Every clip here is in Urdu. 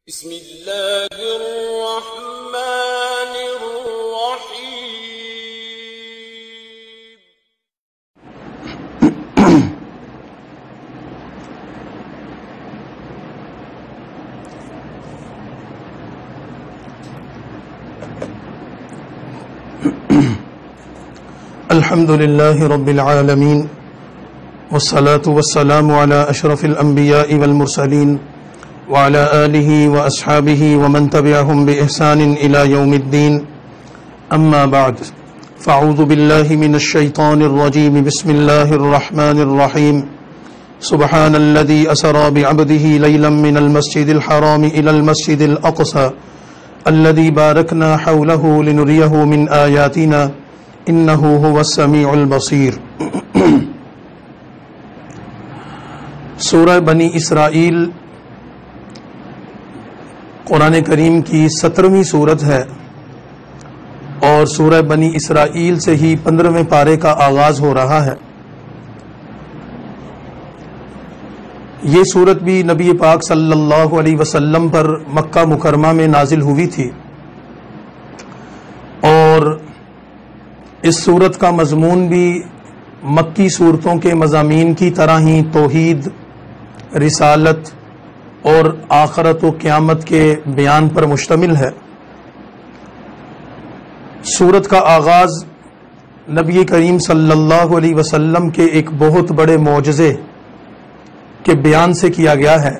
بسم اللہ الرحمن الرحیم۔ الحمد لله رب العالمين والصلاة والسلام على أشرف الأنبياء والمرسلين وعلى آله وأصحابه ومن تبعهم بإحسان إلى يوم الدين، أما بعد، فأعوذ بالله من الشيطان الرجيم، بسم الله الرحمن الرحيم۔ سبحان الذي أسرى بعبده ليلا من المسجد الحرام إلى المسجد الأقصى الذي باركنا حوله لنريه من آياتنا إنه هو السميع البصير۔ سورہ بنی اسرائیل قرآن کریم کی 17ویں سورت ہے، اور سورہ بنی اسرائیل سے ہی 15ویں پارے کا آغاز ہو رہا ہے۔ یہ سورت بھی نبی پاک صلی اللہ علیہ وسلم پر مکہ مکرمہ میں نازل ہوئی تھی، اور اس سورت کا مضمون بھی مکی صورتوں کے مضامین کی طرح ہی توحید، رسالت اور آخرت و قیامت کے بیان پر مشتمل ہے۔ سورت کا آغاز نبی کریم صلی اللہ علیہ وسلم کے ایک بہت بڑے معجزے کے بیان سے کیا گیا ہے،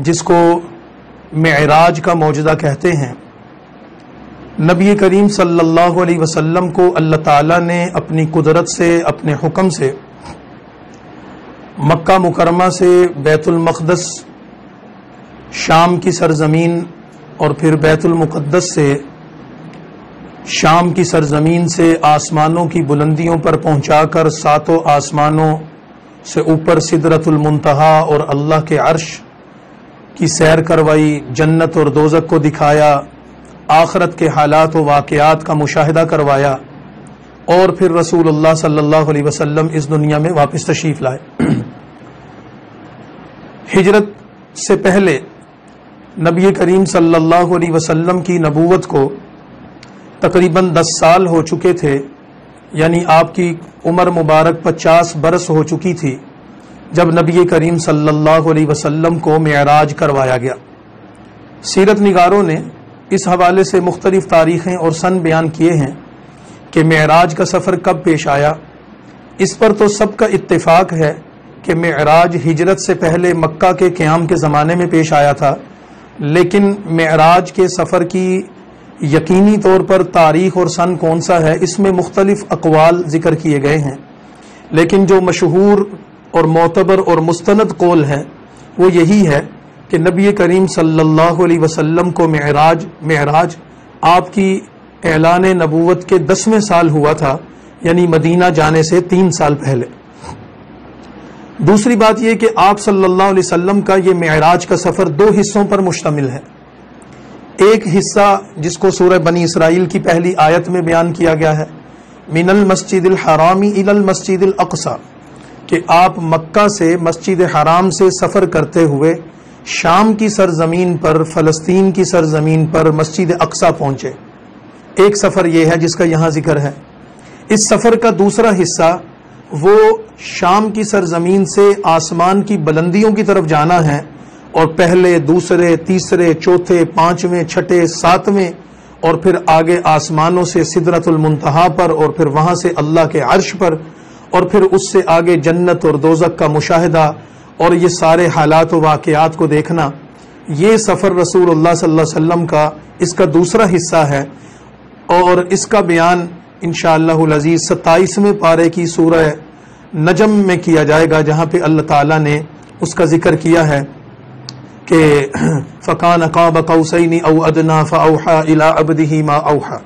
جس کو معراج کا معجزہ کہتے ہیں۔ نبی کریم صلی اللہ علیہ وسلم کو اللہ تعالیٰ نے اپنی قدرت سے، اپنے حکم سے مکہ مکرمہ سے بیت المقدس، شام کی سرزمین، اور پھر بیت المقدس سے شام کی سرزمین سے آسمانوں کی بلندیوں پر پہنچا کر ساتوں آسمانوں سے اوپر سدرۃ المنتہا اور اللہ کے عرش کی سیر کروائی، جنت اور دوزخ کو دکھایا، آخرت کے حالات و واقعات کا مشاہدہ کروایا، اور پھر رسول اللہ صلی اللہ علیہ وسلم اس دنیا میں واپس تشریف لائے۔ ہجرت سے پہلے نبی کریم صلی اللہ علیہ وسلم کی نبوت کو تقریباً 10 سال ہو چکے تھے، یعنی آپ کی عمر مبارک 50 برس ہو چکی تھی جب نبی کریم صلی اللہ علیہ وسلم کو معراج کروایا گیا۔ سیرت نگاروں نے اس حوالے سے مختلف تاریخیں اور سن بیان کیے ہیں کہ معراج کا سفر کب پیش آیا۔ اس پر تو سب کا اتفاق ہے کہ معراج ہجرت سے پہلے مکہ کے قیام کے زمانے میں پیش آیا تھا، لیکن معراج کے سفر کی یقینی طور پر تاریخ اور سن کون سا ہے، اس میں مختلف اقوال ذکر کیے گئے ہیں، لیکن جو مشہور اور معتبر اور مستند قول ہے وہ یہی ہے کہ نبی کریم صلی اللہ علیہ وسلم کو معراج آپ کی اعلان نبوت کے 10ویں سال ہوا تھا، یعنی مدینہ جانے سے 3 سال پہلے۔ دوسری بات یہ کہ آپ صلی اللہ علیہ وسلم کا یہ معراج کا سفر 2 حصوں پر مشتمل ہے۔ ایک حصہ جس کو سورہ بنی اسرائیل کی پہلی آیت میں بیان کیا گیا ہے، من المسجد الحرام الی المسجد الاقصی، کہ آپ مکہ سے مسجد حرام سے سفر کرتے ہوئے شام کی سرزمین پر، فلسطین کی سرزمین پر مسجد اقصی پہنچے۔ ایک سفر یہ ہے جس کا یہاں ذکر ہے۔ اس سفر کا دوسرا حصہ وہ شام کی سرزمین سے آسمان کی بلندیوں کی طرف جانا ہے، اور پہلے، دوسرے، تیسرے، چوتھے، 5ویں، 6ٹھے، 7ویں، اور پھر آگے آسمانوں سے سدرۃ المنتہا پر، اور پھر وہاں سے اللہ کے عرش پر، اور پھر اس سے آگے جنت اور دوزخ کا مشاہدہ اور یہ سارے حالات و واقعات کو دیکھنا، یہ سفر رسول اللہ صلی اللہ علیہ وسلم کا اس کا دوسرا حصہ ہے، اور اس کا بیان انشاءاللہ العزیز 27ویں پارے کی سورہ نجم میں کیا جائے گا، جہاں پہ اللہ تعالیٰ نے اس کا ذکر کیا ہے کہ فَكَانَ قَابَ قَوْسَيْنِ أَوْ أَدْنَىٰ فَأَوْحَىٰ إِلَىٰ عَبْدِهِ مَا أَوْحَىٰ۔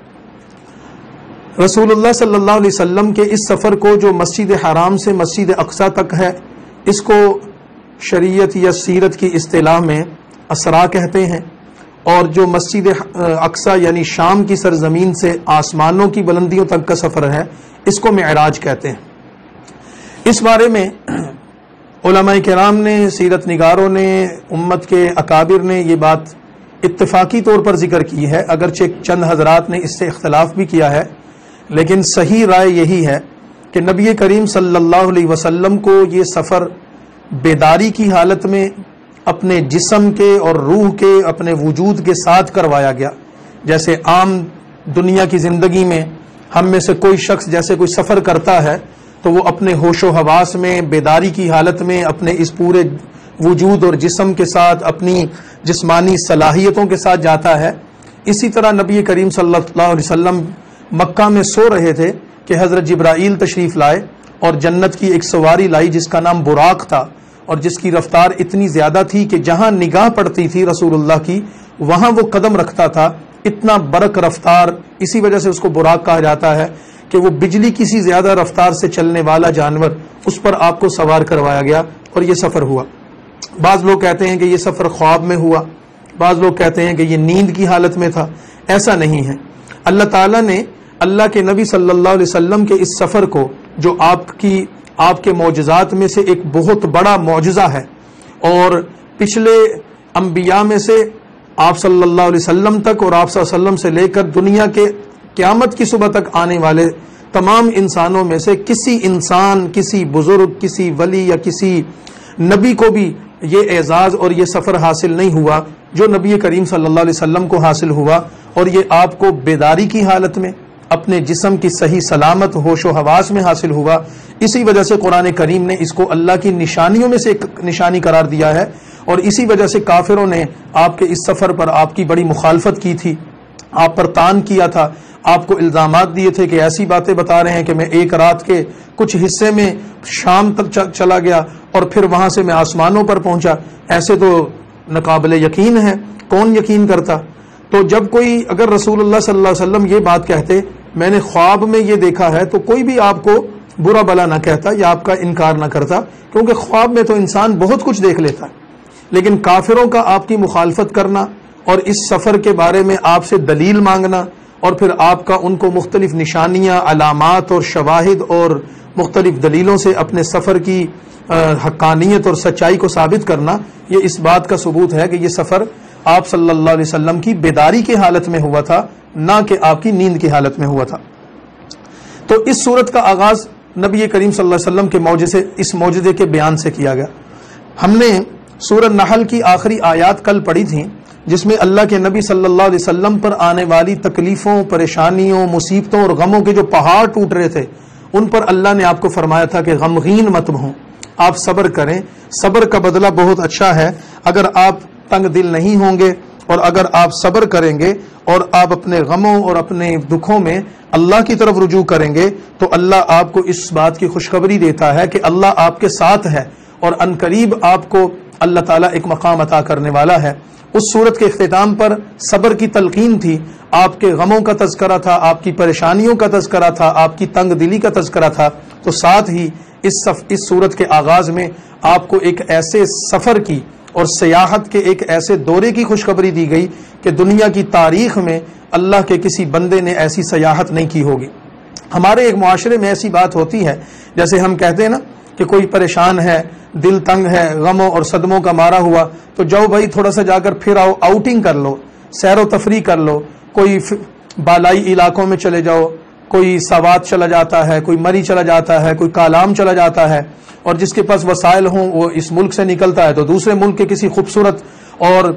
رسول اللہ صلی اللہ علیہ وسلم کے اس سفر کو جو مسجد حرام سے مسجد اقصی تک ہے، اس کو شریعت یا سیرت کی اصطلاح میں اسرا کہتے ہیں، اور جو مسجد اقصی یعنی شام کی سرزمین سے آسمانوں کی بلندیوں تک کا سفر ہے، اس کو معراج کہتے ہیں۔ اس بارے میں علماء کرام نے، سیرت نگاروں نے، امت کے اکابر نے یہ بات اتفاقی طور پر ذکر کی ہے، اگرچہ چند حضرات نے اس سے اختلاف بھی کیا ہے، لیکن صحیح رائے یہی ہے کہ نبی کریم صلی اللہ علیہ وسلم کو یہ سفر بیداری کی حالت میں اپنے جسم کے اور روح کے، اپنے وجود کے ساتھ کروایا گیا۔ جیسے عام دنیا کی زندگی میں ہم میں سے کوئی شخص جیسے کوئی سفر کرتا ہے تو وہ اپنے ہوش و حواس میں بیداری کی حالت میں اپنے اس پورے وجود اور جسم کے ساتھ، اپنی جسمانی صلاحیتوں کے ساتھ جاتا ہے، اسی طرح نبی کریم صلی اللہ علیہ وسلم مکہ میں سو رہے تھے کہ حضرت جبرائیل تشریف لائے اور جنت کی ایک سواری لائی جس کا نام براق تھا، اور جس کی رفتار اتنی زیادہ تھی کہ جہاں نگاہ پڑتی تھی رسول اللہ کی وہاں وہ قدم رکھتا تھا، اتنا برق رفتار، اسی وجہ سے اس کو براق کہا جاتا ہے کہ وہ بجلی کی سی زیادہ رفتار سے چلنے والا جانور، اس پر آپ کو سوار کروایا گیا اور یہ سفر ہوا۔ بعض لوگ کہتے ہیں کہ یہ سفر خواب میں ہوا، بعض لوگ کہتے ہیں کہ یہ نیند کی حالت میں تھا۔ ایسا نہیں ہے، اللہ تعالیٰ نے اللہ کے نبی صلی اللہ علیہ وسلم کے اس سفر کو، جو آپ کے معجزات میں سے ایک بہت بڑا معجزہ ہے، اور پچھلے انبیاء میں سے آپ صلی اللہ علیہ وسلم تک اور آپ صلی اللہ علیہ وسلم سے لے کر دنیا کے قیامت کی صبح تک آنے والے تمام انسانوں میں سے کسی انسان، کسی بزرگ، کسی ولی یا کسی نبی کو بھی یہ اعزاز اور یہ سفر حاصل نہیں ہوا جو نبی کریم صلی اللہ علیہ وسلم کو حاصل ہوا، اور یہ آپ کو بیداری کی حالت میں اپنے جسم کی صحیح سلامت ہوش و حواس میں حاصل ہوا۔ اسی وجہ سے قرآن کریم نے اس کو اللہ کی نشانیوں میں سے ایک نشانی قرار دیا ہے، اور اسی وجہ سے کافروں نے آپ کے اس سفر پر آپ کی بڑی مخالفت کی تھی، آپ پر طعن کیا تھا، آپ کو الزامات دیے تھے کہ ایسی باتیں بتا رہے ہیں کہ میں ایک رات کے کچھ حصے میں شام تک چلا گیا اور پھر وہاں سے میں آسمانوں پر پہنچا، ایسے تو ناقابل یقین ہے، کون یقین کرتا؟ تو جب کوئی اگر رسول اللہ صلی اللہ علیہ وسلم یہ بات کہتے میں نے خواب میں یہ دیکھا ہے، تو کوئی بھی آپ کو برا بلا نہ کہتا یا آپ کا انکار نہ کرتا، کیونکہ خواب میں تو انسان بہت کچھ دیکھ لیتا ہے۔ لیکن کافروں کا آپ کی مخالفت کرنا اور اس سفر کے بارے میں آپ سے دلیل مانگنا، اور پھر آپ کا ان کو مختلف نشانیاں، علامات اور شواہد اور مختلف دلیلوں سے اپنے سفر کی حقانیت اور سچائی کو ثابت کرنا، یہ اس بات کا ثبوت ہے کہ یہ سفر آپ صلی اللہ علیہ وسلم کی بیداری کی حالت میں ہوا تھا، نہ کہ آپ کی نیند کی حالت میں ہوا تھا۔ تو اس صورت کا آغاز نبی کریم صلی اللہ علیہ وسلم کے اس معجزے کے بیان سے کیا گیا۔ ہم نے سورہ نحل کی آخری آیات کل پڑھی تھیں، جس میں اللہ کے نبی صلی اللہ علیہ وسلم پر آنے والی تکلیفوں، پریشانیوں، مصیبتوں اور غموں کے جو پہاڑ ٹوٹ رہے تھے، ان پر اللہ نے آپ کو فرمایا تھا کہ غمگین مت ہوں، آپ صبر کریں، صبر کا بدلہ بہت اچھا ہے۔ اگر آپ تنگ دل نہیں ہوں گے اور اگر آپ صبر کریں گے اور آپ اپنے غموں اور اپنے دکھوں میں اللہ کی طرف رجوع کریں گے، تو اللہ آپ کو اس بات کی خوشخبری دیتا ہے کہ اللہ آپ کے ساتھ ہے، اور ان قریب آپ کو اللہ تعالیٰ ایک مقام عطا کرنے والا ہے۔ اس صورت کے اختتام پر صبر کی تلقین تھی، آپ کے غموں کا تذکرہ تھا، آپ کی پریشانیوں کا تذکرہ تھا، آپ کی تنگ دلی کا تذکرہ تھا، تو ساتھ ہی اس صورت کے آغاز میں آپ کو ایک ایسے سفر کی اور سیاحت کے ایک ایسے دورے کی خوشخبری دی گئی کہ دنیا کی تاریخ میں اللہ کے کسی بندے نے ایسی سیاحت نہیں کی ہوگی۔ ہمارے ایک معاشرے میں ایسی بات ہوتی ہے، جیسے ہم کہتے ہیں نا کہ کوئی پریشان ہے، دل تنگ ہے، غموں اور صدموں کا مارا ہوا، تو جاؤ بھائی تھوڑا سا جا کر پھر آؤ، آؤٹنگ کر لو، سیر و تفریح کر لو، کوئی بالائی علاقوں میں چلے جاؤ، کوئی سوات چلا جاتا ہے، کوئی مری چلا جاتا ہے، کوئی کالام چلا جاتا ہے، اور جس کے پاس وسائل ہوں وہ اس ملک سے نکلتا ہے تو دوسرے ملک کے کسی خوبصورت اور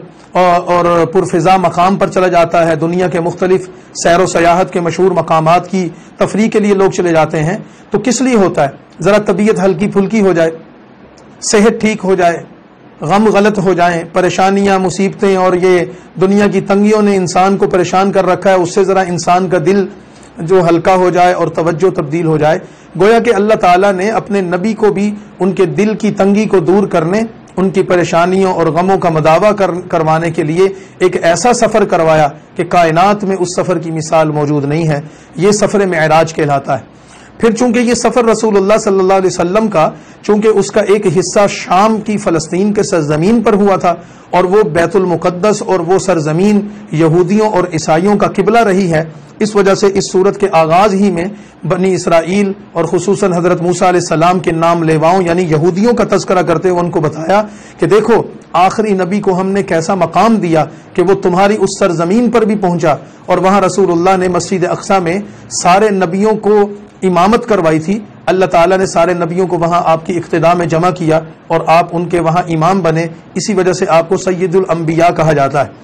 پرفضا مقام پر چلا جاتا ہے۔ دنیا کے مختلف سیر و سیاحت کے مشہور مقامات کی تفریح کے لیے لوگ چلے جاتے ہیں، تو کس لیے ہوتا ہے؟ ذرا طبیعت ہلکی پھلکی ہو جائے، صحت ٹھیک ہو جائے، غم غلط ہو جائیں، پریشانیاں، مصیبتیں اور یہ دنیا کی تنگیوں نے انسان کو پریشان کر رکھا ہے، اس سے ذرا انسان کا دل جو ہلکا ہو جائے اور توجہ تبدیل ہو جائے۔ گویا کہ اللہ تعالیٰ نے اپنے نبی کو بھی ان کے دل کی تنگی کو دور کرنے، ان کی پریشانیوں اور غموں کا مداوع کروانے کے لیے ایک ایسا سفر کروایا کہ کائنات میں اس سفر کی مثال موجود نہیں ہے۔ یہ سفر معراج کہلاتا ہے۔ پھر چونکہ یہ سفر رسول اللہ صلی اللہ علیہ وسلم کا چونکہ اس کا ایک حصہ شام کی فلسطین کے سرزمین پر ہوا تھا اور وہ بیت المقدس اور وہ سرزمین یہودیوں اور عیسائیوں کا قبلہ رہی ہے، اس وجہ سے اس سورت کے آغاز ہی میں بنی اسرائیل اور خصوصاً حضرت موسیٰ علیہ السلام کے نام لیواؤں یعنی یہودیوں کا تذکرہ کرتے ہوئے ان کو بتایا کہ دیکھو آخری نبی کو ہم نے کیسا مقام دیا کہ وہ تمہاری اس سرزمین پر بھی پہنچا، اور وہاں رسول اللہ نے مسجد اقصیٰ میں سارے نبیوں کو امامت کروائی تھی، اللہ تعالیٰ نے سارے نبیوں کو وہاں آپ کی اقتداء میں جمع کیا اور آپ ان کے وہاں امام بنے، اسی وجہ سے آپ کو سید الانبیاء کہا جاتا ہے۔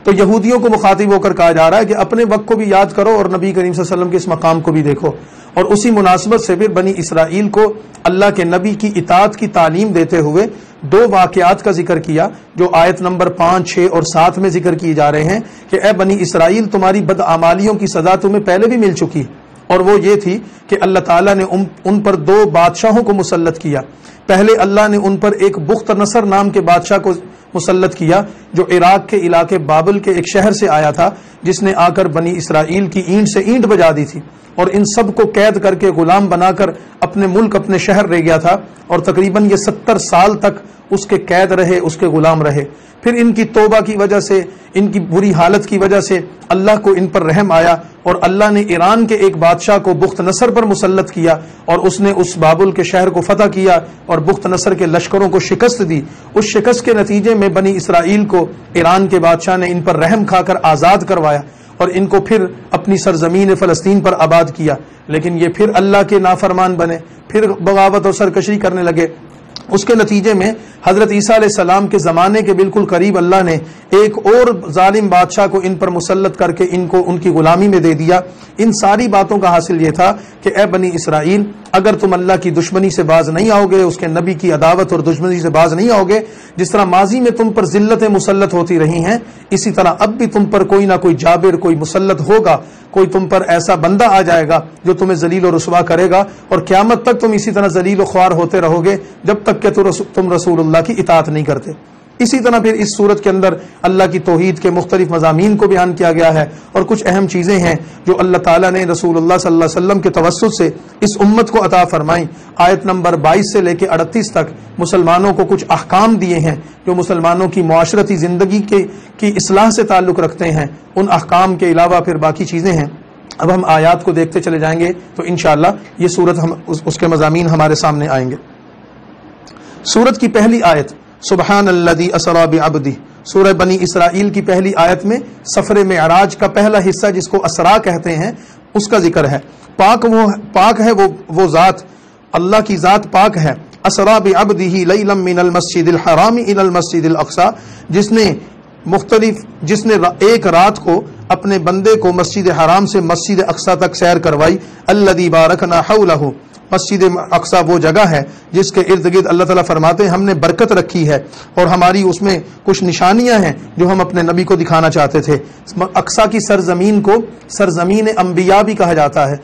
تو یہودیوں کو مخاطب ہو کر کہا جا رہا ہے کہ اپنے وقت کو بھی یاد کرو اور نبی کریم صلی اللہ علیہ وسلم کے اس مقام کو بھی دیکھو، اور اسی مناسبت سے پھر بنی اسرائیل کو اللہ کے نبی کی اطاعت کی تعلیم دیتے ہوئے دو واقعات کا ذکر کیا جو آیت نمبر 5، 6 اور 7 میں ذکر کیے جا رہے ہیں کہ اے بنی اسرائیل تمہاری بدعمالیوں کی سزا تمہیں پہلے بھی مل چکی، اور وہ یہ تھی کہ اللہ تعالیٰ نے ان پر دو بادشاہوں کو مسلط کیا۔ پہلے اللہ نے ان پر ایک بخت نصر نام کے بادشاہ کو مسلط کیا جو عراق کے علاقے بابل کے ایک شہر سے آیا تھا، جس نے آ کر بنی اسرائیل کی اینٹ سے اینٹ بجا دی تھی اور ان سب کو قید کر کے غلام بنا کر اپنے ملک اپنے شہر لے گیا تھا، اور تقریباً یہ 70 سال تک اس کے قید رہے، اس کے غلام رہے۔ پھر ان کی توبہ کی وجہ سے، ان کی بری حالت کی وجہ سے اللہ کو ان پر رحم آیا اور اللہ نے ایران کے ایک بادشاہ کو بخت نصر پر مسلط کیا اور اس نے اس بابل کے شہر کو فتح کیا اور بخت نصر کے لشکروں کو شکست دی۔ اس شکست کے نتیجے میں بنی اسرائیل کو ایران کے بادشاہ نے ان پر رحم کھا کر آزاد کروایا اور ان کو پھر اپنی سرزمین فلسطین پر آباد کیا، لیکن یہ پھر اللہ کے نافرمان بنے، پھر بغاوت اور سرکشی کرنے لگے۔ اس کے نتیجے میں حضرت عیسیٰ علیہ السلام کے زمانے کے بالکل قریب اللہ نے ایک اور ظالم بادشاہ کو ان پر مسلط کر کے ان کو ان کی غلامی میں دے دیا۔ ان ساری باتوں کا حاصل یہ تھا کہ اے بنی اسرائیل اگر تم اللہ کی دشمنی سے باز نہیں آؤ گے، اس کے نبی کی عداوت اور دشمنی سے باز نہیں آؤ گے، جس طرح ماضی میں تم پر ذلتیں مسلط ہوتی رہی ہیں، اسی طرح اب بھی تم پر کوئی نہ کوئی جابر، کوئی مسلط ہوگا، کوئی تم پر ایسا بندہ آ جائے گا جو تمہیں ذلیل و رسوا کرے گا، اور قیامت تک تم اسی طرح ذلیل و خوار ہوتے رہو گے جب تک کہ تم رسول اللہ کی اطاعت نہیں کرتے۔ اسی طرح پھر اس صورت کے اندر اللہ کی توحید کے مختلف مضامین کو بیان کیا گیا ہے اور کچھ اہم چیزیں ہیں جو اللہ تعالیٰ نے رسول اللہ صلی اللہ علیہ وسلم کے توسط سے اس امت کو عطا فرمائیں۔ آیت نمبر 22 سے لے کے 38 تک مسلمانوں کو کچھ احکام دیے ہیں جو مسلمانوں کی معاشرتی زندگی کی اصلاح سے تعلق رکھتے ہیں۔ ان احکام کے علاوہ پھر باقی چیزیں ہیں۔ اب ہم آیات کو دیکھتے چلے جائیں گے تو انشاءاللہ یہ صورت اس کے مضامین ہمارے سامنے آئیں گے۔ سورت کی پہلی آیت سبحان الذی اسری بعبدہ، سورہ بنی اسرائیل کی پہلی آیت میں سفر معراج کا پہلا حصہ جس کو اسرا کہتے ہیں اس کا ذکر ہے۔ پاک ہے وہ ذات، اللہ کی ذات پاک ہے۔ اسری بعبدہ لیلا من المسجد الحرام الی المسجد الاقصی، جس نے ایک رات کو اپنے بندے کو مسجد حرام سے مسجد اقصی تک سیر کروائی۔ الذی بارکنا حولہ، مسجد اقصی وہ جگہ ہے جس کے ارد گرد اللہ تعالیٰ فرماتے ہیں ہم نے برکت رکھی ہے اور ہماری اس میں کچھ نشانیاں ہیں جو ہم اپنے نبی کو دکھانا چاہتے تھے۔ اقصی کی سرزمین کو سرزمین انبیاء بھی کہا جاتا ہے۔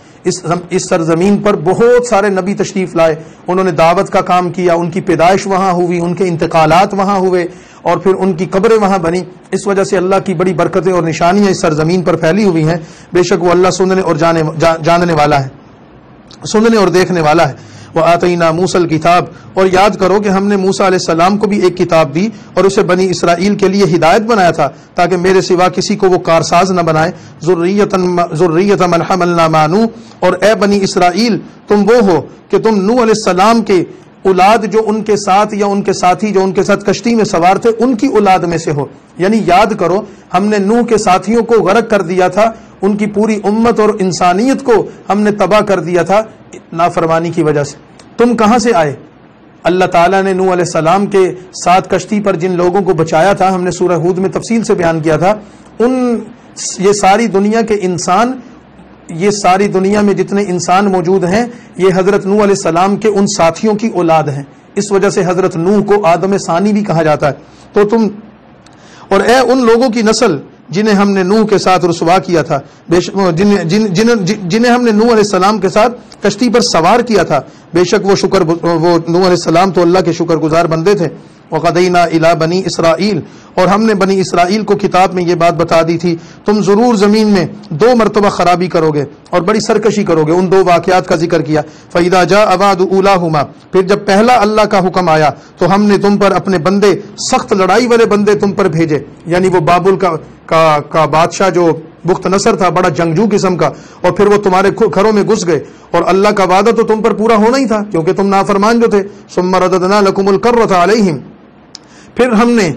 اس سرزمین پر بہت سارے نبی تشریف لائے، انہوں نے دعوت کا کام کیا، ان کی پیدائش وہاں ہوئی، ان کے انتقالات وہاں ہوئے اور پھر ان کی قبریں وہاں بنی۔ اس وجہ سے اللہ کی بڑی برکتیں اور نشانیاں اس سرزمین پر پھیلی ہوئی ہیں۔ بے شک وہ اللہ سننے اور جاننے والا ہے، سننے اور دیکھنے والا ہے۔ وَآتَيْنَا مُوسَى الْكِتَابَ، اور یاد کرو کہ ہم نے موسیٰ علیہ السلام کو بھی ایک کتاب دی اور اسے بنی اسرائیل کے لیے ہدایت بنایا تھا تاکہ میرے سوا کسی کو وہ کارساز نہ بنائے۔ ذُرِّيَّةً مَنْ حَمَلْنَا مَعَ نُوحٍ، اور اے بنی اسرائیل تم وہ ہو کہ تم نوح علیہ السلام کے اولاد جو ان کے ساتھ یا ان کے ساتھی جو ان کے ساتھ کشتی میں سوار تھے ان کی اولاد میں سے ہو۔ یعنی یاد کرو ہم نے نوح کے ساتھیوں کو غرق کر دیا تھا، ان کی پوری امت اور انسانیت کو ہم نے تباہ کر دیا تھا نافرمانی کی وجہ سے۔ تم کہاں سے آئے؟ اللہ تعالیٰ نے نوح علیہ السلام کے ساتھ کشتی پر جن لوگوں کو بچایا تھا، ہم نے سورہ ہود میں تفصیل سے بیان کیا تھا، یہ ساری دنیا کے انسان، یہ ساری دنیا میں جتنے انسان موجود ہیں یہ حضرت نوح علیہ السلام کے ان ساتھیوں کی اولاد ہیں۔ اس وجہ سے حضرت نوح کو آدم ثانی بھی کہا جاتا ہے۔ تو تم اور اے ان لوگوں کی نسل جنہیں ہم نے نوح کے ساتھ رسوا کیا تھا، جنہیں ہم نے نوح علیہ السلام کے ساتھ کشتی پر سوار کیا تھا، بے شک وہ نوح علیہ السلام تو اللہ کے شکر گزار بندے تھے۔ وقدینا الی بنی اسرائیل، اور ہم نے بنی اسرائیل کو کتاب میں یہ بات بتا دی تھی تم ضرور زمین میں 2 مرتبہ خرابی کرو گے اور بڑی سرکشی کرو گے۔ ان 2 واقعات کا ذکر کیا۔ فَإِذَا جَاءَ وَعْدُ أُولَاهُمَا، پھر جب پہلا اللہ کا حکم آیا تو ہم نے تم پر اپنے بندے، سخت لڑائی والے بندے تم پر بھیجے، یعنی وہ بابل کا بادشاہ جو بخت نصر تھا، بڑا جنگجو قسم کا، اور پھر وہ تمہارے گھروں میں گھس گئے، اور اللہ کا وعدہ تو تم پر پورا ہونا ہی تھا کیونکہ تم نافرمان جو تھے۔ ثُمَّ رَدَدْنَا لَكُمُ الْكَرَّةَ عَلَيْهِمْ، پھر ہم نے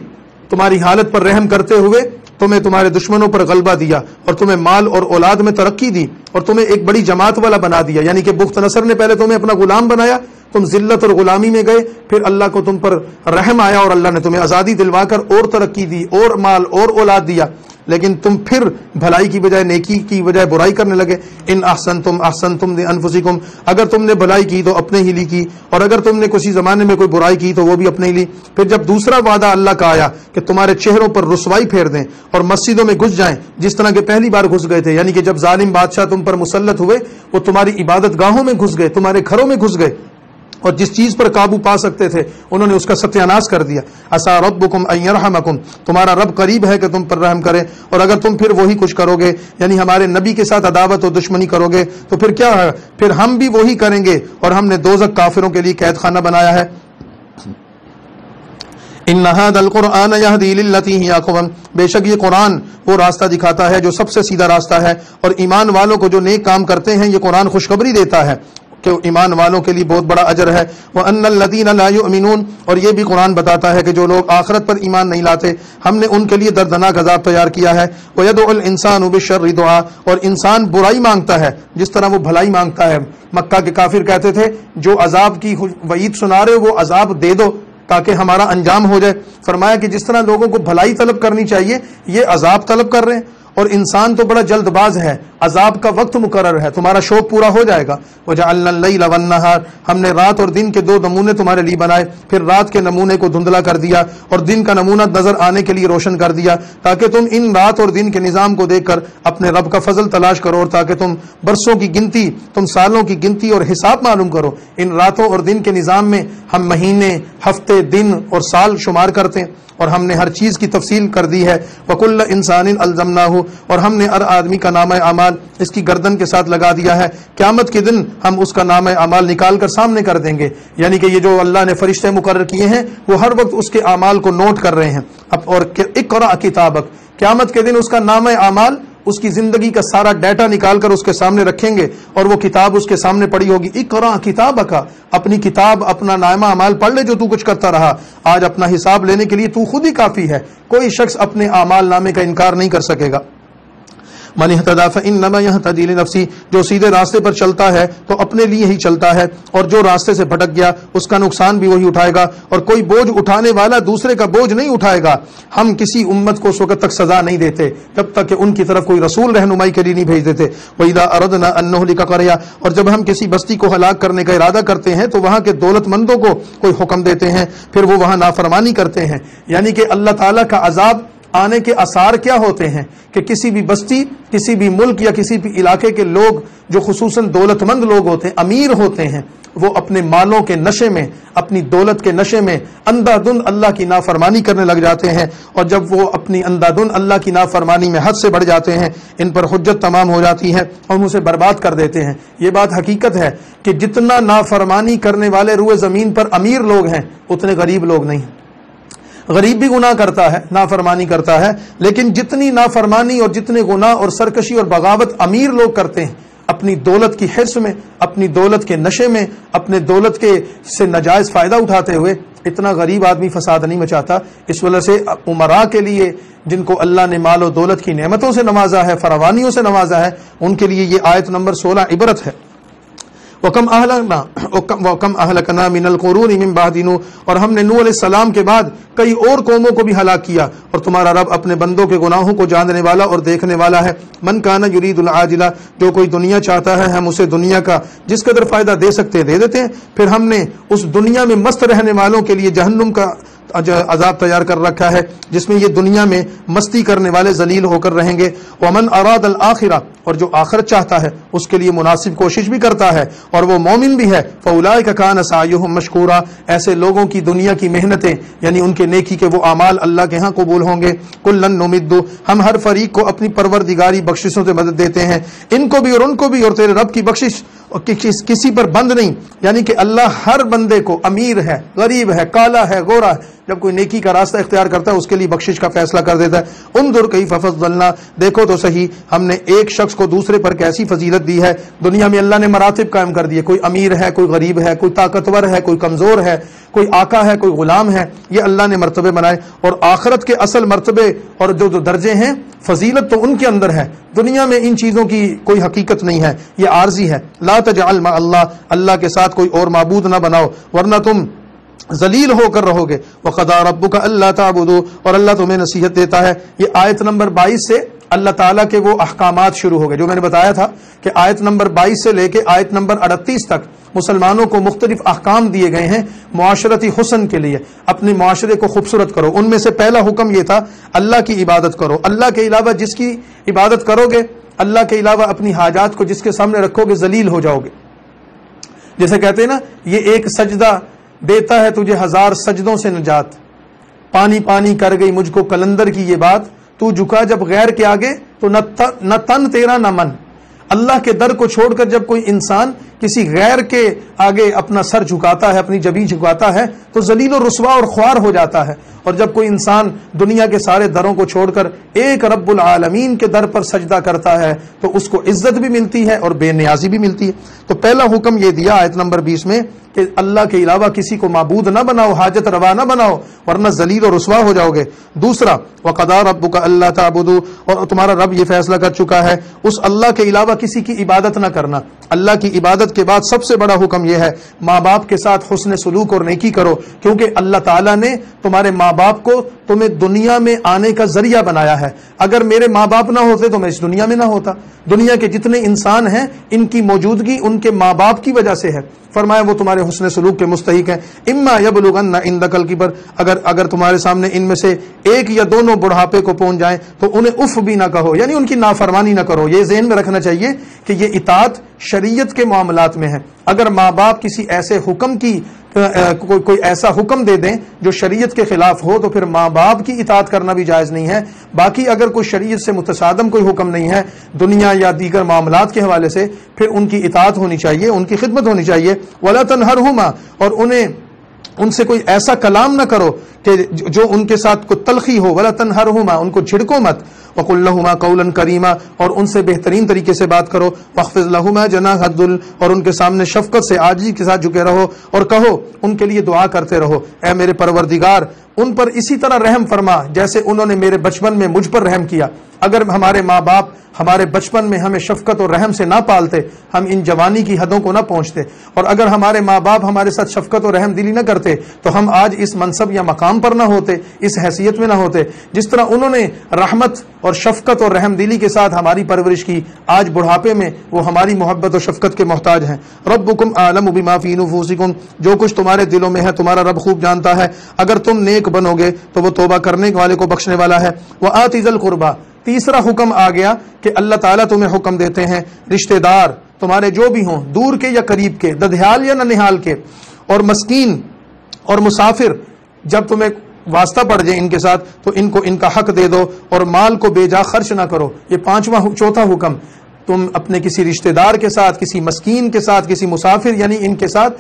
تمہاری حالت پر رحم کرتے ہوئے تمہیں تمہارے دشمنوں پر غلبہ دیا اور تمہیں مال اور اولاد میں ترقی دی اور تمہیں ایک بڑی جماعت والا بنا دیا، یعنی کہ بخت نصر نے پہلے تمہیں اپنا غلام بنایا، تم ذلت اور غلامی میں گئے، پھر اللہ کو تم پر رحم آیا اور اللہ نے تمہیں آزادی دلوا کر اور ترقی دی اور مال اور اولاد دیا، لیکن تم پھر بھلائی کی بجائے نیکی کی بجائے برائی کرنے لگے۔ ان احسنتم احسنتم لانفسکم، اگر تم نے بھلائی کی تو اپنے ہی لی کی، اور اگر تم نے کسی زمانے میں کوئی برائی کی تو وہ بھی اپنے ہی لی۔ پھر جب دوسرا وعدہ اللہ کا آیا کہ تمہارے چہروں پر رسوائی پھیر دیں اور مسجدوں میں گھس جائیں جس طرح کہ پہلی بار گھس گئے تھے، یعنی کہ جب ظالم بادشاہ تم پر مسلط ہوئے وہ تمہاری عبادت گاہوں میں گھس گئے، تمہارے گھروں میں گھس گئے، اور جس چیز پر قابو پا سکتے تھے انہوں نے اس کا ستیہ ناش کر دیا۔ عسیٰ ربکم ان یرحمکم، تمہارا رب قریب ہے کہ تم پر رحم کرے، اور اگر تم پھر وہی کچھ کرو گے، یعنی ہمارے نبی کے ساتھ عداوت و دشمنی کرو گے تو پھر کیا ہے، پھر ہم بھی وہی کریں گے، اور ہم نے دوزخ کافروں کے لیے قید خانہ بنایا ہے۔ ان ھذا القرآن یہدی للتی ہی اقوم، بے شک یہ قرآن وہ راستہ دکھاتا ہے جو سب سے سیدھا راستہ ہے، اور ایمان والوں کو جو نیک کام کرتے ہیں یہ قرآن خوشخبری دیتا ہے کہ ایمان والوں کے لیے بہت بڑا اجر ہے۔ وَأَنَّ الَّذِينَ لَا يُؤْمِنُونَ، اور یہ بھی قرآن بتاتا ہے کہ جو لوگ آخرت پر ایمان نہیں لاتے ہم نے ان کے لیے دردناک عذاب تیار کیا ہے۔ وَيَدْعُ الْإِنسَانُ بِالشَّرِّ دُعَاءً، اور انسان برائی مانگتا ہے جس طرح وہ بھلائی مانگتا ہے۔ مکہ کے کافر کہتے تھے جو عذاب کی وعید سنا رہے وہ عذاب دے دو تاکہ ہمارا انجام ہو جائے۔ فرمایا کہ جس طرح لوگوں کو بھلائی طلب کرنی چاہیے یہ عذاب طلب کر رہے ہیں، اور انسان تو بڑا جلد باز ہے، عذاب کا وقت مقرر ہے، تمہارا شوق پورا ہو جائے گا۔ وَجَعَلْنَا اللَّيْلَ وَالنَّهَارَ، ہم نے رات اور دن کے 2 نمونے تمہارے لیے بنائے، پھر رات کے نمونے کو دھندلا کر دیا اور دن کا نمونہ نظر آنے کے لیے روشن کر دیا، تاکہ تم ان رات اور دن کے نظام کو دیکھ کر اپنے رب کا فضل تلاش کرو، اور تاکہ تم برسوں کی گنتی، تم سالوں کی گنتی اور حساب معلوم کرو۔ ان راتوں اور دن کے نظام میں ہم مہینے، ہفتے، دن اور سال شمار کرتے ہیں، اور ہم نے ہر چیز کی تفصیل کر دی ہے۔ وَكُلَّ إِنسَانٍ أَلْزَمْنَاهُ، اور ہم نے ہر آدمی کا نامہ اعمال اس کی گردن کے ساتھ لگا دیا ہے، قیامت کے دن ہم اس کا نامہ اعمال نکال کر سامنے کر دیں گے، یعنی کہ یہ جو اللہ نے فرشتے مقرر کیے ہیں وہ ہر وقت اس کے اعمال کو نوٹ کر رہے ہیں۔ اور اقرأ کتابک، قیامت کے دن اس کا نامہ اعمال، اس کی زندگی کا سارا ڈیٹا نکال کر اس کے سامنے رکھیں گے، اور وہ کتاب اس کے سامنے پڑی ہوگی۔ اقرأ کتابک، اپنی کتاب، اپنا نامہ اعمال پڑھ لے جو تو کچھ کرتا رہا، آج اپنا حساب لینے کے لیے تو خود ہی کافی ہے، کوئی شخص اپنے اعمال نامے کا انکار نہیں کر سکے گا۔ من اہتدی فانما یہتدی لنفسہ، جو سیدھے راستے پر چلتا ہے تو اپنے لیے ہی چلتا ہے، اور جو راستے سے بھٹک گیا اس کا نقصان بھی وہی اٹھائے گا، اور کوئی بوجھ اٹھانے والا دوسرے کا بوجھ نہیں اٹھائے گا۔ ہم کسی امت کو اس وقت تک سزا نہیں دیتے جب تک کہ ان کی طرف کوئی رسول رہنمائی کے لیے نہیں بھیج دیتے۔ وَإِذَا أَرَدْنَا أَن نُهْلِكَ قَرْيَةً، اور جب ہم کسی بستی کو ہلاک کرنے کا ارادہ کرتے ہیں تو وہاں کے دولت مندوں کو کوئی حکم دیتے ہیں، پھر وہ وہاں نافرمانی کرتے ہیں، یعنی کہ اللہ تعالیٰ کا عذاب آنے کے آثار کیا ہوتے ہیں کہ کسی بھی بستی، کسی بھی ملک یا کسی بھی علاقے کے لوگ جو خصوصاً دولت مند لوگ ہوتے ہیں، امیر ہوتے ہیں، وہ اپنے مالوں کے نشے میں، اپنی دولت کے نشے میں اندھا دھند اللہ کی نافرمانی کرنے لگ جاتے ہیں، اور جب وہ اپنی اندھا دھند اللہ کی نافرمانی میں حد سے بڑھ جاتے ہیں ان پر حجت تمام ہو جاتی ہے اور اسے برباد کر دیتے ہیں۔ یہ بات حقیقت ہے کہ جتنا نافرمانی کرنے والے روئے زمین پر امیر لوگ ہیں اتنے غریب لوگ نہیں ہیں۔ غریب بھی گناہ کرتا ہے، نافرمانی کرتا ہے، لیکن جتنی نافرمانی اور جتنے گناہ اور سرکشی اور بغاوت امیر لوگ کرتے ہیں اپنی دولت کی حرص میں، اپنی دولت کے نشے میں، اپنے دولت کے سے ناجائز فائدہ اٹھاتے ہوئے، اتنا غریب آدمی فساد نہیں مچاتا۔ اس وجہ سے امراء کے لیے جن کو اللہ نے مال و دولت کی نعمتوں سے نوازا ہے، فراوانیوں سے نوازا ہے، ان کے لیے یہ آیت نمبر 16 عبرت ہے۔ وَكَمْ أَهْلَكْنَا مِنَ الْقُرُونِ مِنْ بَعْدِ نوح، اور ہم نے نوح علیہ السلام کے بعد کئی اور قوموں کو بھی ہلاک کیا، اور تمہارا رب اپنے بندوں کے گناہوں کو جاننے والا اور دیکھنے والا ہے۔ من کان یرید العاجلہ، جو کوئی دنیا چاہتا ہے ہم اسے دنیا کا جس قدر فائدہ دے سکتے دے دیتے ہیں، پھر ہم نے اس دنیا میں مست رہنے والوں کے لیے جہنم کا عذاب تیار کر رکھا ہے جس میں یہ دنیا میں مستی کرنے والے ذلیل ہو کر رہیں گے. ومن اراد الآخرہ، اور جو آخرت چاہتا ہے اس کے لیے مناسب کوشش بھی کرتا ہے اور وہ مومن بھی ہے، فاولئک کان سعیہم مشکورا، ایسے لوگوں کی دنیا کی محنتیں یعنی ان کے نیکی کے وہ اعمال اللہ کے ہاں قبول ہوں گے. کلن نمد، ہم ہر فریق کو اپنی پروردگاری بخششوں سے مدد دیتے ہیں، ان کو بھی اور ان کو بھی، اور تیرے رب کی بخشش کسی پر بند نہیں، یعنی کہ اللہ ہر بندے کو، امیر ہے، غریب ہے، کالا ہے، گورا ہے، جب کوئی نیکی کا راستہ اختیار کرتا ہے اس کے لیے بخشش کا فیصلہ کر دیتا ہے. انظر کیف فضلنا، دیکھو تو صحیح ہم نے ایک شخص کو دوسرے پر کیسی فضیلت دی ہے. دنیا میں اللہ نے مراتب قائم کر دیے، کوئی امیر ہے، کوئی غریب ہے، کوئی طاقتور ہے، کوئی کمزور ہے، کوئی آقا ہے، کوئی غلام ہے، یہ اللہ نے مرتبے بنائے. اور آخرت کے اصل مرتبے اور جو درجے ہیں، فضیلت تو ان کے اندر ہے. دنیا میں ان چیزوں کی کوئی حقیقت نہیں ہے، یہ عارضی ہے. لا تجعل مع اللہ، اللہ کے ساتھ کوئی اور معبود نہ بناؤ ورنہ تم ذلیل ہو کر رہو گے. وقضى ربك الا تعبدوا، اور اللہ تمہیں نصیحت دیتا ہے. یہ آیت نمبر 22 سے اللہ تعالیٰ کے وہ احکامات شروع ہو گئے جو میں نے بتایا تھا کہ آیت نمبر 22 سے لے کے آیت نمبر 38 تک مسلمانوں کو مختلف احکام دیے گئے ہیں معاشرتی حسن کے لیے. اپنے معاشرے کو خوبصورت کرو. ان میں سے پہلا حکم یہ تھا اللہ کی عبادت کرو. اللہ کے علاوہ جس کی عبادت کرو گے، اللہ کے علاوہ اپنی حاجات کو جس کے سامنے رکھو گے، ذلیل ہو جاؤ گے. جیسے کہتے ہیں نا، یہ ایک سجدہ دیتا ہے تجھے 1000 سجدوں سے نجات. پانی پانی کر گئی مجھ کو کلندر کی یہ بات، تو جھکا جب غیر کے آگے تو نہ تن تیرا نہ من. اللہ کے در کو چھوڑ کر جب کوئی انسان کسی غیر کے آگے اپنا سر جھکاتا ہے، اپنی جبین جھکاتا ہے، تو ذلیل و رسوا اور خوار ہو جاتا ہے. اور جب کوئی انسان دنیا کے سارے دروں کو چھوڑ کر ایک رب العالمین کے در پر سجدہ کرتا ہے تو اس کو عزت بھی ملتی ہے اور بے نیازی بھی ملتی ہے. تو پہلا حکم یہ دیا آیت نمبر 20 میں کہ اللہ کے علاوہ کسی کو معبود نہ بناؤ، حاجت روا نہ بناؤ ورنہ ذلیل و رسوا ہو جاؤ گے. دوسرا، وقضى ربك الا تعبدوا، اور تمہارا رب یہ فیصلہ کر چکا ہے اس اللہ کے علاوہ کسی کی عبادت نہ کرنا. اللہ کی عبادت کے بعد سب سے بڑا حکم یہ ہے ماں باپ کے ساتھ حسن سلوک اور نیکی کرو، کیونکہ اللہ تعالیٰ نے تمہارے ماں باپ کو تمہیں دنیا میں آنے کا ذریعہ بنایا ہے. اگر میرے ماں باپ نہ ہوتے تو میں اس دنیا میں نہ ہوتا. دنیا کے جتنے انسان ہیں ان کی موجودگی ان کے ماں باپ کی وجہ سے ہے. فرمایا وہ تمہارے حسن سلوک کے مستحق ہیں. اما یبلغن عندک الکبر، اگر تمہارے سامنے ان میں سے ایک یا دونوں بڑھاپے کو پہنچ جائیں تو انہیں اف بھی نہ کہو، یعنی ان کی نافرمانی نہ کرو. یہ ذہن میں رکھنا چاہیے کہ یہ اطاعت شریعت کے معاملات میں ہے. اگر ماں باپ کسی ایسے حکم کی کوئی ایسا حکم دے دیں جو شریعت کے خلاف ہو تو پھر ماں باپ کی اطاعت کرنا بھی جائز نہیں ہے. باقی اگر کوئی شریعت سے متصادم کوئی حکم نہیں ہے دنیا یا دیگر معاملات کے حوالے سے، پھر ان کی اطاعت ہونی چاہیے، ان کی خدمت ہونی چاہیے. ولا تنہرہما، اور ان سے کوئی ایسا کلام نہ کرو کہ جو ان کے ساتھ کوئی تلخی ہو. ولا تنہرہما، ان کو جھڑکو مت. وقل لہما قولا کریما، اور ان سے بہترین طریقے سے بات کرو. واخفض لہما جناح الذل، اور ان کے سامنے شفقت سے عاجزی کے ساتھ جھکے رہو اور کہو، ان کے لیے دعا کرتے رہو، اے میرے پروردگار ان پر اسی طرح رحم فرما جیسے انہوں نے میرے بچپن میں مجھ پر رحم کیا. اگر ہمارے ماں باپ ہمارے بچپن میں ہمیں شفقت اور رحم سے نہ پالتے ہم ان جوانی کی حدوں کو نہ پہنچتے، اور اگر ہمارے ماں باپ ہمارے ساتھ شفقت اور رحم دلی نہ کرتے تو ہم آج اس منصب یا مقام پر نہ ہوتے، اس حیثیت میں نہ ہوتے. جس طرح انہوں نے رحمت اور شفقت اور رحم دلی کے ساتھ ہماری پرورش کی، آج بڑھاپے میں وہ ہماری محبت اور شفقت کے محتاج ہیں. ربکم اعلم بما فی نفوسکم، جو کچھ تمہارے دلوں میں ہے تمہارا رب خوب جانتا ہے. اگر تم نیک بنو گے تو وہ توبہ کرنے والے کو بخشنے والا ہے. وآتی ذی القربی، تیسرا حکم آ گیا کہ اللہ تعالیٰ تمہیں حکم دیتے ہیں رشتہ دار تمہارے جو بھی ہوں، دور کے یا قریب کے، ددھیال یا ننھیال کے، اور مسکین اور مسافر، جب تمہیں واسطہ پڑ جائے ان کے ساتھ تو ان کو ان کا حق دے دو، اور مال کو بے جا خرچ نہ کرو. یہ چوتھا حکم، تم اپنے کسی رشتہ دار کے ساتھ، کسی مسکین کے ساتھ، کسی مسافر یعنی ان کے ساتھ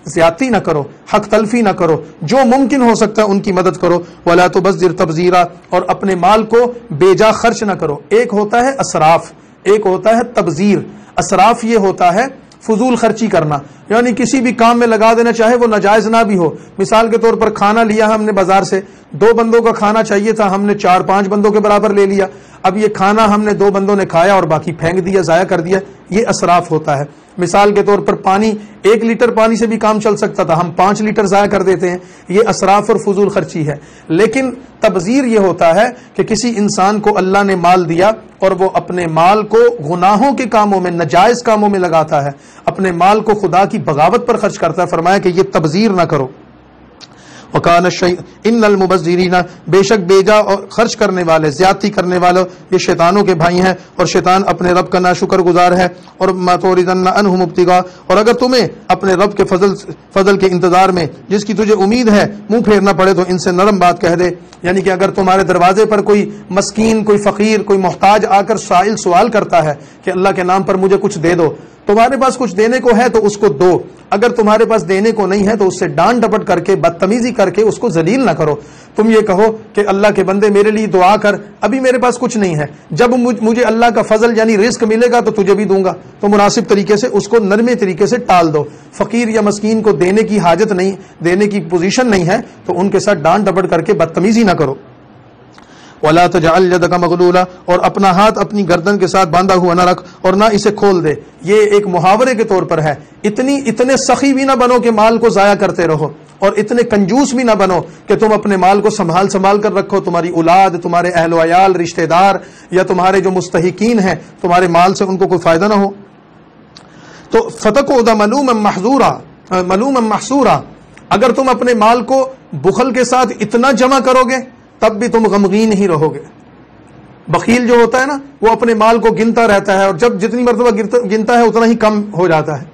زیادتی نہ کرو، حق تلفی نہ کرو، جو ممکن ہو سکتا ہے ان کی مدد کرو. ولا تبذر تبذیرا، اور اپنے مال کو بے جا خرچ نہ کرو. ایک ہوتا ہے اسراف، ایک ہوتا ہے تبذیر. اسراف یہ ہوتا ہے فضول خرچی کرنا، یعنی کسی بھی کام میں لگا دینا چاہے وہ ناجائز نہ بھی ہو. مثال کے طور پر کھانا لیا ہم نے بازار سے، 2 بندوں کا کھانا چاہیے تھا، ہم نے 4-5 بندوں کے برابر لے لیا. اب یہ کھانا ہم نے 2 بندوں نے کھایا اور باقی پھینک دیا، ضائع کر دیا. یہ اسراف ہوتا ہے. مثال کے طور پر پانی، 1 لیٹر پانی سے بھی کام چل سکتا تھا، ہم 5 لیٹر ضائع کر دیتے ہیں. یہ اسراف اور فضول خرچی ہے. لیکن تبذیر یہ ہوتا ہے کہ کسی انسان کو اللہ نے مال دیا اور وہ اپنے مال کو گناہوں کے کاموں میں، ناجائز کاموں میں لگاتا ہے، اپنے مال کو خدا کی بغاوت پر خرچ کرتا ہے. فرمایا کہ یہ تبذیر نہ کرو. وکان ان المبذرین، بے شک بیجا اور خرچ کرنے والے، زیادتی کرنے والوں، یہ شیطانوں کے بھائی ہیں، اور شیطان اپنے رب کا ناشکر گزار ہے. اور ما توردن عنہم ابتغاء، اور اگر تمہیں اپنے رب کے فضل کے انتظار میں جس کی تجھے امید ہے منہ پھیرنا پڑے تو ان سے نرم بات کہہ دے. یعنی کہ اگر تمہارے دروازے پر کوئی مسکین، کوئی فقیر، کوئی محتاج آ کر سائل سوال کرتا ہے کہ اللہ کے نام پر مجھے کچھ دے دو، تمہارے پاس کچھ دینے کو ہے تو اس کو دو، اگر تمہارے پاس دینے کو نہیں ہے تو اس سے ڈانٹ ڈپٹ کر کے، بدتمیزی کر کے اس کو ذلیل نہ کرو. تم یہ کہو کہ اللہ کے بندے میرے لیے دعا کر، ابھی میرے پاس کچھ نہیں ہے، جب مجھے اللہ کا فضل یعنی رزق ملے گا تو تجھے بھی دوں گا. تو مناسب طریقے سے اس کو نرمے طریقے سے ٹال دو. فقیر یا مسکین کو دینے کی حاجت نہیں، دینے کی پوزیشن نہیں ہے تو ان کے ساتھ ڈانٹ ڈپٹ کر کے بدتمیزی نہ کرو. وَلَا تَجْعَلْ يَدَكَ مَغْلُولًا، اور اپنا ہاتھ اپنی گردن کے ساتھ باندھا ہوا نہ رکھ اور نہ اسے کھول دے. یہ ایک محاورے کے طور پر ہے. اتنے سخی بھی نہ بنو کہ مال کو ضائع کرتے رہو، اور اتنے کنجوس بھی نہ بنو کہ تم اپنے مال کو سنبھال کر رکھو. تمہاری اولاد، تمہارے اہل و عیال، رشتہ دار یا تمہارے جو مستحقین ہیں تمہارے مال سے ان کو کوئی فائدہ نہ ہو. تو فَتَقْعُدَ مَلُومًا مَحْسُورًا، اگر تم اپنے مال کو بخل کے ساتھ اتنا جمع کرو گے تب بھی تم غمگین ہی رہو گے. بخیل جو ہوتا ہے نا وہ اپنے مال کو گنتا رہتا ہے، اور جب جتنی مرتبہ گنتا ہے اتنا ہی کم ہو جاتا ہے.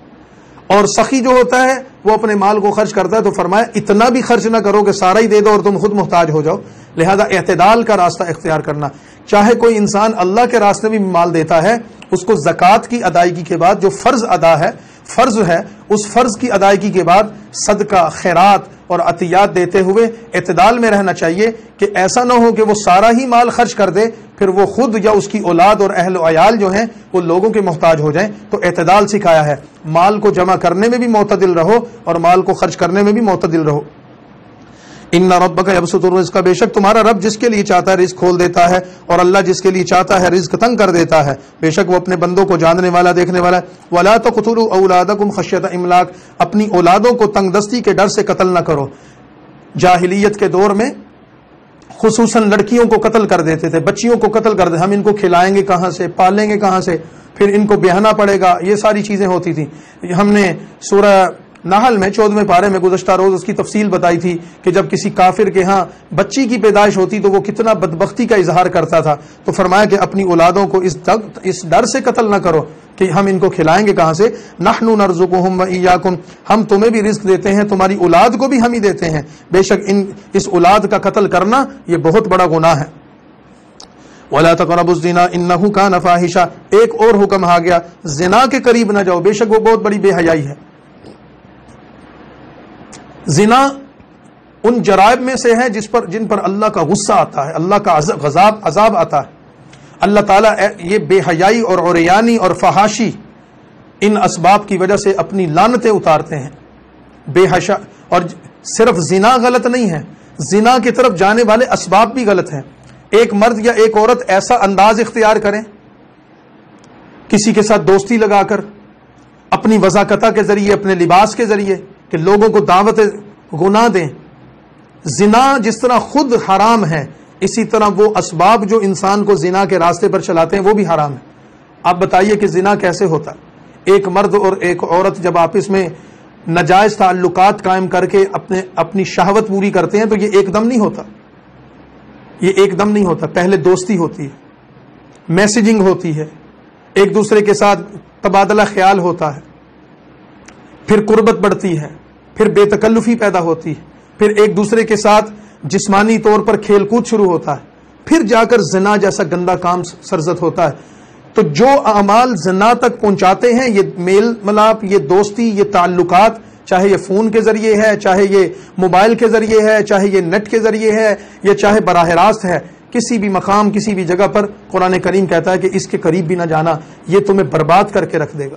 اور سخی جو ہوتا ہے وہ اپنے مال کو خرچ کرتا ہے. تو فرمایا اتنا بھی خرچ نہ کرو کہ سارا ہی دے دو اور تم خود محتاج ہو جاؤ. لہذا اعتدال کا راستہ اختیار کرنا. چاہے کوئی انسان اللہ کے راستے میں مال دیتا ہے، اس کو زکوٰۃ کی ادائیگی کے بعد جو فرض ہے اس فرض کی ادائیگی کے بعد صدقہ، خیرات اور عطیات دیتے ہوئے اعتدال میں رہنا چاہیے کہ ایسا نہ ہو کہ وہ سارا ہی مال خرچ کر دے، پھر وہ خود یا اس کی اولاد اور اہل و عیال جو ہیں وہ لوگوں کے محتاج ہو جائیں. تو اعتدال سکھایا ہے. مال کو جمع کرنے میں بھی معتدل رہو اور مال کو خرچ کرنے میں بھی معتدل رہو. ان ربک یبسط الرزق، بے شک تمہارا رب جس کے لیے چاہتا ہے رزق کھول دیتا ہے، اور اللہ جس کے لیے چاہتا ہے رزق تنگ کر دیتا ہے. بے شک وہ اپنے بندوں کو جاننے والا، دیکھنے والا ہے. ولا تقتلوا اولادکم خشیۃ املاق، اپنی اولادوں کو تنگ دستی کے ڈر سے قتل نہ کرو. جاہلیت کے دور میں خصوصاً لڑکیوں کو قتل کر دیتے تھے، بچیوں کو قتل کر دیتے. ہم ان کو کھلائیں گے کہاں سے، پالیں گے کہاں سے، پھر ان کو بیاہنا پڑے گا، یہ ساری چیزیں ہوتی تھیں. ہم نے سورہ نحل میں 14ویں پارے میں گزشتہ روز اس کی تفصیل بتائی تھی کہ جب کسی کافر کے ہاں بچی کی پیدائش ہوتی تو وہ کتنا بدبختی کا اظہار کرتا تھا. تو فرمایا کہ اپنی اولادوں کو اس ڈر سے قتل نہ کرو کہ ہم ان کو کھلائیں گے کہاں سے. نحن نرزقہم وإیاکم، ہم تمہیں بھی رزق دیتے ہیں، تمہاری اولاد کو بھی ہم ہی دیتے ہیں. بے شک اس اولاد کا قتل کرنا یہ بہت بڑا گناہ ہے. وَلَا تَقْرَبُوا الزِّنَا إِنَّهُ كَانَ فَاحِشًا، ایک اور حکم آ گیا، زنا کے قریب نہ جاؤ، بے شک وہ بہت بڑی بے حیائی ہے. زنا ان جرائم میں سے ہے جن پر اللہ کا غصہ آتا ہے، اللہ کا عذاب آتا ہے. اللہ تعالیٰ یہ بے حیائی اور عریانی اور فحاشی ان اسباب کی وجہ سے اپنی لعنتیں اتارتے ہیں. بے حیا، اور صرف زنا غلط نہیں ہے، زنا کی طرف جانے والے اسباب بھی غلط ہیں. ایک مرد یا ایک عورت ایسا انداز اختیار کریں کسی کے ساتھ دوستی لگا کر، اپنی وضاقتہ کے ذریعے، اپنے لباس کے ذریعے، کہ لوگوں کو دعوت گناہ دیں. زنا جس طرح خود حرام ہے اسی طرح وہ اسباب جو انسان کو زنا کے راستے پر چلاتے ہیں وہ بھی حرام ہے. آپ بتائیے کہ زنا کیسے ہوتا ہے؟ ایک مرد اور ایک عورت جب آپس میں ناجائز تعلقات قائم کر کے اپنی شہوت پوری کرتے ہیں تو یہ ایک دم نہیں ہوتا. یہ ایک دم نہیں ہوتا. پہلے دوستی ہوتی ہے، میسیجنگ ہوتی ہے، ایک دوسرے کے ساتھ تبادلہ خیال ہوتا ہے، پھر قربت بڑھتی ہے، پھر بے تکلفی پیدا ہوتی ہے، پھر ایک دوسرے کے ساتھ جسمانی طور پر کھیل کود شروع ہوتا ہے، پھر جا کر زنا جیسا گندا کام سرزد ہوتا ہے. تو جو اعمال زنا تک پہنچاتے ہیں، یہ میل ملاپ، یہ دوستی، یہ تعلقات، چاہے یہ فون کے ذریعے ہے، چاہے یہ موبائل کے ذریعے ہے، چاہے یہ نیٹ کے ذریعے ہے، یا چاہے براہ راست ہے، کسی بھی مقام، کسی بھی جگہ پر قرآن کریم کہتا ہے کہ اس کے قریب بھی نہ جانا، یہ تمہیں برباد کر کے رکھ دے گا.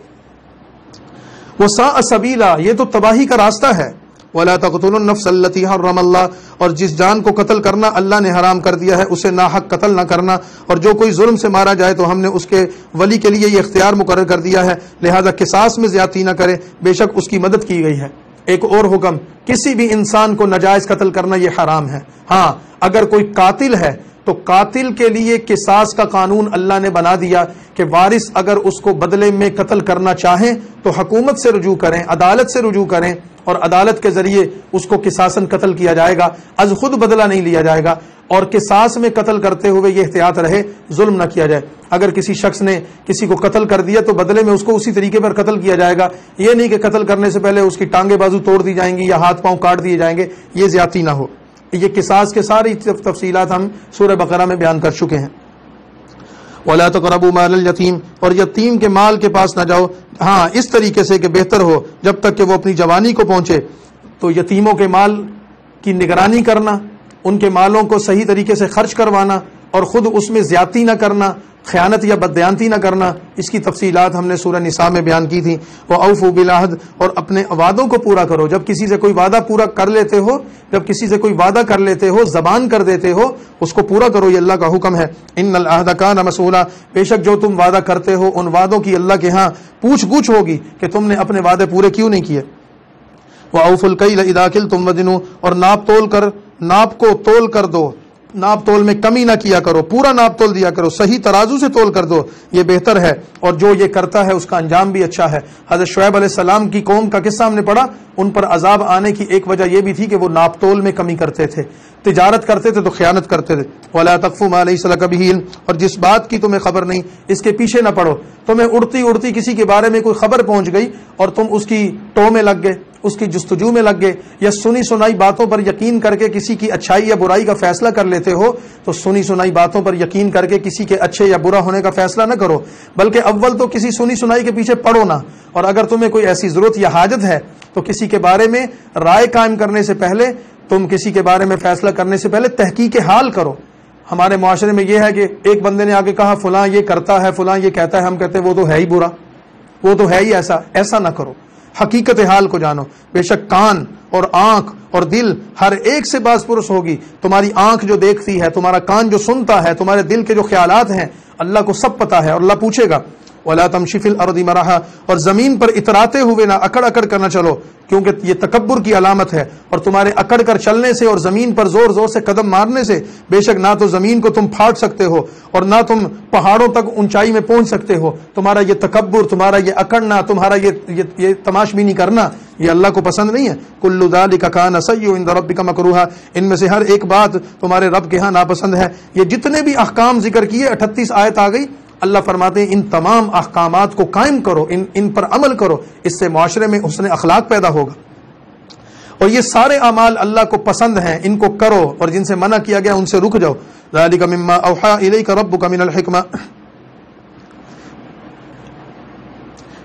وَسَاءَ سَبِيلًا، یہ تو تباہی کا راستہ ہے. وَلَا تَقْتُلُوا النَّفْسَ الَّتِي حَرَّمَ اللَّهُ، اور جس جان کو قتل کرنا اللہ نے حرام کر دیا ہے اسے ناحق قتل نہ کرنا. اور جو کوئی ظلم سے مارا جائے تو ہم نے اس کے ولی کے لیے یہ اختیار مقرر کر دیا ہے، لہذا قصاص میں زیادتی نہ کرے، بے شک اس کی مدد کی گئی ہے. ایک اور حکم، کسی بھی انسان کو ناجائز قتل کرنا یہ حرام ہے. ہاں اگر کوئی قاتل ہے تو قاتل کے لیے قصاص کا قانون اللہ نے بنا دیا کہ وارث اگر اس کو بدلے میں قتل کرنا چاہیں تو حکومت سے رجوع کریں، عدالت سے رجوع کریں، اور عدالت کے ذریعے اس کو قصاصاً قتل کیا جائے گا، از خود بدلہ نہیں لیا جائے گا، اور قصاص میں قتل کرتے ہوئے یہ احتیاط رہے ظلم نہ کیا جائے۔ اگر کسی شخص نے کسی کو قتل کر دیا تو بدلے میں اس کو اسی طریقے پر قتل کیا جائے گا، یہ نہیں کہ قتل کرنے سے پہلے اس کی ٹانگیں بازو توڑ دی جائیں گی یا ہاتھ پاؤں کاٹ دیے جائیں گے، یہ زیادتی نہ ہو۔ یہ قصاص کے ساری تفصیلات ہم سورہ بقرہ میں بیان کر چکے ہیں۔ وَلَا تَقْرَبُوا مَالَ الْيَتِيمِ، اور یتیم کے مال کے پاس نہ جاؤ، ہاں اس طریقے سے کہ بہتر ہو جب تک کہ وہ اپنی جوانی کو پہنچے۔ تو یتیموں کے مال کی نگرانی کرنا، ان کے مالوں کو صحیح طریقے سے خرچ کروانا اور خود اس میں زیادتی نہ کرنا، خیانت یا بددیانتی نہ کرنا، اس کی تفصیلات ہم نے سورہ نساء میں بیان کی تھی۔ وَأَوْفُوا بِالْعَهْدِ، اور اپنے وعدوں کو پورا کرو، جب کسی سے کوئی وعدہ پورا کر لیتے ہو، جب کسی سے کوئی وعدہ کر لیتے ہو، زبان کر دیتے ہو، اس کو پورا کرو، یہ اللہ کا حکم ہے۔ إِنَّ الْعَهْدَ كَانَ مَسْئُولًا، بے شک جو تم وعدہ کرتے ہو ان وعدوں کی اللہ کے ہاں پوچھ گچھ ہوگی کہ تم نے اپنے وعدے پورے کیوں نہیں کیے۔ وَأَوْفُوا الْكَيْلَ إِذَا كِلْتُمْ وَزِنُوا، اور ناپ کو تول کر دو، ناپ تول میں کمی نہ کیا کرو، پورا ناپ تول دیا کرو، صحیح ترازو سے تول کر دو، یہ بہتر ہے، اور جو یہ کرتا ہے اس کا انجام بھی اچھا ہے۔ حضرت شعیب علیہ السلام کی قوم کا قصہ ہم نے پڑھا، ان پر عذاب آنے کی ایک وجہ یہ بھی تھی کہ وہ ناپ تول میں کمی کرتے تھے، تجارت کرتے تھے تو خیانت کرتے تھے۔ وَلَا تَقْفُ مَا لَيْسَ لَكَ بِهِ عِلْمٌ، اور جس بات کی تمہیں خبر نہیں اس کے پیچھے نہ پڑو۔ تمہیں اڑتی کسی کے بارے میں کوئی خبر پہنچ گئی اور تم اس کی ٹو میں لگ گئے، اس کی جستجو میں لگ گئے، یا سنی سنائی باتوں پر یقین کر کے کسی کی اچھائی یا برائی کا فیصلہ کر لیتے ہو، تو سنی سنائی باتوں پر یقین کر کے کسی کے اچھے یا برا ہونے کا فیصلہ نہ کرو، بلکہ اول تو کسی سنی سنائی کے پیچھے پڑو نہ، اور اگر تمہیں کوئی ایسی ضرورت یا حاجت ہے تو کسی کے بارے میں رائے قائم کرنے سے پہلے، تم کسی کے بارے میں فیصلہ کرنے سے پہلے تحقیق حال کرو۔ ہمارے معاشرے میں یہ ہے کہ ایک بندے نے آگے کہا فلاں یہ کرتا ہے، فلاں یہ کہتا ہے، ہم کہتے ہیں وہ تو ہے ہی برا، وہ تو ہے ہی ایسا۔ ایسا نہ کرو، حقیقت حال کو جانو۔ بے شک کان اور آنکھ اور دل ہر ایک سے باز پرس ہوگی، تمہاری آنکھ جو دیکھتی ہے، تمہارا کان جو سنتا ہے، تمہارے دل کے جو خیالات ہیں، اللہ کو سب پتا ہے اور اللہ پوچھے گا۔ وَلَا تَمْشِ فِي الْأَرْضِ مَرَحًا، اور زمین پر اتراتے ہوئے نہ اکڑ اکڑ کر نہ چلو، کیونکہ یہ تکبر کی علامت ہے، اور تمہارے اکڑ کر چلنے سے اور زمین پر زور زور سے قدم مارنے سے بے شک نہ تو زمین کو تم پھاڑ سکتے ہو اور نہ تم پہاڑوں تک اونچائی میں پہنچ سکتے ہو۔ تمہارا یہ تکبر، تمہارا یہ اکڑنا، تمہارا یہ تماشبینی کرنا، یہ اللہ کو پسند نہیں ہے۔ کل ذالک کان سیئ عند ربک مکروہا، ان میں سے ہر ایک بات تمہارے رب کے ہاں ناپسند ہے۔ یہ جتنے بھی احکام ذکر کیے، 38 آیت آ گئی، اللہ فرماتے ہیں ان تمام احکامات کو قائم کرو، ان پر عمل کرو، اس سے معاشرے میں حسن اخلاق پیدا ہوگا۔ اور یہ سارے اعمال اللہ کو پسند ہیں، ان کو کرو، اور جن سے منع کیا گیا ان سے رک جاؤ۔ ذالک مما اوحی الیک ربک من الحکمہ،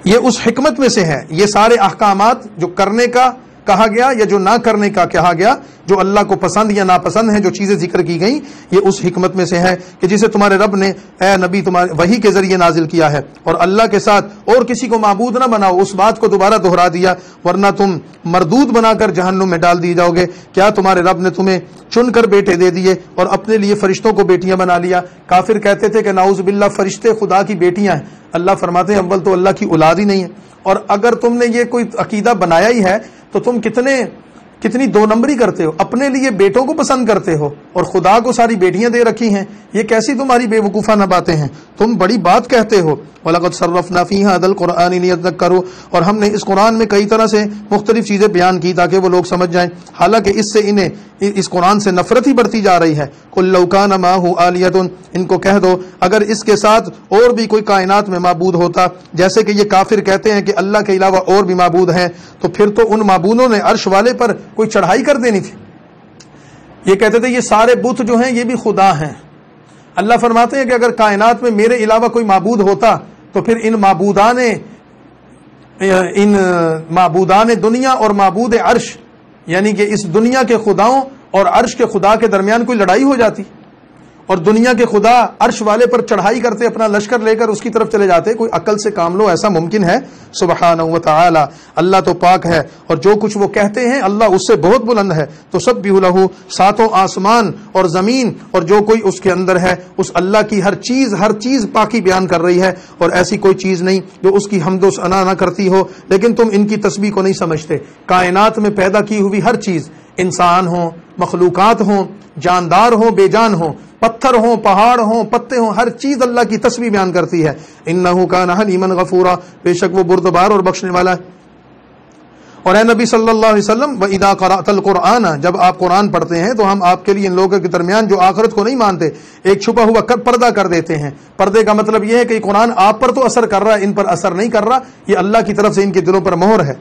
یہ اس حکمت میں سے ہے، یہ سارے احکامات جو کرنے کا کہا گیا یا جو نہ کرنے کا کہا گیا، جو اللہ کو پسند یا ناپسند ہیں، جو چیزیں ذکر کی گئیں، یہ اس حکمت میں سے ہے کہ جسے تمہارے رب نے اے نبی تمہارے وحی کے ذریعے نازل کیا ہے، اور اللہ کے ساتھ اور کسی کو معبود نہ بناؤ، اس بات کو دوبارہ دہرا دیا، ورنہ تم مردود بنا کر جہنم میں ڈال دیے جاؤ گے۔ کیا تمہارے رب نے تمہیں چن کر بیٹے دے دیے اور اپنے لیے فرشتوں کو بیٹیاں بنا لیا؟ کافر کہتے تھے کہ نعوذ باللہ فرشتے خدا کی بیٹیاں ہیں۔ اللہ فرماتے ہیں اول تو اللہ کی اولاد ہی نہیں ہے، اور اگر تم نے یہ کوئی عقیدہ بنایا ہی ہے تو تم کتنی دو نمبری کرتے ہو، اپنے لیے بیٹوں کو پسند کرتے ہو اور خدا کو ساری بیٹیاں دے رکھی ہیں۔ یہ کیسی تمہاری بے وقوفانہ باتیں ہیں، تم بڑی بات کہتے ہو۔ وَلَقَدْ صَرَّفْنَا فِي هَذَا الْقُرْآنِ لِيَذَّكَّرُوا، اور ہم نے اس قرآن میں کئی طرح سے مختلف چیزیں بیان کی تاکہ وہ لوگ سمجھ جائیں، حالانکہ اس سے انہیں اس قرآن سے نفرت ہی بڑھتی جا رہی ہے۔ قُلْ لَوْ كَانَ مَعَهُ آلِهَةٌ، ان کو کہہ دو اگر اس کے ساتھ اور بھی کوئی کائنات میں معبود ہوتا، جیسے کہ یہ کافر کہتے ہیں کہ اللہ کے علاوہ اور بھی معبود ہیں، تو پھر تو ان معبودوں نے عرش والے پر کوئی چڑھائی کر دینی تھی۔ یہ کہتے تھے یہ سارے بت جو ہیں یہ بھی خدا ہیں۔ اللہ فرماتے ہیں کہ اگر کائنات میں میرے علاوہ کوئی معبود ہوتا تو پھر ان معبودان دنیا اور معبود عرش، یعنی کہ اس دنیا کے خداؤں اور عرش کے خدا کے درمیان کوئی لڑائی ہو جاتی، اور دنیا کے خدا عرش والے پر چڑھائی کرتے، اپنا لشکر لے کر اس کی طرف چلے جاتے۔ کوئی عقل سے کام لو، ایسا ممکن ہے؟ سبحانہ و تعالی، اللہ تو پاک ہے، اور جو کچھ وہ کہتے ہیں اللہ اس سے بہت بلند ہے۔ تو سبح لہ، ساتوں آسمان اور زمین اور جو کوئی اس کے اندر ہے، اس اللہ کی ہر چیز پاکی بیان کر رہی ہے، اور ایسی کوئی چیز نہیں جو اس کی حمد و ثنا نہ کرتی ہو، لیکن تم ان کی تسبیح کو نہیں سمجھتے۔ کائنات میں پیدا کی ہوئی ہر چیز، انسان ہوں، مخلوقات ہوں، جاندار ہوں، بے جان ہوں، پتھر ہوں، پہاڑ ہوں، پتے ہوں، ہر چیز اللہ کی تسبیح بیان کرتی ہے۔ انہ کان حلیما غفورا، بے شک وہ بردبار اور بخشنے والا ہے۔ اور اے نبی صلی اللہ علیہ وسلم وَإِذَا قَرَأْتَ الْقُرْآنَ، جب آپ قرآن پڑھتے ہیں تو ہم آپ کے لیے ان لوگوں کے درمیان جو آخرت کو نہیں مانتے ایک چھپا ہوا پردہ کر دیتے ہیں۔ پردے کا مطلب یہ ہے کہ یہ قرآن آپ پر تو اثر کر رہا ہے، ان پر اثر نہیں کر رہا، یہ اللہ کی طرف سے ان کے دلوں پر مہر ہے۔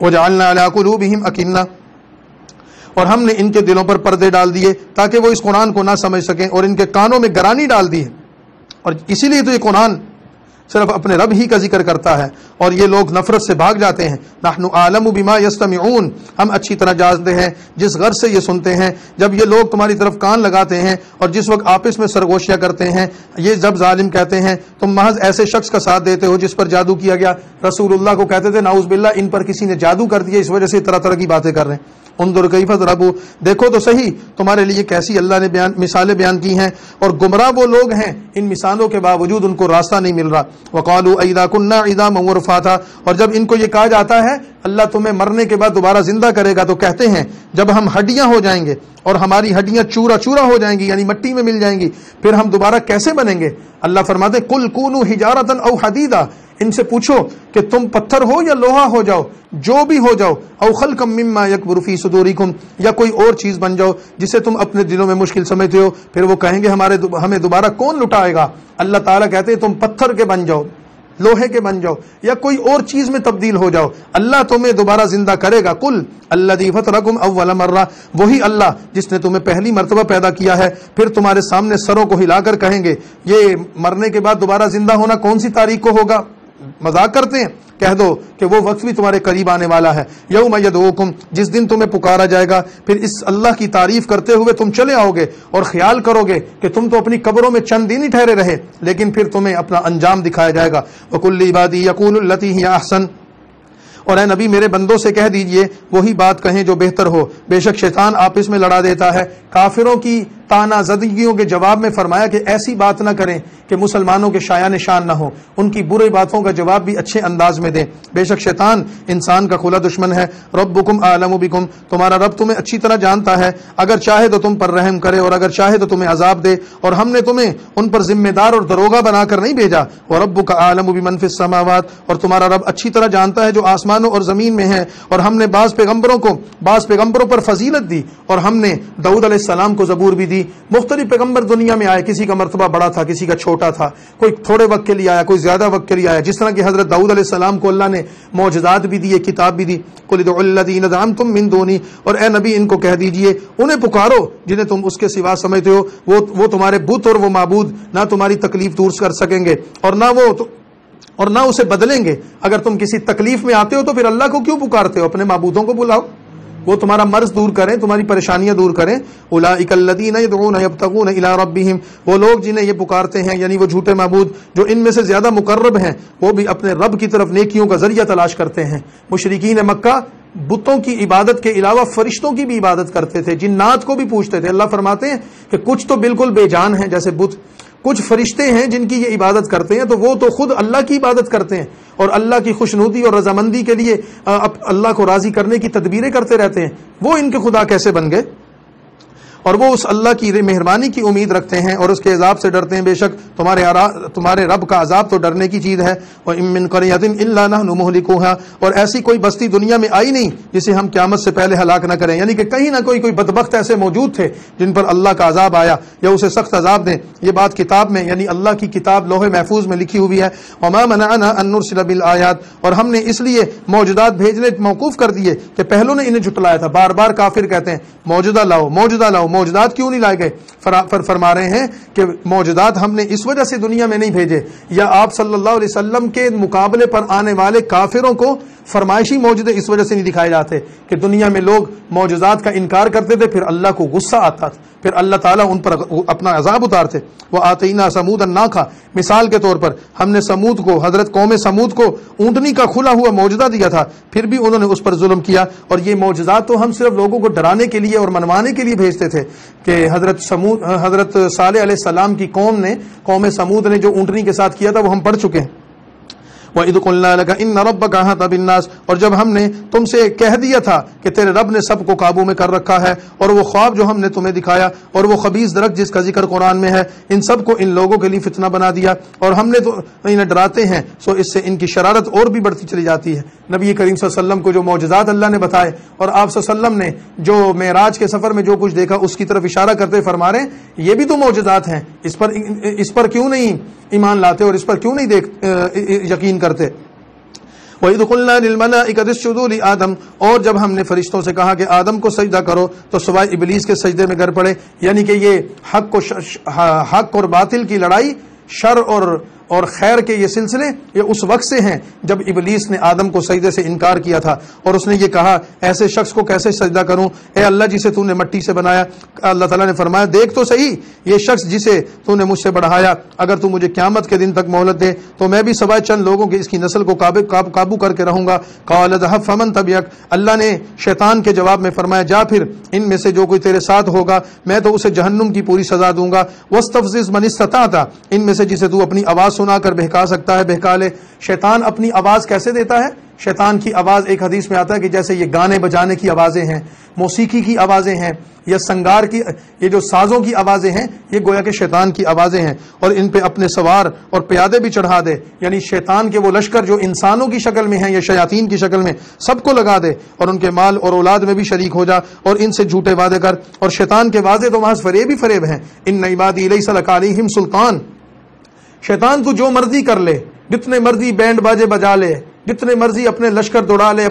وَجَعَلْنَا عَلَىٰ قُلُوبِهِمْ أَكِنَّةً، اور ہم نے ان کے دلوں پر پردے ڈال دیے تاکہ وہ اس قرآن کو نہ سمجھ سکیں، اور ان کے کانوں میں گرانی ڈال دی ہے، اور اسی لیے تو یہ قرآن صرف اپنے رب ہی کا ذکر کرتا ہے، اور یہ لوگ نفرت سے بھاگ جاتے ہیں۔ نحن اعلم بما یستمعون، ہم اچھی طرح جانتے ہیں جس غرض سے یہ سنتے ہیں۔ جب یہ لوگ تمہاری طرف کان لگاتے ہیں اور جس وقت آپس میں سرگوشیاں کرتے ہیں، یہ جب ظالم کہتے ہیں تم محض ایسے شخص کا ساتھ دیتے ہو جس پر جادو کیا گیا۔ رسول اللہ کو کہتے تھے نعوذ باللہ ان پر کسی نے جادو کر دیا، اس وجہ سے طرح طرح کی باتیں کر رہے ہیں۔ انظر کیف ضربوا، دیکھو تو صحیح تمہارے لیے کیسی اللہ نے مثالیں بیان کی ہیں، اور گمراہ وہ لوگ ہیں ان مثالوں کے باوجود ان کو راستہ نہیں مل رہا۔ وقالوا اذا كنا عظاما ورفاتا، اور جب ان کو یہ کہا جاتا ہے اللہ تمہیں مرنے کے بعد دوبارہ زندہ کرے گا تو کہتے ہیں جب ہم ہڈیاں ہو جائیں گے اور ہماری ہڈیاں چورا چورا ہو جائیں گی، یعنی مٹی میں مل جائیں گی، پھر ہم دوبارہ کیسے بنیں گے؟ اللہ فرماتے قل كونوا حجارة او حدیدا، ان سے پوچھو کہ تم پتھر ہو یا لوہا ہو جاؤ، جو بھی ہو جاؤ، او خلقا مما یکبر فی صدورکم، یا کوئی اور چیز بن جاؤ جسے تم اپنے دلوں میں مشکل سمجھتے ہو۔ پھر وہ کہیں گے ہمیں دوبارہ کون لٹائے گا؟ اللہ تعالیٰ کہتے ہیں تم پتھر کے بن جاؤ، لوہے کے بن جاؤ، یا کوئی اور چیز میں تبدیل ہو جاؤ، اللہ تمہیں دوبارہ زندہ کرے گا۔ قل الذی فطرکم اول مرہ، وہی اللہ جس نے تمہیں پہلی مرتبہ پیدا کیا ہے۔ پھر تمہارے سامنے سروں کو ہلا کر کہیں گے یہ مرنے کے بعد دوبارہ زندہ ہونا کون سی تاریخ کو ہوگا؟ مذاق کرتے ہیں؟ کہہ دو کہ وہ وقت بھی تمہارے قریب آنے والا ہے۔ یوم یدعوکم، جس دن تمہیں پکارا جائے گا، پھر اس اللہ کی تعریف کرتے ہوئے تم چلے آؤ گے اور خیال کرو گے کہ تم تو اپنی قبروں میں چند دن ہی ٹھہرے رہے، لیکن پھر تمہیں اپنا انجام دکھایا جائے گا۔ وَقُلْ لِعِبَادِي يَقُولُوا الَّتِي هِيَ أَحْسَنُ، اور اے نبی میرے بندوں سے کہہ دیجئے وہی بات کہیں جو بہتر ہو، بے شک شیطان آپس میں لڑا دیتا ہے۔ کافروں کی تانا زدگیوں کے جواب میں فرمایا کہ ایسی بات نہ کریں کہ مسلمانوں کے شایان نشان نہ ہو، ان کی برے باتوں کا جواب بھی اچھے انداز میں دیں۔ بے شک شیطان انسان کا کھلا دشمن ہے۔ ربکم اعلم بکم، تمہارا رب تمہیں اچھی طرح جانتا ہے، اگر چاہے تو تم پر رحم کرے اور اگر چاہے تو تمہیں عذاب دے، اور ہم نے تمہیں ان پر ذمہ دار اور دروغہ بنا کر نہیں بھیجا۔ وربک اعلم بمن فی السماوات، اور تمہارا رب اچھی طرح جانتا ہے جو آسمانوں اور زمین میں ہے۔ اور ہم نے بعض پیغمبروں پر فضیلت دی، اور ہم نے داؤد علیہ السلام کو زبور بھی دی۔ مختلف پیغمبر دنیا میں آئے، کسی کا مرتبہ بڑا تھا، کسی کا چھوٹا تھا، کوئی تھوڑے وقت کے لیے آیا، کوئی زیادہ وقت کے لیے آیا، جس طرح کہ حضرت داؤد علیہ السلام کو اللہ نے معجزات بھی دیے، کتاب بھی دی۔ قل ادعوا الذین زعمتم من دونی، اور اے نبی ان کو کہہ دیجئے انہیں پکارو جنہیں تم اس کے سوا سمجھتے ہو، وہ تمہارے بت اور وہ معبود نہ تمہاری تکلیف دور کر سکیں گے اور نہ اسے بدلیں گے۔ اگر تم کسی تکلیف میں آتے ہو تو پھر اللہ کو کیوں پکارتے ہو؟ اپنے معبودوں کو بلاؤ، وہ تمہارا مرض دور کریں، تمہاری پریشانیاں دور کریں۔ اولئک الذین یدعون یبتغون الی ربہم، وہ لوگ جنہیں یہ پکارتے ہیں یعنی وہ جھوٹے معبود جو ان میں سے زیادہ مقرب ہیں، وہ بھی اپنے رب کی طرف نیکیوں کا ذریعہ تلاش کرتے ہیں۔ مشرکین مکہ بتوں کی عبادت کے علاوہ فرشتوں کی بھی عبادت کرتے تھے، جنات کو بھی پوچھتے تھے۔ اللہ فرماتے ہیں کہ کچھ تو بالکل بے جان ہیں جیسے بت، کچھ فرشتے ہیں جن کی یہ عبادت کرتے ہیں، تو وہ تو خود اللہ کی عبادت کرتے ہیں اور اللہ کی خوشنودی اور رضامندی کے لیے اللہ کو راضی کرنے کی تدبیریں کرتے رہتے ہیں۔ وہ ان کے خدا کیسے بن گئے؟ اور وہ اس اللہ کی مہربانی کی امید رکھتے ہیں اور اس کے عذاب سے ڈرتے ہیں۔ بے شک تمہارے رب کا عذاب تو ڈرنے کی چیز ہے۔ وَإِن مِّن قَرْيَةٍ إِلَّا نَحْنُ مُهْلِكُوهَا، اور ایسی کوئی بستی دنیا میں آئی نہیں جسے ہم قیامت سے پہلے ہلاک نہ کریں، یعنی کہ کہیں نہ کوئی بدبخت ایسے موجود تھے جن پر اللہ کا عذاب آیا یا اسے سخت عذاب دیں۔ یہ بات کتاب میں یعنی اللہ کی کتاب لوح محفوظ میں لکھی ہوئی ہے۔ وَمَا مَنَعَنَا أَن نُرْسِلَ بِالْآيَاتِ، اور ہم نے اس لیے معجزات بھیجنے موقوف کر دیے کہ پہلوں نے انہیں جھٹلایا تھا۔ بار بار کافر کہتے ہیں معجزہ لاؤ، معجزہ لاؤ، معجزات کیوں نہیں لائے گئے؟ فرما رہے ہیں کہ معجزات ہم نے اس وجہ سے دنیا میں نہیں بھیجے، یا آپ صلی اللہ علیہ وسلم کے مقابلے پر آنے والے کافروں کو فرمائشی معجزے اس وجہ سے نہیں دکھائے جاتے کہ دنیا میں لوگ معجزات کا انکار کرتے تھے، پھر اللہ کو غصہ آتا تھا، پھر اللہ تعالیٰ ان پر اپنا عذاب اتارتے۔ وَآتَيْنَا ثَمُودَ النَّاقَةَ، مثال کے طور پر ہم نے سمود کو، حضرت قوم سمود کو اونٹنی کا کھلا ہوا معجزہ دیا تھا، پھر بھی انہوں نے اس پر ظلم کیا۔ اور یہ معجزات تو ہم صرف لوگوں کو ڈرانے کے لیے اور منوانے کے لیے بھیجتے تھے کہ حضرت صالح علیہ السلام کی قوم سمود نے جو اونٹنی کے ساتھ کیا تھا وہ ہم پڑھ چکے ہیں۔ وَإِذْ قُلْنَا لَكَ إِنَّ رَبَّكَ أَحَاطَ بِالنَّاسِ، اور جب ہم نے تم سے کہہ دیا تھا کہ تیرے رب نے سب کو قابو میں کر رکھا ہے، اور وہ خواب جو ہم نے تمہیں دکھایا اور وہ خبیث درخت جس کا ذکر قرآن میں ہے، ان سب کو ان لوگوں کے لیے فتنہ بنا دیا، اور ہم نے تو انہیں ڈراتے ہیں سو اس سے ان کی شرارت اور بھی بڑھتی چلی جاتی ہے۔ نبی کریم صلی اللہ علیہ وسلم کو جو معجزات اللہ نے بتائے اور آپ صلی اللہ علیہ وسلم نے جو معراج کے سفر میں جو کچھ دیکھا اس کی طرف اشارہ کرتے فرما رہے ہیں یہ بھی تو معجزات ہیں، اس پر کیوں نہیں ایمان لاتے اور اس پر کیوں نہیں یقین کرتے؟ وَإِذْ قُلْنَا لِلْمَلَائِكَةِ اسْجُدُوا لِآدَمَ، اور جب ہم نے فرشتوں سے کہا کہ آدم کو سجدہ کرو تو سوائے ابلیس کے سجدے میں گر پڑے، یعنی کہ یہ حق اور باطل کی لڑائی، شر اور خیر کے یہ سلسلے یہ اس وقت سے ہیں جب ابلیس نے آدم کو سجدے سے انکار کیا تھا اور اس نے یہ کہا ایسے شخص کو کیسے سجدہ کروں اے اللہ جسے تو نے مٹی سے بنایا۔ اللہ تعالیٰ نے فرمایا دیکھ تو صحیح یہ شخص جسے تو نے مجھ سے بڑھایا، اگر تو مجھے قیامت کے دن تک مہلت دے تو میں بھی سوائے چند لوگوں کی اس کی نسل کو قابو کر کے رہوں گا۔ قال اذهب فمن تبعك، اللہ نے شیطان کے جواب میں فرمایا جا پھر ان میں سے جو کوئی تیرے ساتھ ہوگا میں تو اسے جہنم کی پوری سزا دوں گا۔ واستفزز من استطعت، ان میں سے جسے تو اپنی آواز سنا کر بہکا سکتا ہے بہکا لے۔ شیطان اپنی آواز کیسے دیتا ہے؟ شیطان کی آواز ایک حدیث میں آتا ہے کہ جیسے یہ گانے بجانے کی آوازیں ہیں، موسیقی کی آوازیں ہیں، یا سنگار کی یہ جو سازوں کی آوازیں ہیں یہ گویا کہ شیطان کی آوازیں ہیں، اور ان پہ اپنے سوار اور پیادے بھی چڑھا دے، یعنی شیطان کے وہ لشکر جو انسانوں کی شکل میں ہیں یا شیاطین کی شکل میں سب کو لگا دے، اور ان کے مال اور اولاد میں بھی شریک ہو جا اور ان سے جھوٹے وعدے کر۔ اور شیطان کے وعدے تو محض فریب ہی فریب ہیں۔ ان عبادی لیس لک علیہم سلطان، شیطان تو جو مرضی کر لے، جتنے مرضی بینڈ باجے بجا لے، جتنے مرضی اپنے لشکر دوڑا لے،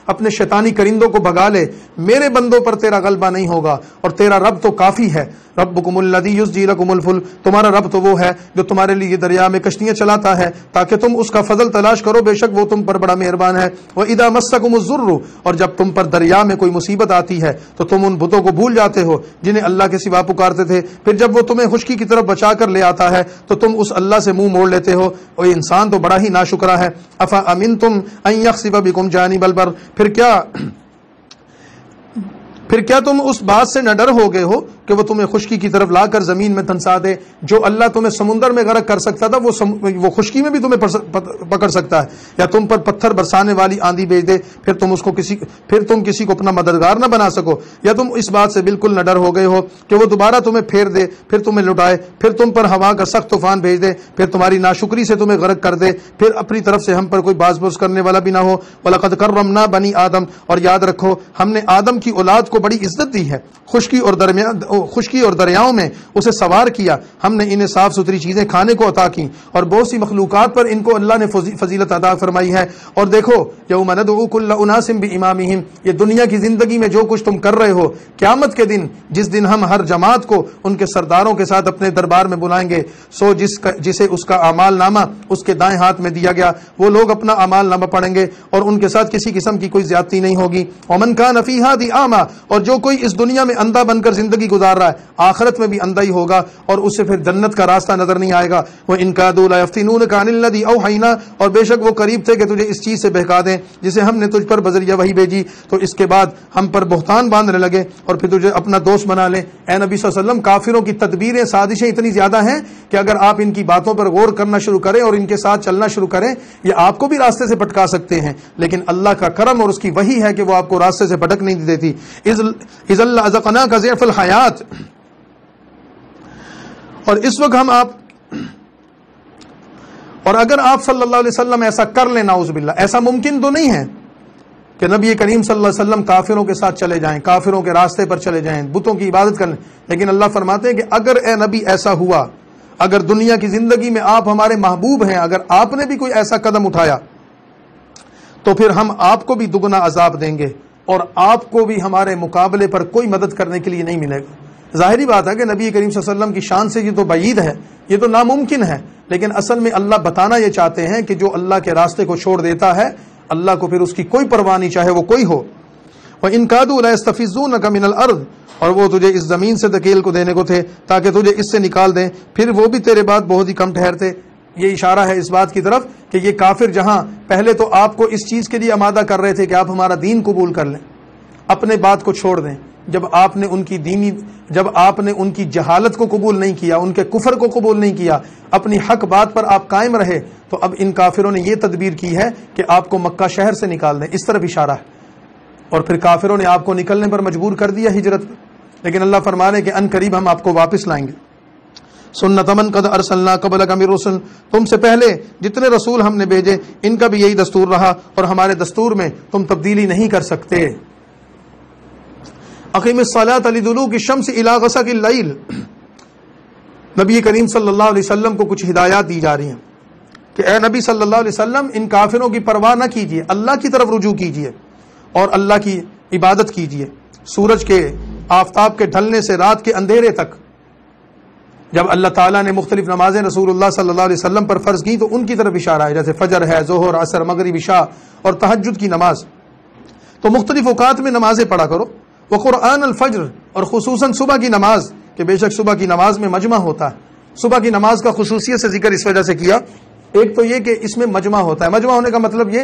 اپنے شیطانی کرندوں کو بھگا لے، میرے بندوں پر تیرا غلبہ نہیں ہوگا، اور تیرا رب تو کافی ہے۔ ربکم الذی یزجی لکم الفلک، تمہارا رب تو وہ ہے جو تمہارے لیے دریا میں کشتیاں چلاتا ہے تاکہ تم اس کا فضل تلاش کرو، بے شک وہ تم پر بڑا مہربان ہے۔ وَإِذَا مَسَّكُمُ الضُّرُّ، اور جب تم پر دریا میں کوئی مصیبت آتی ہے تو تم ان بتوں کو بھول جاتے ہو جنہیں اللہ کے سوا پکارتے تھے، پھر جب وہ تمہیں خشکی کی طرف بچا کر لے آتا ہے تو تم اس اللہ سے منہ موڑ لیتے ہو، اور یہ انسان تو بڑا ہی ناشکرا ہے۔ أَفَأَمِنْتُمْ أَنْ يَخْسِفَ بِكُمْ جَانِبَ الْبَرِّ، پھر کیا تم اس بات سے نہ ڈر ہو گئے ہو کہ وہ تمہیں خشکی کی طرف لا کر زمین میں تنسا دے؟ جو اللہ تمہیں سمندر میں غرق کر سکتا تھا وہ خشکی میں بھی تمہیں پکڑ سکتا ہے، یا تم پر پتھر برسانے والی آندھی بھیج دے پھر تم کسی کو اپنا مددگار نہ بنا سکو؟ یا تم اس بات سے بالکل نہ ڈر ہو گئے ہو کہ وہ دوبارہ تمہیں پھیر دے، پھر تمہیں لٹائے، پھر تم پر ہوا کا سخت طوفان بھیج دے، پھر تمہاری ناشکری سے تمہیں غرق کر دے، پھر اپنی طرف سے ہم پر کوئی باز بوز کرنے والا بھی نہ ہو۔ وَلَقَدْ كَرَّمْنَا بَنِي آدم، اور یاد رکھو ہم نے آدم کی اولاد کو بڑی عزت دی ہے، خشکی اور دریاؤں میں اسے سوار کیا، ہم نے انہیں صاف ستھری چیزیں کھانے کو عطا کی، اور بہت سی مخلوقات پر ان کو اللہ نے فضیلت عطا فرمائی ہے۔ اور دیکھو یوم ندعو کل اناس بامامہم، یہ دنیا کی زندگی میں جو کچھ تم کر رہے ہو، قیامت کے دن جس دن ہم ہر جماعت کو ان کے سرداروں کے ساتھ اپنے دربار میں بلائیں گے، سو جسے اس کا اعمال نامہ اس کے دائیں ہاتھ میں دیا گیا وہ لوگ اپنا اعمال نامہ پڑھیں گے اور ان کے ساتھ کسی قسم کی کوئی زیادتی نہیں ہوگی۔ ومن کان فی ھذہ اعمی، اور جو کوئی اس دنیا میں اندھا بن کر زندگی گزار رہا ہے آخرت میں بھی اندھا ہی ہوگا اور اسے پھر جنت کا راستہ نظر نہیں آئے گا۔ وَإِن كَادُوا لَيَفْتِنُونَكَ عَنِ الَّذِي أَوْحَيْنَا، اور بے شک وہ قریب تھے کہ تجھے اس چیز سے بہکا دیں جسے ہم نے تجھ پر بذریعہ وحی بھیجی، تو اس کے بعد ہم پر بہتان باندھنے لگے اور پھر تجھے اپنا دوست بنا لیں۔ اے نبی صلی اللہ علیہ وسلم، کافروں کی تدبیریں سازشیں اتنی زیادہ ہیں کہ اگر آپ ان کی باتوں پر غور کرنا شروع کریں اور ان کے ساتھ چلنا شروع کریں یہ آپ کو بھی راستے سے بھٹکا سکتے ہیں، لیکن اللہ کا کرم اور اس کی وحی ہے کہ وہ آپ کو راستے سے بھٹک نہیں دیتی۔ اذ لأذقناک ضعف الحیات، اور اس وقت ہم اور اگر آپ صلی اللہ علیہ وسلم ایسا کر لیں، نعوذ باللہ، ایسا ممکن تو نہیں ہے کہ نبی کریم صلی اللہ علیہ وسلم کافروں کے ساتھ چلے جائیں، کافروں کے راستے پر چلے جائیں، بتوں کی عبادت کر لیں، لیکن اللہ فرماتے ہیں کہ اگر اے نبی ایسا ہوا، اگر دنیا کی زندگی میں آپ ہمارے محبوب ہیں، اگر آپ نے بھی کوئی ایسا قدم اٹھایا تو پھر ہم آپ کو بھی دگنا عذاب دیں گے اور آپ کو بھی ہمارے مقابلے پر کوئی مدد کرنے کے لیے نہیں ملے گا۔ ظاہری بات ہے کہ نبی کریم صلی اللہ علیہ وسلم کی شان سے یہ تو بعید ہے، یہ تو ناممکن ہے، لیکن اصل میں اللہ بتانا یہ چاہتے ہیں کہ جو اللہ کے راستے کو چھوڑ دیتا ہے اللہ کو پھر اس کی کوئی پرواہ نہیں، چاہے وہ کوئی ہو۔ وَإِن كَادُوا لَيَسْتَفِزُّونَكَ مِنَ الْأَرْضِ، اور وہ تجھے اس زمین سے دھکیل کو دینے کو تھے تاکہ تجھے اس سے نکال دیں، پھر وہ بھی تیرے بعد بہت ہی کم ٹھہرتے۔ یہ اشارہ ہے اس بات کی طرف کہ یہ کافر جہاں پہلے تو آپ کو اس چیز کے لیے آمادہ کر رہے تھے کہ آپ ہمارا دین قبول کر لیں، اپنے بات کو چھوڑ دیں، جب آپ نے ان کی جہالت کو قبول نہیں کیا، ان کے کفر کو قبول نہیں کیا، اپنی حق بات پر آپ قائم رہے، تو اب ان کافروں نے یہ تدبیر کی ہے کہ آپ کو مکہ شہر سے نکال دیں، اس طرف اشارہ ہے، اور پھر کافروں نے آپ کو نکلنے پر مجبور کر دیا ہجرت پر، لیکن اللہ فرما رہے کہ ان قریب ہم آپ کو واپس لائیں گے۔ سنت من قد ارسلنا قبلک من الرسل، تم سے پہلے جتنے رسول ہم نے بھیجے ان کا بھی یہی دستور رہا، اور ہمارے دستور میں تم تبدیلی نہیں کر سکتے۔ اقیم الصلاۃ لدلوک الشمس الی غسق اللیل، نبی کریم صلی اللہ علیہ وسلم کو کچھ ہدایات دی جا رہی ہیں کہ اے نبی صلی اللہ علیہ وسلم ان کافروں کی پرواہ نہ کیجیے، اللہ کی طرف رجوع کیجیے اور اللہ کی عبادت کیجیے۔ سورج کے آفتاب کے ڈھلنے سے رات کے اندھیرے تک جب اللہ تعالیٰ نے مختلف نمازیں رسول اللہ صلی اللہ علیہ وسلم پر فرض کی تو ان کی طرف اشارہ ہے، جیسے فجر ہے، ظہر، عصر، مغرب، عشاء اور تہجد کی نماز، تو مختلف اوقات میں نمازیں پڑھا کرو۔ وقرآن الفجر، اور خصوصاً صبح کی نماز، کہ بے شک صبح کی نماز میں مجمع ہوتا ہے۔ صبح کی نماز کا خصوصیت سے ذکر اس وجہ سے کیا، ایک تو یہ کہ اس میں مجمع ہوتا ہے، مجمع ہونے کا مطلب یہ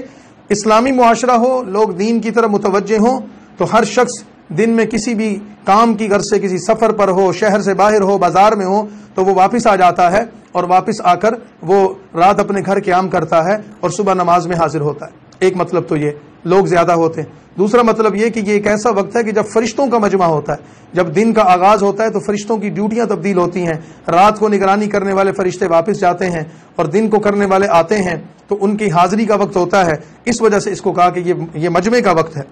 اسلامی معاشرہ ہو، لوگ دین کی طرف متوجہ ہوں، تو ہر شخص دن میں کسی بھی کام کی غرض سے کسی سفر پر ہو، شہر سے باہر ہو، بازار میں ہو، تو وہ واپس آ جاتا ہے اور واپس آ کر وہ رات اپنے گھر قیام کرتا ہے اور صبح نماز میں حاضر ہوتا ہے۔ ایک مطلب تو یہ لوگ زیادہ ہوتے ہیں۔ دوسرا مطلب یہ کہ یہ ایک ایسا وقت ہے کہ جب فرشتوں کا مجمع ہوتا ہے، جب دن کا آغاز ہوتا ہے تو فرشتوں کی ڈیوٹیاں تبدیل ہوتی ہیں، رات کو نگرانی کرنے والے فرشتے واپس جاتے ہیں اور دن کو کرنے والے آتے ہیں، تو ان کی حاضری کا وقت ہوتا ہے، اس وجہ سے اس کو کہا کہ یہ مجمع کا وقت ہے۔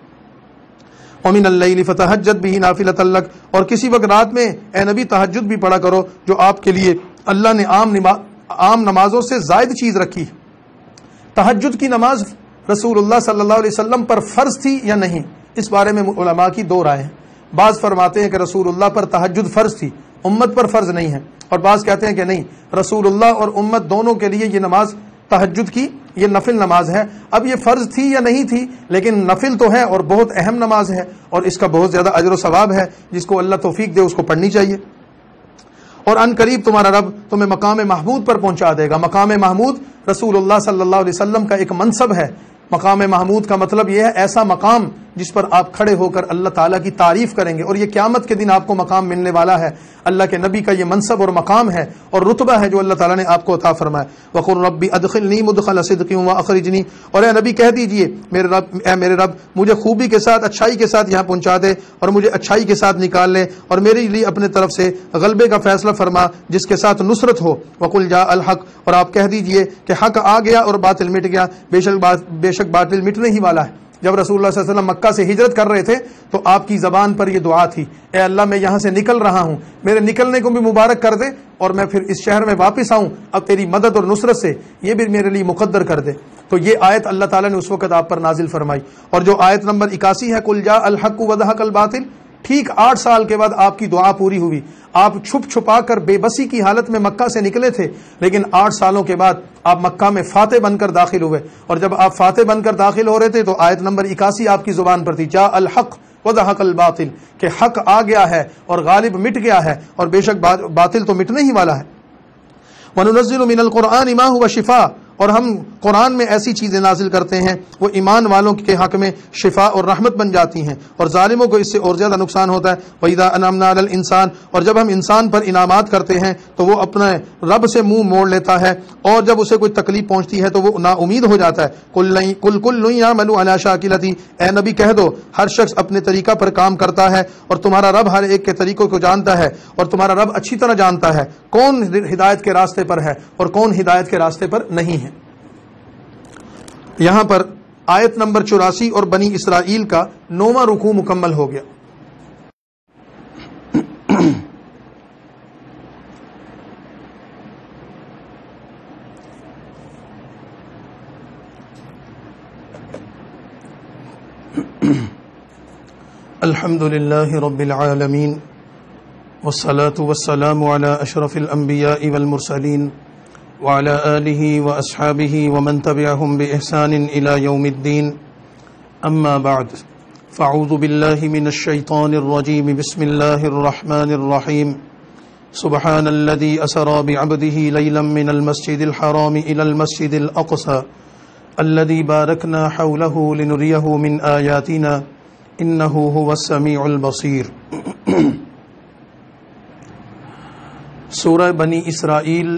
وَمِنَ اللَّيْلِ فَتَهَجَّدْ بِهِ نَافِلَةً لَكَ، اور کسی وقت رات میں اے نبی تہجد بھی پڑھا کرو، جو آپ کے لیے اللہ نے عام نمازوں سے زائد چیز رکھی۔ تہجد کی نماز رسول اللہ صلی اللہ علیہ وسلم پر فرض تھی یا نہیں، اس بارے میں علماء کی دو رائے ہیں۔ بعض فرماتے ہیں کہ رسول اللہ پر تہجد فرض تھی، امت پر فرض نہیں ہے، اور بعض کہتے ہیں کہ نہیں، رسول اللہ اور امت دونوں کے لیے یہ نماز تہجد کی یہ نفل نماز ہے۔ اب یہ فرض تھی یا نہیں تھی، لیکن نفل تو ہے اور بہت اہم نماز ہے، اور اس کا بہت زیادہ اجر و ثواب ہے، جس کو اللہ توفیق دے اس کو پڑھنی چاہیے۔ اور ان قریب تمہارا رب تمہیں مقام محمود پر پہنچا دے گا۔ مقام محمود رسول اللہ صلی اللہ علیہ وسلم کا ایک منصب ہے۔ مقام محمود کا مطلب یہ ہے ایسا مقام جس پر آپ کھڑے ہو کر اللہ تعالیٰ کی تعریف کریں گے، اور یہ قیامت کے دن آپ کو مقام ملنے والا ہے۔ اللہ کے نبی کا یہ منصب اور مقام ہے اور رتبہ ہے جو اللہ تعالیٰ نے آپ کو عطا فرمایا۔ وَقُلْ رَبِّ أَدْخِلْنِي مُدْخَلَ صِدْقٍ وَأَخْرِجْنِي، اور اے نبی کہہ دیجئے اے میرے رب مجھے خوبی کے ساتھ اچھائی کے ساتھ یہاں پہنچا دے اور مجھے اچھائی کے ساتھ نکال لے، اور میرے لیے اپنے طرف سے غلبے کا فیصلہ فرما جس کے ساتھ نصرت ہو۔ وَقُلْ جَاءَ الْحَقُّ، اور آپ کہہ دیجئے کہ حق آ گیا اور باطل مٹ گیا، بے شک باطل مٹنے ہی والا ہے۔ جب رسول اللہ صلی اللہ علیہ وسلم مکہ سے ہجرت کر رہے تھے تو آپ کی زبان پر یہ دعا تھی، اے اللہ میں یہاں سے نکل رہا ہوں، میرے نکلنے کو بھی مبارک کر دے، اور میں پھر اس شہر میں واپس آؤں اب تیری مدد اور نصرت سے، یہ بھی میرے لیے مقدر کر دے۔ تو یہ آیت اللہ تعالیٰ نے اس وقت آپ پر نازل فرمائی۔ اور جو آیت نمبر 81 ہے، قل جاء الحق وزهق الباطل، ٹھیک 8 سال کے بعد آپ کی دعا پوری ہوئی۔ آپ چھپ چھپا کر بے بسی کی حالت میں مکہ سے نکلے تھے، لیکن 8 سالوں کے بعد آپ مکہ میں فاتح بن کر داخل ہوئے، اور جب آپ فاتح بن کر داخل ہو رہے تھے تو آیت نمبر 81 آپ کی زبان پر تھی، جاء الحق وزهق الباطل، کہ حق آ گیا ہے اور غالب مٹ گیا ہے، اور بے شک باطل تو مٹنے ہی والا ہے۔ وَنُنَزِّلُ مِنَ الْقُرْآنِ مَا هُوَ شِفَاءٌ، اور ہم قرآن میں ایسی چیزیں نازل کرتے ہیں وہ ایمان والوں کے حق میں شفا اور رحمت بن جاتی ہیں، اور ظالموں کو اس سے اور زیادہ نقصان ہوتا ہے۔ وَإِذَا أَنْعَمْنَا عَلَى الْإِنسَانِ، اور جب ہم انسان پر انعامات کرتے ہیں تو وہ اپنے رب سے منہ موڑ لیتا ہے، اور جب اسے کوئی تکلیف پہنچتی ہے تو وہ نا امید ہو جاتا ہے۔ قُلْ كُلٌّ يَعْمَلُ عَلَى شَاكِلَتِهِ، اے نبی کہہ دو ہر شخص اپنے طریقہ پر کام کرتا ہے، اور تمہارا رب ہر ایک کے طریقوں کو جانتا ہے، اور تمہارا رب اچھی طرح جانتا ہے کون ہدایت کے راستے پر ہے اور کون ہدایت کے راستے پر نہیں ہے۔ یہاں پر آیت نمبر 84 اور بنی اسرائیل کا 9واں رکوع مکمل ہو گیا۔ الحمد للہ رب العالمین والصلاة والسلام على اشرف الانبیاء والمرسلین وعلى آلہ واصحابہ ومن تبعهم بإحسان الى یوم الدین، اما بعد فاعوذ باللہ من الشیطان الرجیم، بسم اللہ الرحمن الرحیم، سبحان الذي اسرى بعبده ليلا من المسجد الحرام الى المسجد الاقصى الذي باركنا حوله لنريه من آياتنا إنه هو السميع البصير۔ سورہ بنی اسرائیل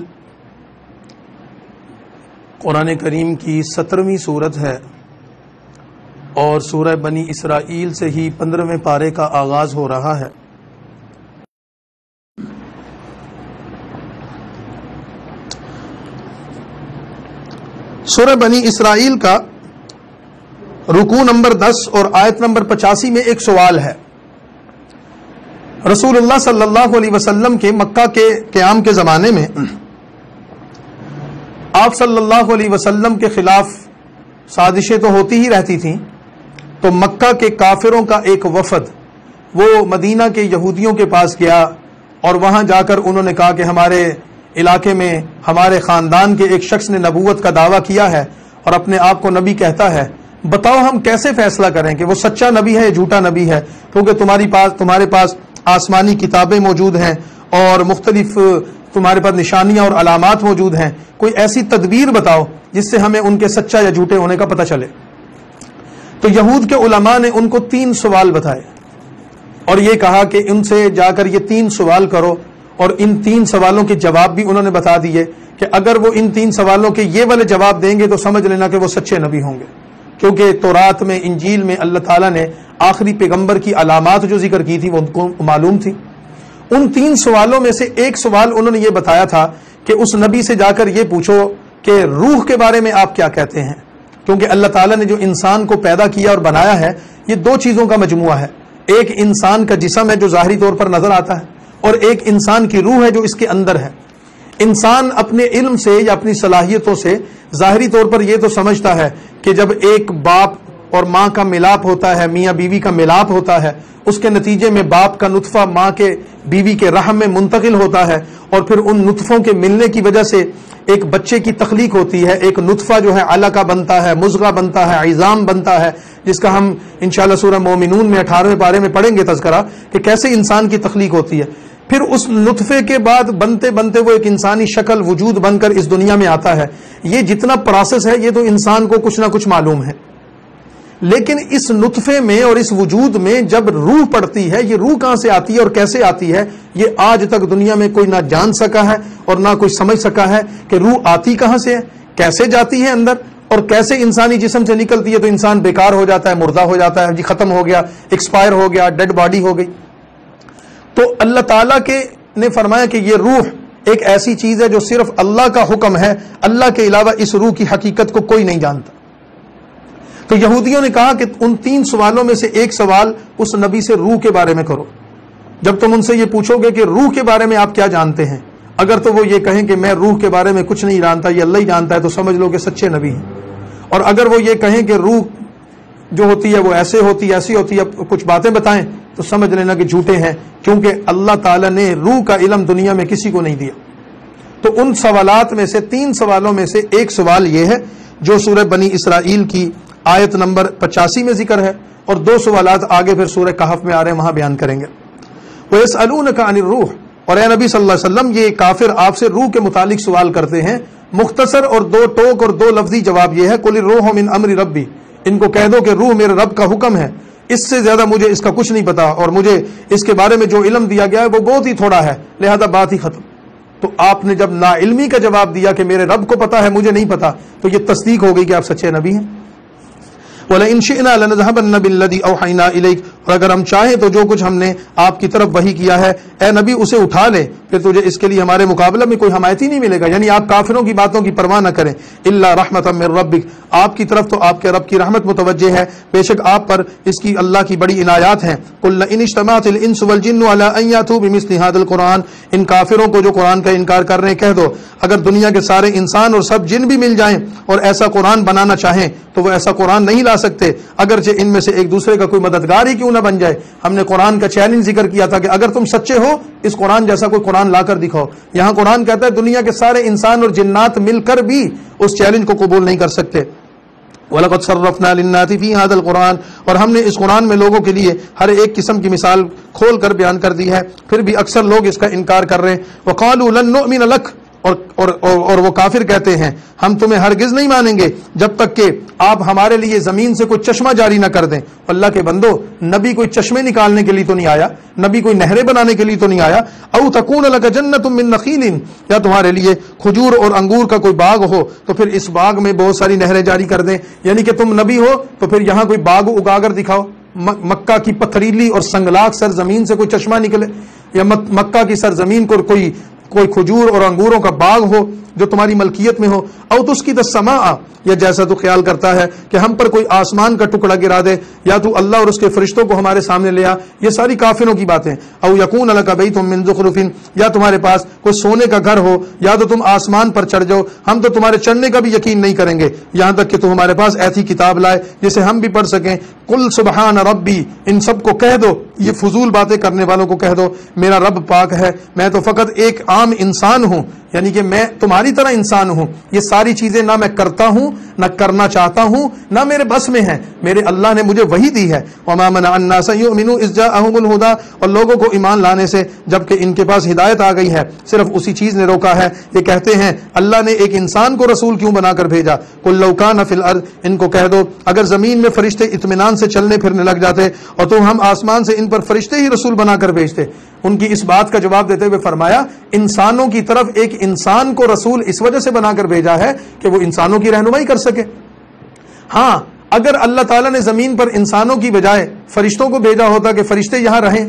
قرآن کریم کی 17ویں سورت ہے، اور سورہ بنی اسرائیل سے ہی 15ویں پارے کا آغاز ہو رہا ہے۔ سورہ بنی اسرائیل کا رکوع نمبر 10 اور آیت نمبر 85 میں ایک سوال ہے۔ رسول اللہ صلی اللہ علیہ وسلم کے مکہ کے قیام کے زمانے میں آپ صلی اللہ علیہ وسلم کے خلاف سازشیں تو ہوتی ہی رہتی تھیں، تو مکہ کے کافروں کا ایک وفد وہ مدینہ کے یہودیوں کے پاس گیا، اور وہاں جا کر انہوں نے کہا کہ ہمارے علاقے میں ہمارے خاندان کے ایک شخص نے نبوت کا دعویٰ کیا ہے اور اپنے آپ کو نبی کہتا ہے، بتاؤ ہم کیسے فیصلہ کریں کہ وہ سچا نبی ہے یا جھوٹا نبی ہے، کیونکہ تمہارے پاس آسمانی کتابیں موجود ہیں اور مختلف تمہارے پاس نشانیاں اور علامات موجود ہیں، کوئی ایسی تدبیر بتاؤ جس سے ہمیں ان کے سچا یا جھوٹے ہونے کا پتہ چلے۔ تو یہود کے علماء نے ان کو 3 سوال بتائے اور یہ کہا کہ ان سے جا کر یہ 3 سوال کرو، اور ان 3 سوالوں کے جواب بھی انہوں نے بتا دیے کہ اگر وہ ان 3 سوالوں کے یہ والے جواب دیں گے تو سمجھ لینا کہ وہ سچے نبی ہوں گے، کیونکہ تورات میں انجیل میں اللہ تعالیٰ نے آخری پیغمبر کی علامات جو ذکر کی تھی وہ ان کو معلوم تھی۔ ان 3 سوالوں میں سے ایک سوال انہوں نے یہ بتایا تھا کہ اس نبی سے جا کر یہ پوچھو کہ روح کے بارے میں آپ کیا کہتے ہیں، کیونکہ اللہ تعالیٰ نے جو انسان کو پیدا کیا اور بنایا ہے یہ 2 چیزوں کا مجموعہ ہے، ایک انسان کا جسم ہے جو ظاہری طور پر نظر آتا ہے، اور ایک انسان کی روح ہے جو اس کے اندر ہے۔ انسان اپنے علم سے یا اپنی صلاحیتوں سے ظاہری طور پر یہ تو سمجھتا ہے کہ جب ایک باپ اور ماں کا ملاپ ہوتا ہے، میاں بیوی کا ملاپ ہوتا ہے، اس کے نتیجے میں باپ کا نطفہ ماں کے بیوی کے رحم میں منتقل ہوتا ہے، اور پھر ان نطفوں کے ملنے کی وجہ سے ایک بچے کی تخلیق ہوتی ہے، ایک نطفہ جو ہے علقہ بنتا ہے، مضغہ بنتا ہے، عظام بنتا ہے، جس کا ہم انشاءاللہ سورہ مومنون میں 18ویں پارے میں پڑھیں گے تذکرہ کہ کیسے انسان کی تخلیق ہوتی ہے۔ پھر اس نطفے کے بعد بنتے بنتے وہ ایک انسانی شکل وجود بن کر اس دنیا میں آتا ہے۔ یہ جتنا پروسیس ہے یہ تو انسان کو کچھ نہ کچھ معلوم ہے، لیکن اس نطفے میں اور اس وجود میں جب روح پڑتی ہے، یہ روح کہاں سے آتی ہے اور کیسے آتی ہے، یہ آج تک دنیا میں کوئی نہ جان سکا ہے اور نہ کوئی سمجھ سکا ہے کہ روح آتی کہاں سے ہے، کیسے جاتی ہے اندر، اور کیسے انسانی جسم سے نکلتی ہے تو انسان بیکار ہو جاتا ہے، مردہ ہو جاتا ہے، جی ختم ہو گیا، ایکسپائر ہو گیا، ڈیڈ باڈی ہو گئی۔ تو اللہ تعالیٰ نے فرمایا کہ یہ روح ایک ایسی چیز ہے جو صرف اللہ کا حکم ہے، اللہ کے علاوہ اس روح کی حقیقت کو کوئی نہیں جانتا۔ تو یہودیوں نے کہا کہ ان 3 سوالوں میں سے ایک سوال اس نبی سے روح کے بارے میں کرو۔ جب تم ان سے یہ پوچھو گے کہ روح کے بارے میں آپ کیا جانتے ہیں، اگر تو وہ یہ کہیں کہ میں روح کے بارے میں کچھ نہیں جانتا، یہ اللہ ہی جانتا ہے، تو سمجھ لو کہ سچے نبی ہیں، اور اگر وہ یہ کہیں کہ روح جو ہوتی ہے وہ ایسے ہوتی ایسی ہوتی ہے، کچھ باتیں بتائیں، تو سمجھ لینا کہ جھوٹے ہیں، کیونکہ اللہ تعالیٰ نے روح کا علم دنیا میں کسی کو نہیں دیا۔ تو ان سوالات میں سے 3 سوالوں میں سے ایک سوال یہ ہے جو سورہ بنی اسرائیل کی آیت نمبر 85 میں ذکر ہے، اور 2 سوالات آگے پھر سورہ کہف میں آ رہے ہیں، وہاں بیان کریں گے۔ وَيَسْأَلُونَكَ عَنِ الرُّوحِ، اور اے نبی صلی اللہ علیہ وسلم یہ کافر آپ سے روح کے متعلق سوال کرتے ہیں۔ مختصر اور 2 ٹوک اور 2 لفظی جواب یہ ہے، قُلِ الرُّوحُ مِنْ أَمْرِ رَبِّي، ان کو کہہ دو کہ روح میرے رب کا حکم ہے، اس سے زیادہ مجھے اس کا کچھ نہیں پتا، اور مجھے اس کے بارے میں جو علم دیا گیا ہے وہ بہت ہی تھوڑا ہے، لہذا بات ہی ختم۔ تو آپ نے جب نا علمی کا جواب دیا کہ میرے رب کو پتا ہے مجھے نہیں پتا، تو یہ تصدیق ہو گئی کہ آپ سچے نبی ہیں۔ وَلَئِن شِئْنَا لَنَذْهَبَنَّ بِالَّذِي أَوْحَيْنَا إِلَيْكَ، اور اگر ہم چاہیں تو جو کچھ ہم نے آپ کی طرف وحی کیا ہے اے نبی اسے اٹھا لے، پھر تجھے اس کے لیے ہمارے مقابلہ میں کوئی حمایتی نہیں ملے گا، یعنی آپ کافروں کی باتوں کی پرواہ نہ کریں۔ إِلَّا رَحْمَةً مِّن رَّبِّكَ، آپ کی طرف تو آپ کے رب کی رحمت متوجہ ہے، بے شک آپ پر اس کی اللہ کی بڑی عنایات ہیں۔ قُل لَئِنِ اجْتَمَعَتِ الْإِنسُ وَالْجِنُّ عَلَىٰ أَن يَأْتُوا بِمِثْلِ هَٰذَا الْقُرْآنِ، ان کافروں کو جو قرآن کا انکار کر رہے ہیں کہہ دو اگر دنیا کے سارے انسان اور سب جن بھی مل جائیں اور ایسا قرآن بنانا چاہیں تو وہ ایسا قرآن نہیں لا سکتے، اگرچہ ان میں سے ایک دوسرے کا کوئی مددگار ہی کیوں نہ بن جائے۔ ہم نے قرآن کا چیلنج ذکر کیا تھا کہ اگر تم سچے ہو اس قرآن جیسا کوئی قرآن لا کر دکھاؤ۔ یہاں قرآن کہتا ہے دنیا کے سارے انسان اور جنات مل کر بھی اس چیلنج کو قبول نہیں کر سکتے۔ وَلَقَدْ صَرَّفْنَا لِلنَّاسِ فِي هَذَا الْقُرْآنِ، اور ہم نے اس قرآن میں لوگوں کے لیے ہر ایک قسم کی مثال کھول کر بیان کر دی ہے، پھر بھی اکثر لوگ اس کا انکار کر رہے ہیں۔ وَقَالُوا لَن نُؤْمِنَ لَكَ، اور وہ کافر کہتے ہیں ہم تمہیں ہرگز نہیں مانیں گے جب تک کہ آپ ہمارے لیے زمین سے کوئی چشمہ جاری نہ کر دیں. اللہ کے بندو، نبی کوئی چشمے نکالنے کے لیے تو نہیں آیا، نبی کوئی نہریں بنانے کے لیے تو نہیں آیا. او تکون لک جنۃ من نخیل، یا تمہارے لیے کھجور اور انگور کا کوئی باغ ہو تو پھر اس باغ میں بہت ساری نہریں جاری کر دیں. یعنی کہ تم نبی ہو تو پھر یہاں کوئی باغ اگا کر دکھاؤ. مکہ کی پتھریلی اور سنگلاخ سرزمین سے کوئی چشمہ نکلے، یا مکہ کی سرزمین کو کوئی کھجور اور انگوروں کا باغ ہو جو تمہاری ملکیت میں ہو. او تسقط السماء، یا جیسا تو خیال کرتا ہے کہ ہم پر کوئی آسمان کا ٹکڑا گرا دے، یا تو اللہ اور اس کے فرشتوں کو ہمارے سامنے لے آ. یہ ساری کافروں کی باتیں. او یکون لک بیت من زخرف، یا تمہارے پاس کوئی سونے کا گھر ہو، یا تو تم آسمان پر چڑھ جاؤ، ہم تو تمہارے چڑھنے کا بھی یقین نہیں کریں گے یہاں تک کہ تو ہمارے پاس ایسی کتاب لائے جسے ہم بھی پڑھ سکیں. قل سبحان ربی، ان سب کو کہہ دو، یہ فضول باتیں کرنے والوں کو کہہ دو میرا رب پاک ہے، میں تو فقط ایک عام انسان ہوں، یعنی کہ میں تمہاری طرح انسان ہوں. یہ ساری چیزیں نہ میں کرتا ہوں نہ کرنا چاہتا ہوں، نہ میرے بس میں ہیں، میرے اللہ نے مجھے وحی دی ہے. وما منع الناس ان يؤمنوا اذ جاءهم الهدى، اور لوگوں کو ایمان لانے سے جبکہ ان کے پاس ہدایت آ گئی ہے صرف اسی چیز نے روکا ہے. یہ کہتے ہیں اللہ نے ایک انسان کو رسول کیوں بنا کر بھیجا. قل لو كان في الارض، ان کو کہہ دو اگر زمین میں فرشتے اطمینان سے چلنے پھرنے لگ جاتے اور تو ہم آسمان سے ان پر فرشتے ہی رسول بنا کر بھیجتے. ان کی اس بات کا جواب دیتے ہوئے فرمایا انسانوں کی طرف ایک انسان کو رسول اس وجہ سے بنا کر بھیجا ہے کہ وہ انسانوں کی رہنمائی کر سکے. ہاں اگر اللہ تعالیٰ نے زمین پر انسانوں کی بجائے فرشتوں کو بھیجا ہوتا کہ فرشتے یہاں رہیں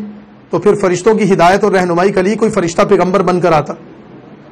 تو پھر فرشتوں کی ہدایت اور رہنمائی کے لیے کوئی فرشتہ پیغمبر بن کر آتا.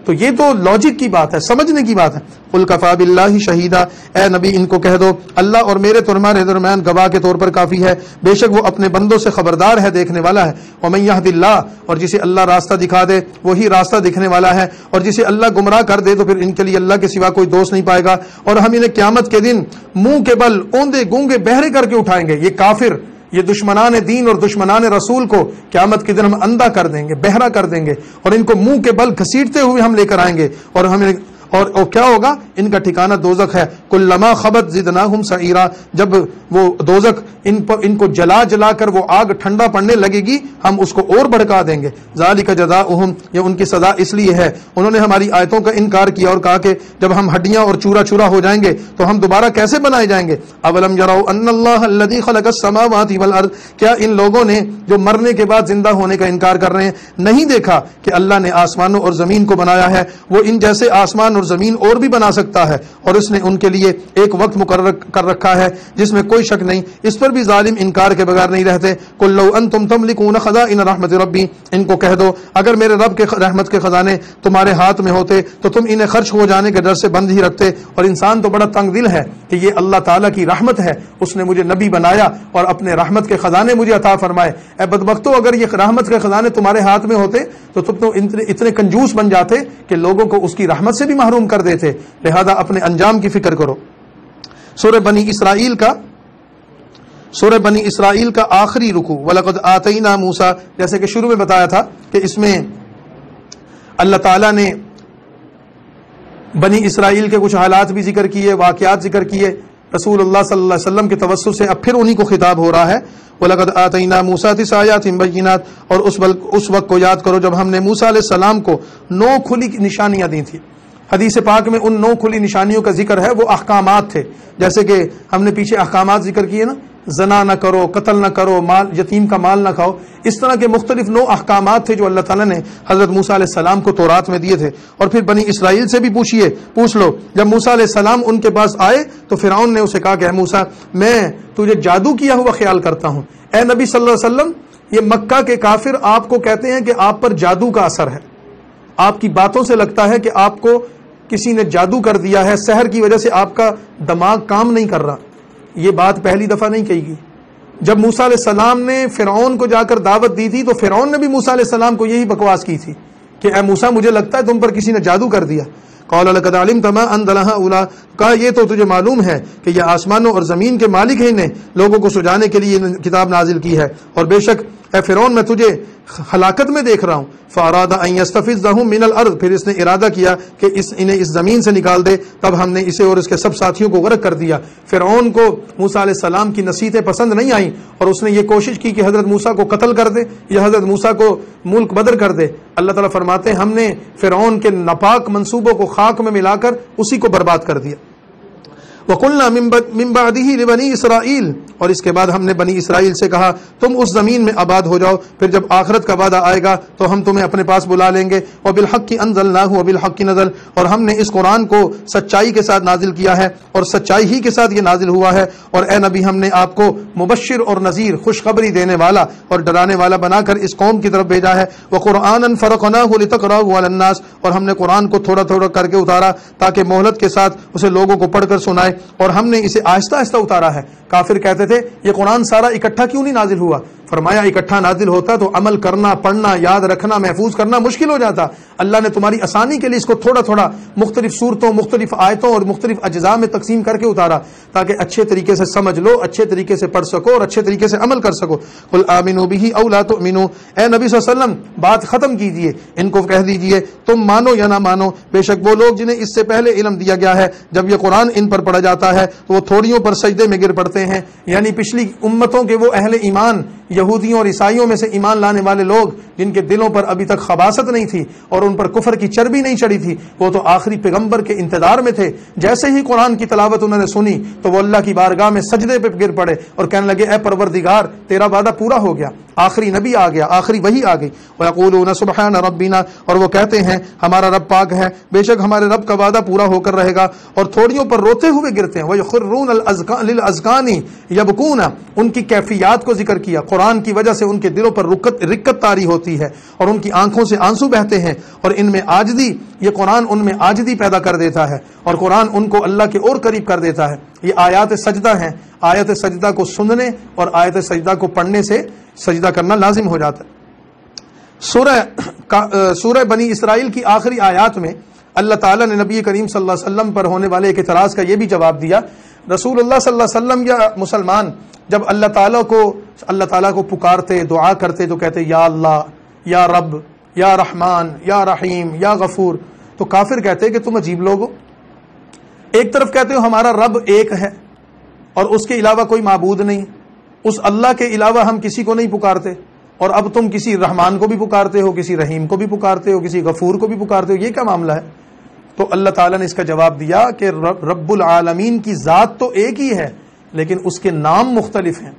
تو یہ تو لاجک کی بات ہے، سمجھنے کی بات ہے. قل کفا باللہ شہیدا، اے نبی ان کو کہہ دو اللہ اور میرے تمہارے درمیان گواہ کے طور پر کافی ہے، بے شک وہ اپنے بندوں سے خبردار ہے، دیکھنے والا ہے. ومن یہد اللہ، اور جسے اللہ راستہ دکھا دے وہی راستہ دکھنے والا ہے، اور جسے اللہ گمراہ کر دے تو پھر ان کے لیے اللہ کے سوا کوئی دوست نہیں پائے گا. اور ہم انہیں قیامت کے دن منہ کے بل اوندے گونگے بہرے کر کے اٹھائیں گے. یہ کافر، یہ دشمنان دین اور دشمنان رسول کو قیامت کے دن ہم اندھا کر دیں گے، بہرا کر دیں گے، اور ان کو منہ کے بل گھسیٹتے ہوئے ہم لے کر آئیں گے. اور کیا ہوگا؟ ان کا ٹھکانہ دوزخ ہے. کلما خبت زدناہم سعیرا، جب وہ دوزخ ان کو جلا جلا کر وہ آگ ٹھنڈا پڑنے لگے گی ہم اس کو اور بھڑکا دیں گے. ذالک جزاؤہم، یہ ان کی سزا اس لیے ہے انہوں نے ہماری آیتوں کا انکار کیا اور کہا کہ جب ہم ہڈیاں اور چورا چورا ہو جائیں گے تو ہم دوبارہ کیسے بنائے جائیں گے. اولم یروا ان اللہ الذی خلق السماوات والارض، کیا ان لوگوں نے جو مرنے کے بعد زندہ ہونے کا انکار کر رہے ہیں نہیں دیکھا کہ اللہ نے آسمانوں اور زمین کو بنایا ہے، وہ ان جیسے آسمان اور زمین اور بھی بنا سکتا ہے، اور اس نے ان کے لیے ایک وقت مقرر کر رکھا ہے جس میں کوئی شک نہیں، اس پر بھی ظالم انکار کے بغیر نہیں رہتے. قل لو انتم تملکون خزائن رحمت ربی، ان کو کہہ دو اگر میرے رب کے رحمت کے خزانے تمہارے ہاتھ میں ہوتے تو تم انہیں خرچ ہو جانے کے ڈر سے بند ہی رکھتے. اور انسان تو بڑا تنگ دل ہے کہ یہ اللہ تعالیٰ کی رحمت ہے، اس نے مجھے نبی بنایا اور اپنے رحمت کے خزانے مجھے عطا فرمائے. اے بدبختو، اگر یہ رحمت کے خزانے تمہارے ہاتھ میں ہوتے تو تم تو اتنے کنجوس بن جاتے کہ لوگوں کو اس کی رحمت سے بھی محروم کر دیتے. لہذا اپنے انجام کی فکر کرو. سورہ بنی اسرائیل کا آخری رکوع وَلَقَدْ آتَيْنَا مُوسَىٰ، جیسے کہ شروع میں بتایا تھا کہ اس میں اللہ تعالیٰ نے بنی اسرائیل کے کچھ حالات بھی ذکر کیے، واقعات ذکر کیے، رسول اللہ صلی اللہ علیہ وسلم کے توسط سے اب پھر انہی کو خطاب ہو رہا ہے. وَلَقَدْ آتَيْنَا مُوسَىٰ 9 آیات بَيِّنَاتٍ، اور اس وقت کو یاد کرو جب ہم نے موسیٰ علیہ السلام کو 9 کھلی نشانیاں دی تھیں. حدیث پاک میں ان 9 کھلی نشانیوں کا ذکر ہے، وہ احکامات تھے، جیسے کہ ہم نے پیچھے احکامات ذکر کیے نا، زنا نہ کرو، قتل نہ کرو، یتیم کا مال نہ کھاؤ. اس طرح کے مختلف 9 احکامات تھے جو اللہ تعالیٰ نے حضرت موسیٰ علیہ السلام کو تورات میں دیے تھے. اور پھر بنی اسرائیل سے بھی پوچھ لو، جب موسیٰ علیہ السلام ان کے پاس آئے تو فرعون نے اسے کہا کہ اے موسیٰ میں تجھے جادو کیا ہوا خیال کرتا ہوں. اے نبی صلی اللہ علیہ وسلم، یہ مکہ کے کافر آپ کو کہتے ہیں کہ آپ پر جادو کا اثر ہے، آپ کی باتوں سے لگتا ہے کہ آپ کو کسی نے جادو کر دیا ہے، سحر کی وجہ سے آپ کا دماغ کام نہیں کر رہا. یہ بات پہلی دفعہ نہیں کہی گئی. جب موسیٰ علیہ السلام نے فرعون کو جا کر دعوت دی تھی تو فرعون نے بھی موسیٰ علیہ السلام کو یہی بکواس کی تھی کہ اے موسیٰ مجھے لگتا ہے تم پر کسی نے جادو کر دیا. قال لقد علمت ما انزل هؤلاء، کہا یہ تو تجھے معلوم ہے کہ یہ آسمانوں اور زمین کے مالک ہیں، انہیں لوگوں کو سجانے کے لیے کتاب نازل کی ہے. اور بے شک اے فرعون میں تجھے ہلاکت میں دیکھ رہا ہوں. فاراد ان یستفزهم من الارض، پھر اس نے ارادہ کیا کہ انہیں اس زمین سے نکال دے. تب ہم نے اسے اور اس کے سب ساتھیوں کو غرق کر دیا. فرعون کو موسیٰ علیہ السلام کی نصیحتیں پسند نہیں آئیں اور اس نے یہ کوشش کی کہ حضرت موسیٰ کو قتل کر دے یا حضرت موسیٰ کو ملک بدر کر دے. اللہ تعالیٰ فرماتے ہیں ہم نے فرعون کے ناپاک منصوبوں کو خاک میں ملا کر اسی کو برباد کر دیا. وَقُلْنَا مِن بَعْدِهِ لِبَنِي إِسْرَائِيلَ، اور اس کے بعد ہم نے بنی اسرائیل سے کہا تم اس زمین میں آباد ہو جاؤ، پھر جب آخرت کا وعدہ آئے گا تو ہم تمہیں اپنے پاس بلا لیں گے. وَبِالْحَقِّ أَنزَلْنَاهُ وَبِالْحَقِّ نَزَلَ، اور ہم نے اس قرآن کو سچائی کے ساتھ نازل کیا ہے اور سچائی ہی کے ساتھ یہ نازل ہوا ہے. اور اے نبی ہم نے آپ کو مبشر اور نذیر، خوشخبری دینے والا اور ڈرانے والا بنا کر اس قوم کی طرف بھیجا ہے. وَقُرْآنًا فَرَقْنَاهُ لِتَقْرَأَهُ عَلَى النَّاسِ، اور ہم نے قرآن کو تھوڑا تھوڑا کر کے اتارا تاکہ مہلت کے ساتھ اسے لوگوں کو پڑھ کر سنائے، اور ہم نے اسے آہستہ آہستہ اتارا ہے. کافر کہتے تھے یہ قرآن سارا اکٹھا کیوں نہیں نازل ہوا؟ فرمایا اکٹھا نازل ہوتا تو عمل کرنا، پڑھنا، یاد رکھنا، محفوظ کرنا مشکل ہو جاتا. اللہ نے تمہاری آسانی کے لیے اس کو تھوڑا تھوڑا مختلف صورتوں، مختلف آیتوں اور مختلف اجزاء میں تقسیم کر کے اتارا تاکہ اچھے طریقے سے سمجھ لو، اچھے طریقے سے پڑھ سکو اور اچھے طریقے سے عمل کر سکو. قل آمنوا بہ او لا تؤمنوا، اے نبی صلی اللہ علیہ وسلم بات ختم کیجئے، ان کو کہہ دیجئے تم مانو یا نہ مانو. بے شک وہ لوگ جنہیں اس سے پہلے علم دیا گیا ہے جب یہ قرآن ان پر پڑھا جاتا ہے تو وہ تھوڑیوں پر سجدے میں گر پڑتے ہیں. یعنی پچھلی امتوں کے وہ اہل ایمان، یہودیوں اور عیسائیوں میں سے ایمان لانے والے لوگ جن کے دلوں پر ابھی تک خباثت نہیں تھی اور ان پر کفر کی چربی نہیں چڑھی تھی، وہ تو آخری پیغمبر کے انتظار میں تھے. جیسے ہی قرآن کی تلاوت انہوں نے سنی تو وہ اللہ کی بارگاہ میں سجدے پہ گر پڑے اور کہنے لگے اے پروردگار تیرا وعدہ پورا ہو گیا، آخری نبی آ گیا، آخری وحی آ گئی. وَيَقُولُونَ سُبْحَانَ رَبِّنَا، اور وہ کہتے ہیں ہمارا رب پاک ہے، بے شک ہمارے رب کا وعدہ پورا ہو کر رہے گا. اور تھوڑیوں پر روتے ہوئے گرتے ہیں. وَيُخِرُّونَ لِلْأَذْقَانِ يَبْكُونَ، ان کی کیفیات کو ذکر کیا. قرآن کی وجہ سے ان کے دلوں پر رکت طاری ہوتی ہے اور ان کی آنکھوں سے آنسو بہتے ہیں، اور ان میں عاجزی، یہ قرآن ان میں عاجزی پیدا کر دیتا ہے اور قرآن ان کو اللہ کے اور قریب کر دیتا ہے. یہ آیات سجدہ ہیں. آیت سجدہ کو سننے اور آیت سجدہ کو پڑھنے سے سجدہ کرنا لازم ہو جاتا ہے. سورہ بنی اسرائیل کی آخری آیات میں اللہ تعالیٰ نے نبی کریم صلی اللہ علیہ وسلم پر ہونے والے ایک اعتراض کا یہ بھی جواب دیا. رسول اللہ صلی اللہ علیہ وسلم یا مسلمان جب اللہ تعالیٰ کو پکارتے، دعا کرتے تو کہتے یا اللہ، یا رب، یا رحمان، یا رحیم، یا غفور. تو کافر کہتے کہ تم عجیب لوگ ہو. ایک طرف کہتے ہو ہمارا رب ایک ہے اور اس کے علاوہ کوئی معبود نہیں، اس اللہ کے علاوہ ہم کسی کو نہیں پکارتے، اور اب تم کسی رحمان کو بھی پکارتے ہو، کسی رحیم کو بھی پکارتے ہو، کسی غفور کو بھی پکارتے ہو، یہ کیا معاملہ ہے؟ تو اللہ تعالیٰ نے اس کا جواب دیا کہ رب العالمین کی ذات تو ایک ہی ہے لیکن اس کے نام مختلف ہیں،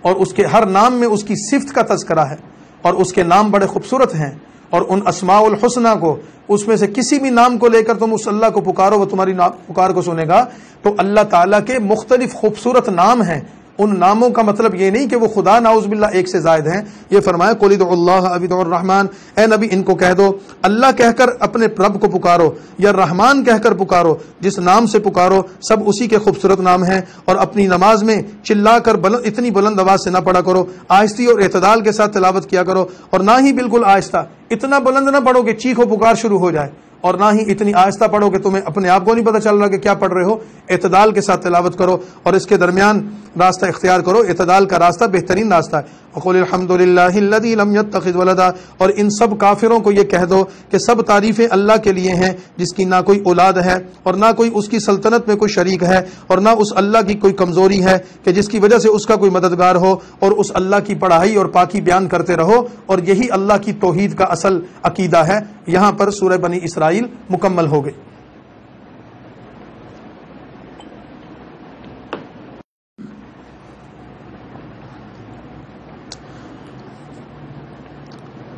اور اس کے ہر نام میں اس کی صفت کا تذکرہ ہے، اور اس کے نام بڑے خوبصورت ہیں. اور ان اسماء الحسنہ کو، اس میں سے کسی بھی نام کو لے کر تم اس اللہ کو پکارو وہ تمہاری پکار کو سنے گا. تو اللہ تعالیٰ کے مختلف خوبصورت نام ہیں. ان ناموں کا مطلب یہ نہیں کہ وہ خدا نعوذ باللہ ایک سے زائد ہیں. یہ فرمایا قل ادعوا اللہ او ادعوا الرحمن، اے نبی ان کو کہہ دو اللہ کہہ کر اپنے رب کو پکارو یا رحمان کہہ کر پکارو، جس نام سے پکارو سب اسی کے خوبصورت نام ہیں. اور اپنی نماز میں چلا کر اتنی بلند آواز سے نہ پڑھا کرو، آہستی اور اعتدال کے ساتھ تلاوت کیا کرو، اور نہ ہی بالکل آہستہ، اتنا بلند نہ پڑھو کہ چیخ و پکار شروع ہو جائے، اور نہ ہی اتنی آہستہ پڑھو کہ تمہیں اپنے آپ کو نہیں پتہ چل رہا کہ کیا پڑھ رہے ہو. اعتدال کے ساتھ تلاوت کرو اور اس کے درمیان راستہ اختیار کرو. اعتدال کا راستہ بہترین راستہ ہے. وقل الحمد للہ الذی لم یتخذ ولدا، اور ان سب کافروں کو یہ کہہ دو کہ سب تعریفیں اللہ کے لیے ہیں جس کی نہ کوئی اولاد ہے اور نہ کوئی اس کی سلطنت میں کوئی شریک ہے، اور نہ اس اللہ کی کوئی کمزوری ہے کہ جس کی وجہ سے اس کا کوئی مددگار ہو. اور اس اللہ کی پڑھائی اور پاکی بیان کرتے رہو، اور یہی اللہ کی توحید کا اصل عقیدہ ہے. یہاں پر سورہ بنی اسرائیل مکمل ہو گئی.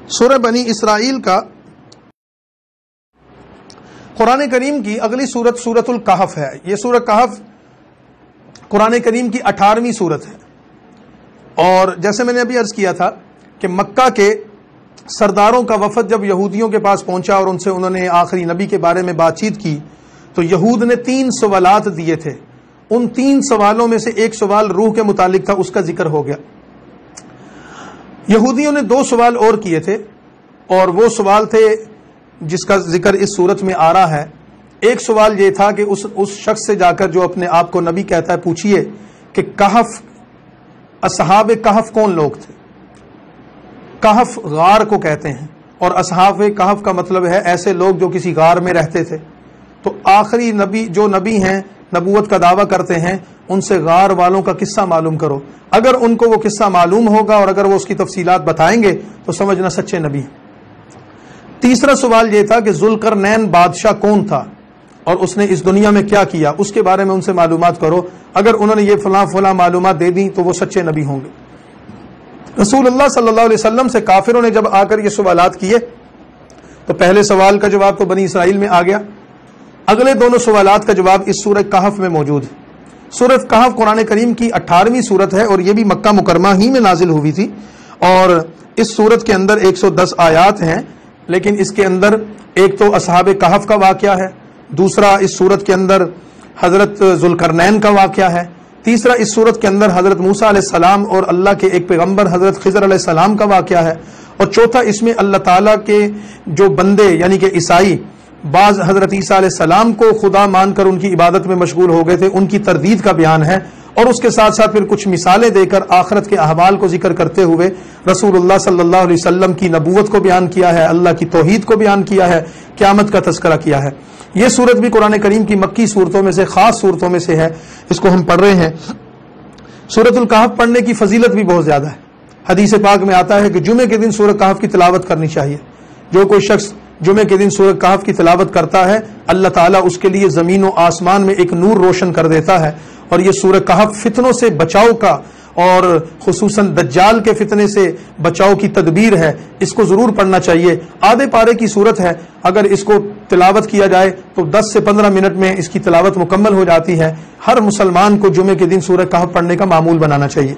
سورہ بنی اسرائیل کا قرآن کریم کی اگلی سورت سورۃ الکہف ہے. یہ سورہ کہف قرآن کریم کی 18ویں سورت ہے. اور جیسے میں نے ابھی عرض کیا تھا کہ مکہ کے سرداروں کا وفد جب یہودیوں کے پاس پہنچا اور ان سے انہوں نے آخری نبی کے بارے میں بات چیت کی تو یہود نے 3 سوالات دیے تھے. ان 3 سوالوں میں سے ایک سوال روح کے متعلق تھا، اس کا ذکر ہو گیا. یہودیوں نے 2 سوال اور کیے تھے، اور وہ سوال تھے جس کا ذکر اس صورت میں آ رہا ہے. ایک سوال یہ تھا کہ اس شخص سے جا کر جو اپنے آپ کو نبی کہتا ہے پوچھئے کہ کہف، اصحاب کہف کون لوگ تھے. کہف غار کو کہتے ہیں، اور اصحاب کہف کا مطلب ہے ایسے لوگ جو کسی غار میں رہتے تھے۔ تو آخری نبی جو نبی ہیں، نبوت کا دعویٰ کرتے ہیں، ان سے غار والوں کا قصہ معلوم کرو۔ اگر ان کو وہ قصہ معلوم ہوگا اور اگر وہ اس کی تفصیلات بتائیں گے تو سمجھنا سچے نبی ہیں۔ تیسرا سوال یہ تھا کہ ذوالقرنین بادشاہ کون تھا اور اس نے اس دنیا میں کیا کیا، اس کے بارے میں ان سے معلومات کرو۔ اگر انہوں نے یہ فلاں فلاں معلومات دے دیں تو وہ سچے نبی ہوں گے۔ رسول اللہ صلی اللہ علیہ وسلم سے کافروں نے جب آ کر یہ سوالات کیے تو پہلے سوال کا جواب تو بنی اسرائیل میں آ گیا، اگلے دونوں سوالات کا جواب اس سورہ کہف میں موجود ہے۔ سورہ کہف قرآن کریم کی 18ویں سورت ہے اور یہ بھی مکہ مکرمہ ہی میں نازل ہوئی تھی، اور اس سورت کے اندر 110 آیات ہیں، لیکن اس کے اندر ایک تو اصحاب کہف کا واقعہ ہے، دوسرا اس سورت کے اندر حضرت ذوالقرنین کا واقعہ ہے، تیسرا اس سورت کے اندر حضرت موسیٰ علیہ السلام اور اللہ کے ایک پیغمبر حضرت خضر علیہ السلام کا واقعہ ہے، اور چوتھا اس میں اللہ تعالیٰ کے جو بندے یعنی کہ عیسائی بعض حضرت عیسیٰ علیہ السلام کو خدا مان کر ان کی عبادت میں مشغول ہو گئے تھے، ان کی تردید کا بیان ہے، اور اس کے ساتھ ساتھ پھر کچھ مثالیں دے کر آخرت کے احوال کو ذکر کرتے ہوئے رسول اللہ صلی اللہ علیہ وسلم کی نبوت کو بیان کیا ہے، اللہ کی توحید کو بیان کیا ہے، قیامت کا تذکرہ کیا ہے۔ یہ سورت بھی قرآن کریم کی مکی صورتوں میں سے خاص صورتوں میں سے ہے، اس کو ہم پڑھ رہے ہیں۔ سورۃ الکہف پڑھنے کی فضیلت بھی بہت زیادہ ہے۔ حدیث پاک میں آتا ہے کہ جمعے کے دن سورۃ کہف کی تلاوت کرنی چاہیے۔ جو کوئی شخص جمعے کے دن سورۃ کہف کی تلاوت کرتا ہے اللہ تعالیٰ اس کے لیے زمین و آسمان میں ایک نور روشن کر دیتا ہے، اور یہ سورۃ کہف فتنوں سے بچاؤ کا اور خصوصاً دجال کے فتنے سے بچاؤ کی تدبیر ہے، اس کو ضرور پڑھنا چاہیے۔ آدھے پارے کی سورت ہے، اگر اس کو تلاوت کیا جائے تو 10 سے 15 منٹ میں اس کی تلاوت مکمل ہو جاتی ہے۔ ہر مسلمان کو جمعے کے دن سورۃ کہف پڑھنے کا معمول بنانا چاہیے۔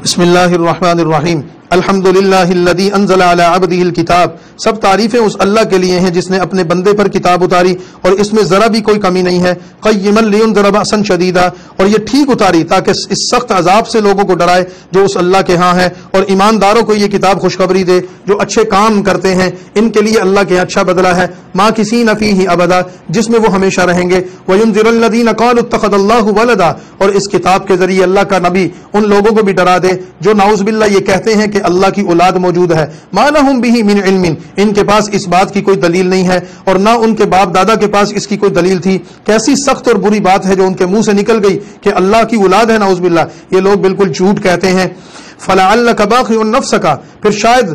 بسم اللہ الرحمن الرحیم، الحمد للہ الذی انزل علی عبدہ الکتاب، سب تعریفیں اس اللہ کے لیے ہیں جس نے اپنے بندے پر کتاب اتاری اور اس میں ذرا بھی کوئی کمی نہیں ہے، قیما لینذر بأسا شدیدا، اور یہ ٹھیک اتاری تاکہ اس سخت عذاب سے لوگوں کو ڈرائے جو اس اللہ کے ہاں ہے، اور ایمانداروں کو یہ کتاب خوشخبری دے جو اچھے کام کرتے ہیں، ان کے لیے اللہ کے اچھا بدلہ ہے، ماکثین فیہ ابدا، جس میں وہ ہمیشہ رہیں گے، وینذر الذین قالوا اتخذ اللہ ولدا، اور اس کتاب کے ذریعے اللہ کا نبی ان لوگوں کو بھی ڈرا دے جو نعوذ باللہ یہ کہتے ہیں کہ اللہ کی اولاد موجود ہے، ما لہم بہ من علم، ان کے پاس اس بات کی کوئی دلیل نہیں ہے اور نہ ان کے باپ دادا کے پاس اس کی کوئی دلیل تھی۔ کیسی سخت اور بری بات ہے جو ان کے منہ سے نکل گئی کہ اللہ کی اولاد ہے، نعوذ باللہ، یہ لوگ بالکل جھوٹ کہتے ہیں۔ فلعلک باخع نفسک، پھر شاید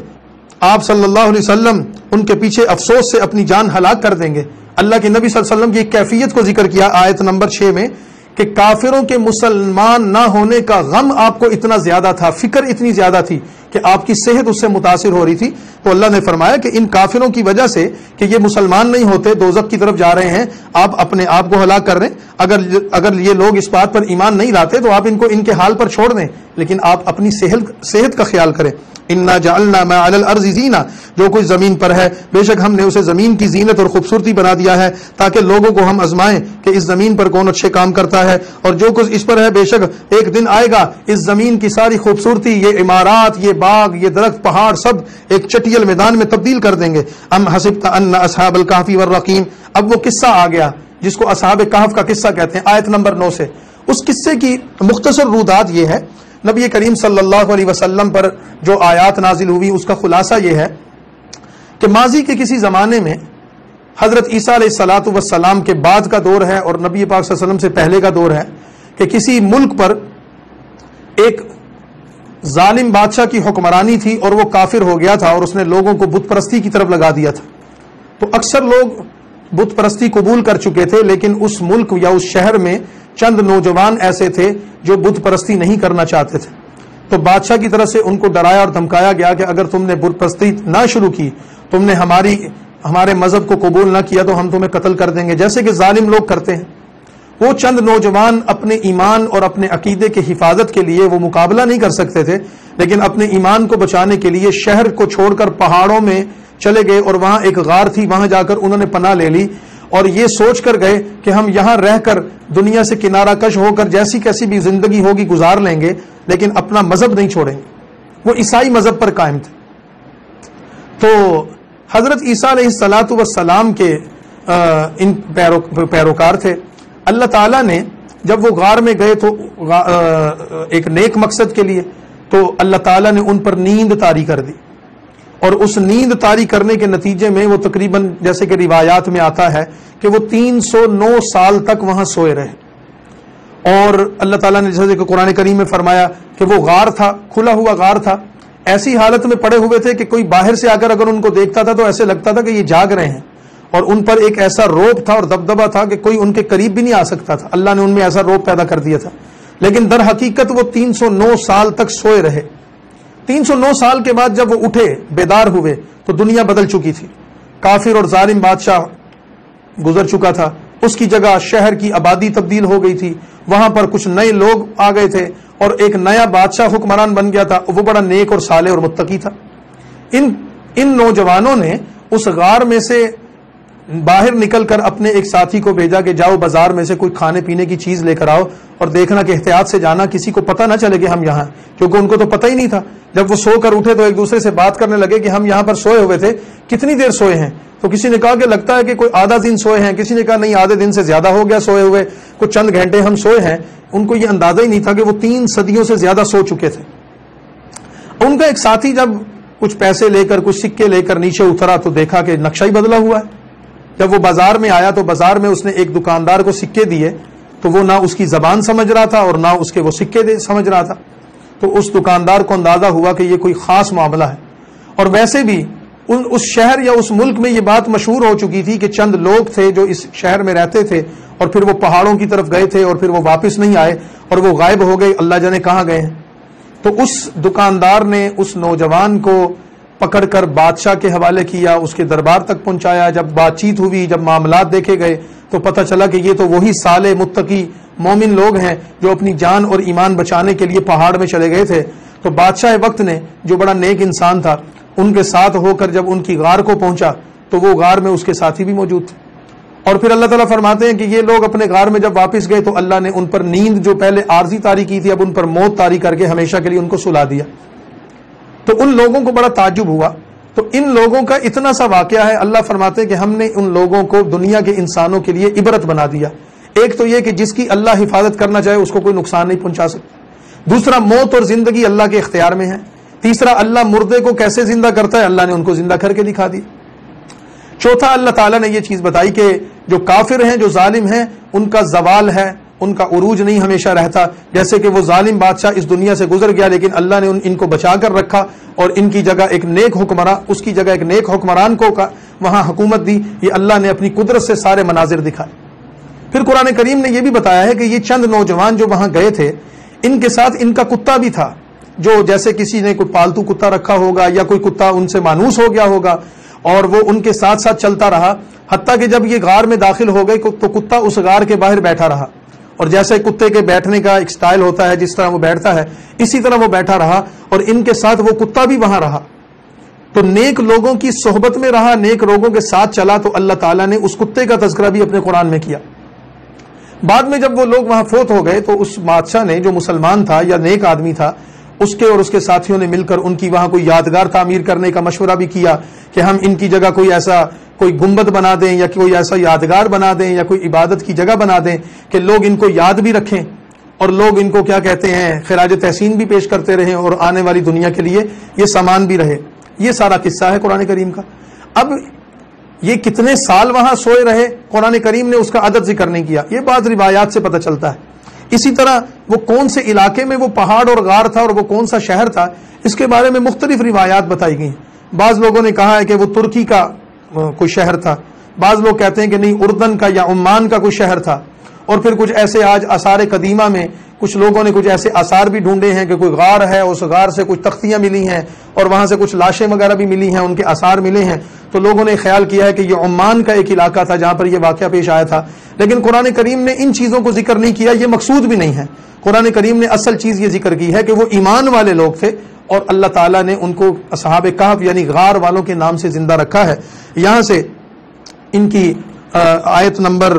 آپ صلی اللہ علیہ وسلم ان کے پیچھے افسوس سے اپنی جان ہلاک کر دیں گے۔ اللہ کے نبی صلی اللہ علیہ وسلم کی ایک کیفیت کو ذکر کیا آیت نمبر 6 میں کہ کافروں کے مسلمان نہ ہونے کا غم آپ کو اتنا زیادہ تھا، فکر اتنی زیادہ تھی کہ آپ کی صحت اس سے متاثر ہو رہی تھی، تو اللہ نے فرمایا کہ ان کافروں کی وجہ سے کہ یہ مسلمان نہیں ہوتے، دوزخ کی طرف جا رہے ہیں، آپ اپنے آپ کو ہلاک کر رہے ہیں۔ اگر یہ لوگ اس بات پر ایمان نہیں لاتے تو آپ ان کو ان کے حال پر چھوڑ دیں، لیکن آپ اپنی صحت کا خیال کریں۔ انا جعلنا ما علی الارض زینہ، جو کچھ زمین پر ہے بے شک ہم نے اسے زمین کی زینت اور خوبصورتی بنا دیا ہے تاکہ لوگوں کو ہم آزمائیں کہ اس زمین پر کون اچھے کام کرتا ہے، اور جو کچھ اس پر ہے بے شک ایک دن آئے گا اس زمین کی ساری خوبصورتی، یہ عمارات، یہ باغ، یہ درخت، پہاڑ، سب ایک چٹیل میدان میں تبدیل کر دیں گے۔ ام حسبت ان اصحاب الکہف والرقیم، اب وہ قصہ آ گیا جس کو اصحاب کہف کا قصہ کہتے ہیں، آیت نمبر 9 سے۔ اس قصے کی مختصر رودات یہ ہے، نبی کریم صلی اللہ علیہ وسلم پر جو آیات نازل ہوئی اس کا خلاصہ یہ ہے کہ ماضی کے کسی زمانے میں حضرت عیسیٰ علیہ الصلاۃ والسلام کے بعد کا دور ہے اور نبی پاک صلی اللہ علیہ وسلم سے پہلے کا دور ہے کہ کسی ملک پر ایک ظالم بادشاہ کی حکمرانی تھی اور وہ کافر ہو گیا تھا اور اس نے لوگوں کو بت پرستی کی طرف لگا دیا تھا۔ تو اکثر لوگ بت پرستی قبول کر چکے تھے، لیکن اس ملک یا اس شہر میں چند نوجوان ایسے تھے جو بت پرستی نہیں کرنا چاہتے تھے۔ تو بادشاہ کی طرف سے ان کو ڈرایا اور دھمکایا گیا کہ اگر تم نے بت پرستی نہ شروع کی، تم نے ہمارے مذہب کو قبول نہ کیا تو ہم تمہیں قتل کر دیں گے، جیسے کہ ظالم لوگ کرتے ہیں۔ وہ چند نوجوان اپنے ایمان اور اپنے عقیدے کی حفاظت کے لیے وہ مقابلہ نہیں کر سکتے تھے، لیکن اپنے ایمان کو بچانے کے لیے شہر کو چھوڑ کر پہاڑوں میں چلے گئے، اور وہاں ایک غار تھی، وہاں جا کر انہوں نے پناہ لے لی اور یہ سوچ کر گئے کہ ہم یہاں رہ کر دنیا سے کنارہ کش ہو کر جیسی کیسی بھی زندگی ہوگی گزار لیں گے، لیکن اپنا مذہب نہیں چھوڑیں گے۔ وہ عیسائی مذہب پر قائم تھے۔ تو حضرت عیسیٰ علیہ الصلاۃ والسلام کے ان پیروکار تھے۔ اللہ تعالیٰ نے جب وہ غار میں گئے تو ایک نیک مقصد کے لیے تو اللہ تعالیٰ نے ان پر نیند طاری کر دی، اور اس نیند طاری کرنے کے نتیجے میں وہ تقریباً جیسے کہ روایات میں آتا ہے کہ وہ 309 سال تک وہاں سوئے رہے. اور اللہ تعالیٰ نے جیسے کہ قرآن کریم میں فرمایا کہ وہ غار تھا، کھلا ہوا غار تھا، ایسی حالت میں پڑے ہوئے تھے کہ کوئی باہر سے آ کر اگر ان کو دیکھتا تھا تو ایسے لگتا تھا کہ یہ جاگ رہے ہیں، اور ان پر ایک ایسا روب تھا اور دبدبا تھا کہ کوئی ان کے قریب بھی نہیں آ سکتا تھا. اللہ نے ان میں ایسا روب پیدا کر دیا تھا. لیکن در حقیقت وہ 309 سال تک سوئے رہے. 309 سال کے بعد جب وہ اٹھے، بیدار ہوئے، تو دنیا بدل چکی تھی. کافر اور ظالم بادشاہ گزر چکا تھا، اس کی جگہ شہر کی آبادی تبدیل ہو گئی تھی، وہاں پر کچھ نئے لوگ آ گئے تھے، اور ایک نیا بادشاہ حکمران بن گیا تھا. وہ بڑا نیک اور صالح اور متقی تھا. ان نوجوانوں نے اس غار میں سے باہر نکل کر اپنے ایک ساتھی کو بھیجا کہ جاؤ بازار میں سے کوئی کھانے پینے کی چیز لے کر آؤ، اور دیکھنا کہ احتیاط سے جانا، کسی کو پتہ نہ چلے کہ ہم یہاں، کیونکہ ان کو تو پتہ ہی نہیں تھا. جب وہ سو کر اٹھے تو ایک دوسرے سے بات کرنے لگے کہ ہم یہاں پر سوئے ہوئے تھے، کتنی دیر سوئے ہیں؟ تو کسی نے کہا کہ لگتا ہے کہ کوئی آدھا دن سوئے ہیں، کسی نے کہا نہیں آدھے دن سے زیادہ ہو گیا سوئے ہوئے، کچھ چند گھنٹے ہم سوئے ہیں. ان کو یہ اندازہ ہی نہیں تھا کہ وہ 3 صدیوں سے زیادہ سو چکے تھے. ان کا ایک ساتھی جب کچھ پیسے لے کر، کچھ سکے لے کر نیچے اترا تو دیکھا کہ نقشہ ہی بدلا ہوا ہے. جب وہ بازار میں آیا تو بازار میں اس نے ایک دکاندار کو سکے دیے، تو وہ نہ اس کی زبان سمجھ رہا تھا اور نہ اس کے وہ سکے سمجھ رہا تھا. تو اس دکاندار کو اندازہ ہوا کہ یہ کوئی خاص معاملہ ہے. اور ویسے بھی اس شہر یا اس ملک میں یہ بات مشہور ہو چکی تھی کہ چند لوگ تھے جو اس شہر میں رہتے تھے، اور پھر وہ پہاڑوں کی طرف گئے تھے اور پھر وہ واپس نہیں آئے اور وہ غائب ہو گئے، اللہ جانے کہاں گئے ہیں. تو اس دکاندار نے اس نوجوان کو پکڑ کر بادشاہ کے حوالے کیا، اس کے دربار تک پہنچایا. جب بات چیت ہوئی، جب معاملات دیکھے گئے تو پتہ چلا کہ یہ تو وہی صالح متقی مومن لوگ ہیں جو اپنی جان اور ایمان بچانے کے لیے پہاڑ میں چلے گئے تھے. تو بادشاہ وقت نے، جو بڑا نیک انسان تھا، ان کے ساتھ ہو کر جب ان کی غار کو پہنچا تو وہ غار میں اس کے ساتھی بھی موجود تھے. اور پھر اللہ تعالیٰ فرماتے ہیں کہ یہ لوگ اپنے غار میں جب واپس گئے تو اللہ نے ان پر نیند جو پہلے عارضی طاری کی تھی، اب ان پر موت طاری کر کے ہمیشہ کے لیے ان کو سلا دیا. تو ان لوگوں کو بڑا تعجب ہوا. تو ان لوگوں کا اتنا سا واقعہ ہے، اللہ فرماتے ہیں کہ ہم نے ان لوگوں کو دنیا کے انسانوں کے لیے عبرت بنا دیا. ایک تو یہ کہ جس کی اللہ حفاظت کرنا چاہے اس کو کوئی نقصان نہیں پہنچا سکتا. دوسرا، موت اور زندگی اللہ کے اختیار میں ہے. تیسرا، اللہ مردے کو کیسے زندہ کرتا ہے، اللہ نے ان کو زندہ کر کے دکھا دی. چوتھا، اللہ تعالیٰ نے یہ چیز بتائی کہ جو کافر ہیں، جو ظالم ہیں، ان کا زوال ہے، ان کا عروج نہیں ہمیشہ رہتا. جیسے کہ وہ ظالم بادشاہ اس دنیا سے گزر گیا، لیکن اللہ نے ان کو بچا کر رکھا اور ان کی جگہ ایک نیک حکمران، اس کی جگہ ایک نیک حکمران کو وہاں حکومت دی. یہ اللہ نے اپنی قدرت سے سارے مناظر دکھائے. پھر قرآن کریم نے یہ بھی بتایا ہے کہ یہ چند نوجوان جو وہاں گئے تھے، ان کے ساتھ ان کا کتا بھی تھا، جو جیسے کسی نے کوئی پالتو کتا رکھا ہوگا یا کوئی کتا ان سے مانوس ہو گیا ہوگا، اور وہ ان کے ساتھ ساتھ چلتا رہا، حتیٰ کہ جب یہ غار میں داخل ہو گئے تو کتا اس غار کے باہر بیٹھا رہا. اور جیسے کتے کے بیٹھنے کا ایک سٹائل ہوتا ہے، جس طرح وہ بیٹھتا ہے اسی طرح وہ بیٹھا رہا، اور ان کے ساتھ وہ کتا بھی وہاں رہا. تو نیک لوگوں کی صحبت میں رہا، نیک لوگوں کے ساتھ چلا، تو اللہ تعالیٰ نے اس کتے کا تذکرہ بھی اپنے قرآن میں کیا. بعد میں جب وہ لوگ وہاں فوت ہو گئے تو اس بادشاہ نے، جو مسلمان تھا یا نیک آدمی تھا، اس کے اور اس کے ساتھیوں نے مل کر ان کی وہاں کوئی یادگار تعمیر کرنے کا مشورہ بھی کیا کہ ہم ان کی جگہ کوئی گنبد بنا دیں یا کوئی ایسا یادگار بنا دیں یا کوئی عبادت کی جگہ بنا دیں کہ لوگ ان کو یاد بھی رکھیں اور لوگ ان کو کیا کہتے ہیں، خراج تحسین بھی پیش کرتے رہیں اور آنے والی دنیا کے لیے یہ سامان بھی رہے. یہ سارا قصہ ہے قرآن کریم کا. اب یہ کتنے سال وہاں سوئے رہے، قرآن کریم نے اس کا عدد ذکر نہیں کیا، یہ بعض روایات سے پتہ چلتا ہے. اسی طرح وہ کون سے علاقے میں وہ پہاڑ اور غار تھا اور وہ کون سا شہر تھا، اس کے بارے میں مختلف روایات بتائی گئی. بعض لوگوں نے کہا ہے کہ وہ ترکی کا کوئی شہر تھا، بعض لوگ کہتے ہیں کہ نہیں، اردن کا یا عمان کا کوئی شہر تھا. اور پھر کچھ ایسے آج آثار قدیمہ میں کچھ لوگوں نے کچھ ایسے آثار بھی ڈھونڈے ہیں کہ کوئی غار ہے، اس غار سے کچھ تختیاں ملی ہیں اور وہاں سے کچھ لاشیں وغیرہ بھی ملی ہیں، ان کے آثار ملے ہیں. تو لوگوں نے خیال کیا ہے کہ یہ عمان کا ایک علاقہ تھا جہاں پر یہ واقعہ پیش آیا تھا. لیکن قرآن کریم نے ان چیزوں کو ذکر نہیں کیا، یہ مقصود بھی نہیں ہے. قرآن کریم نے اصل چیز یہ ذکر کی ہے کہ وہ ایمان والے لوگ تھے اور اللہ تعالیٰ نے ان کو اصحاب کہف یعنی غار والوں کے نام سے زندہ رکھا ہے. یہاں سے ان کی آیت نمبر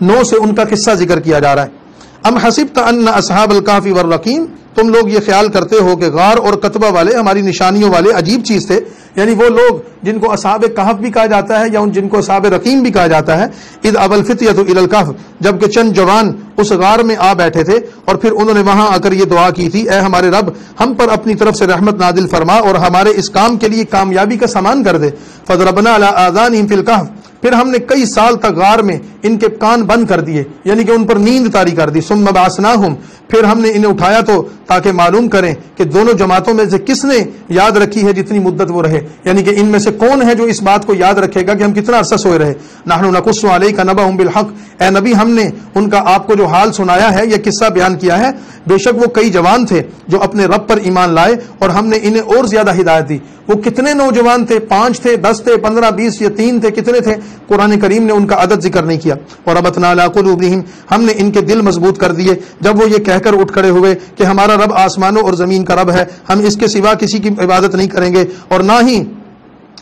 9 سے ان کا قصہ ذکر کیا جا رہا ہے. ام حسبت ان اصحاب الکہف والرقیم، تم لوگ یہ خیال کرتے ہو کہ غار اور کتبہ والے ہماری نشانیوں والے عجیب چیز تھے، یعنی وہ لوگ جن کو اصحاب کہف بھی کہا جاتا ہے یا جن کو اصحاب رقیم بھی کہا جاتا ہے، اذ ابى الفتية الى الكهف، جبکہ چند جوان اس غار میں آ بیٹھے تھے اور پھر انہوں نے وہاں آ کر یہ دعا کی تھی، اے ہمارے رب ہم پر اپنی طرف سے رحمت نازل فرما اور ہمارے اس کام کے لیے کامیابی کا سامان کر دے۔ فضربنا على آذانهم في الكهف، پھر ہم نے کئی سال تک غار میں ان کے کان بند کر دیے، یعنی کہ ان پر نیند طاری کر دی۔ ثم بعثناهم، پھر ہم نے انہیں اٹھایا تو تاکہ معلوم کریں کہ دونوں جماعتوں میں سے کس نے یاد رکھی ہے جتنی مدت وہ رہے، یعنی کہ ان میں سے کون ہے جو اس بات کو یاد رکھے گا کہ ہم کتنا عرصہ سوئے رہے۔ نحن نقص علیک نبأهم بالحق، اے نبی ہم نے ان کا آپ کو جو حال سنایا ہے یا قصہ بیان کیا ہے، بے شک وہ کئی جوان تھے جو اپنے رب پر ایمان لائے اور ہم نے انہیں اور زیادہ ہدایت دی۔ وہ کتنے نوجوان تھے؟ 5 تھے، 10 تھے، 15، 20 یا 3 تھے؟ کتنے تھے؟ قرآن کریم نے ان کا عدد ذکر نہیں کیا۔ اور ربطنا علی قلوبہم، ہم نے ان کے دل مضبوط کر دیے جب وہ یہ کہہ کر اٹھ کھڑے ہوئے کہ ہمارا رب آسمانوں اور زمین کا رب ہے، ہم اس کے سوا کسی کی عبادت نہیں کریں گے، اور نہ ہی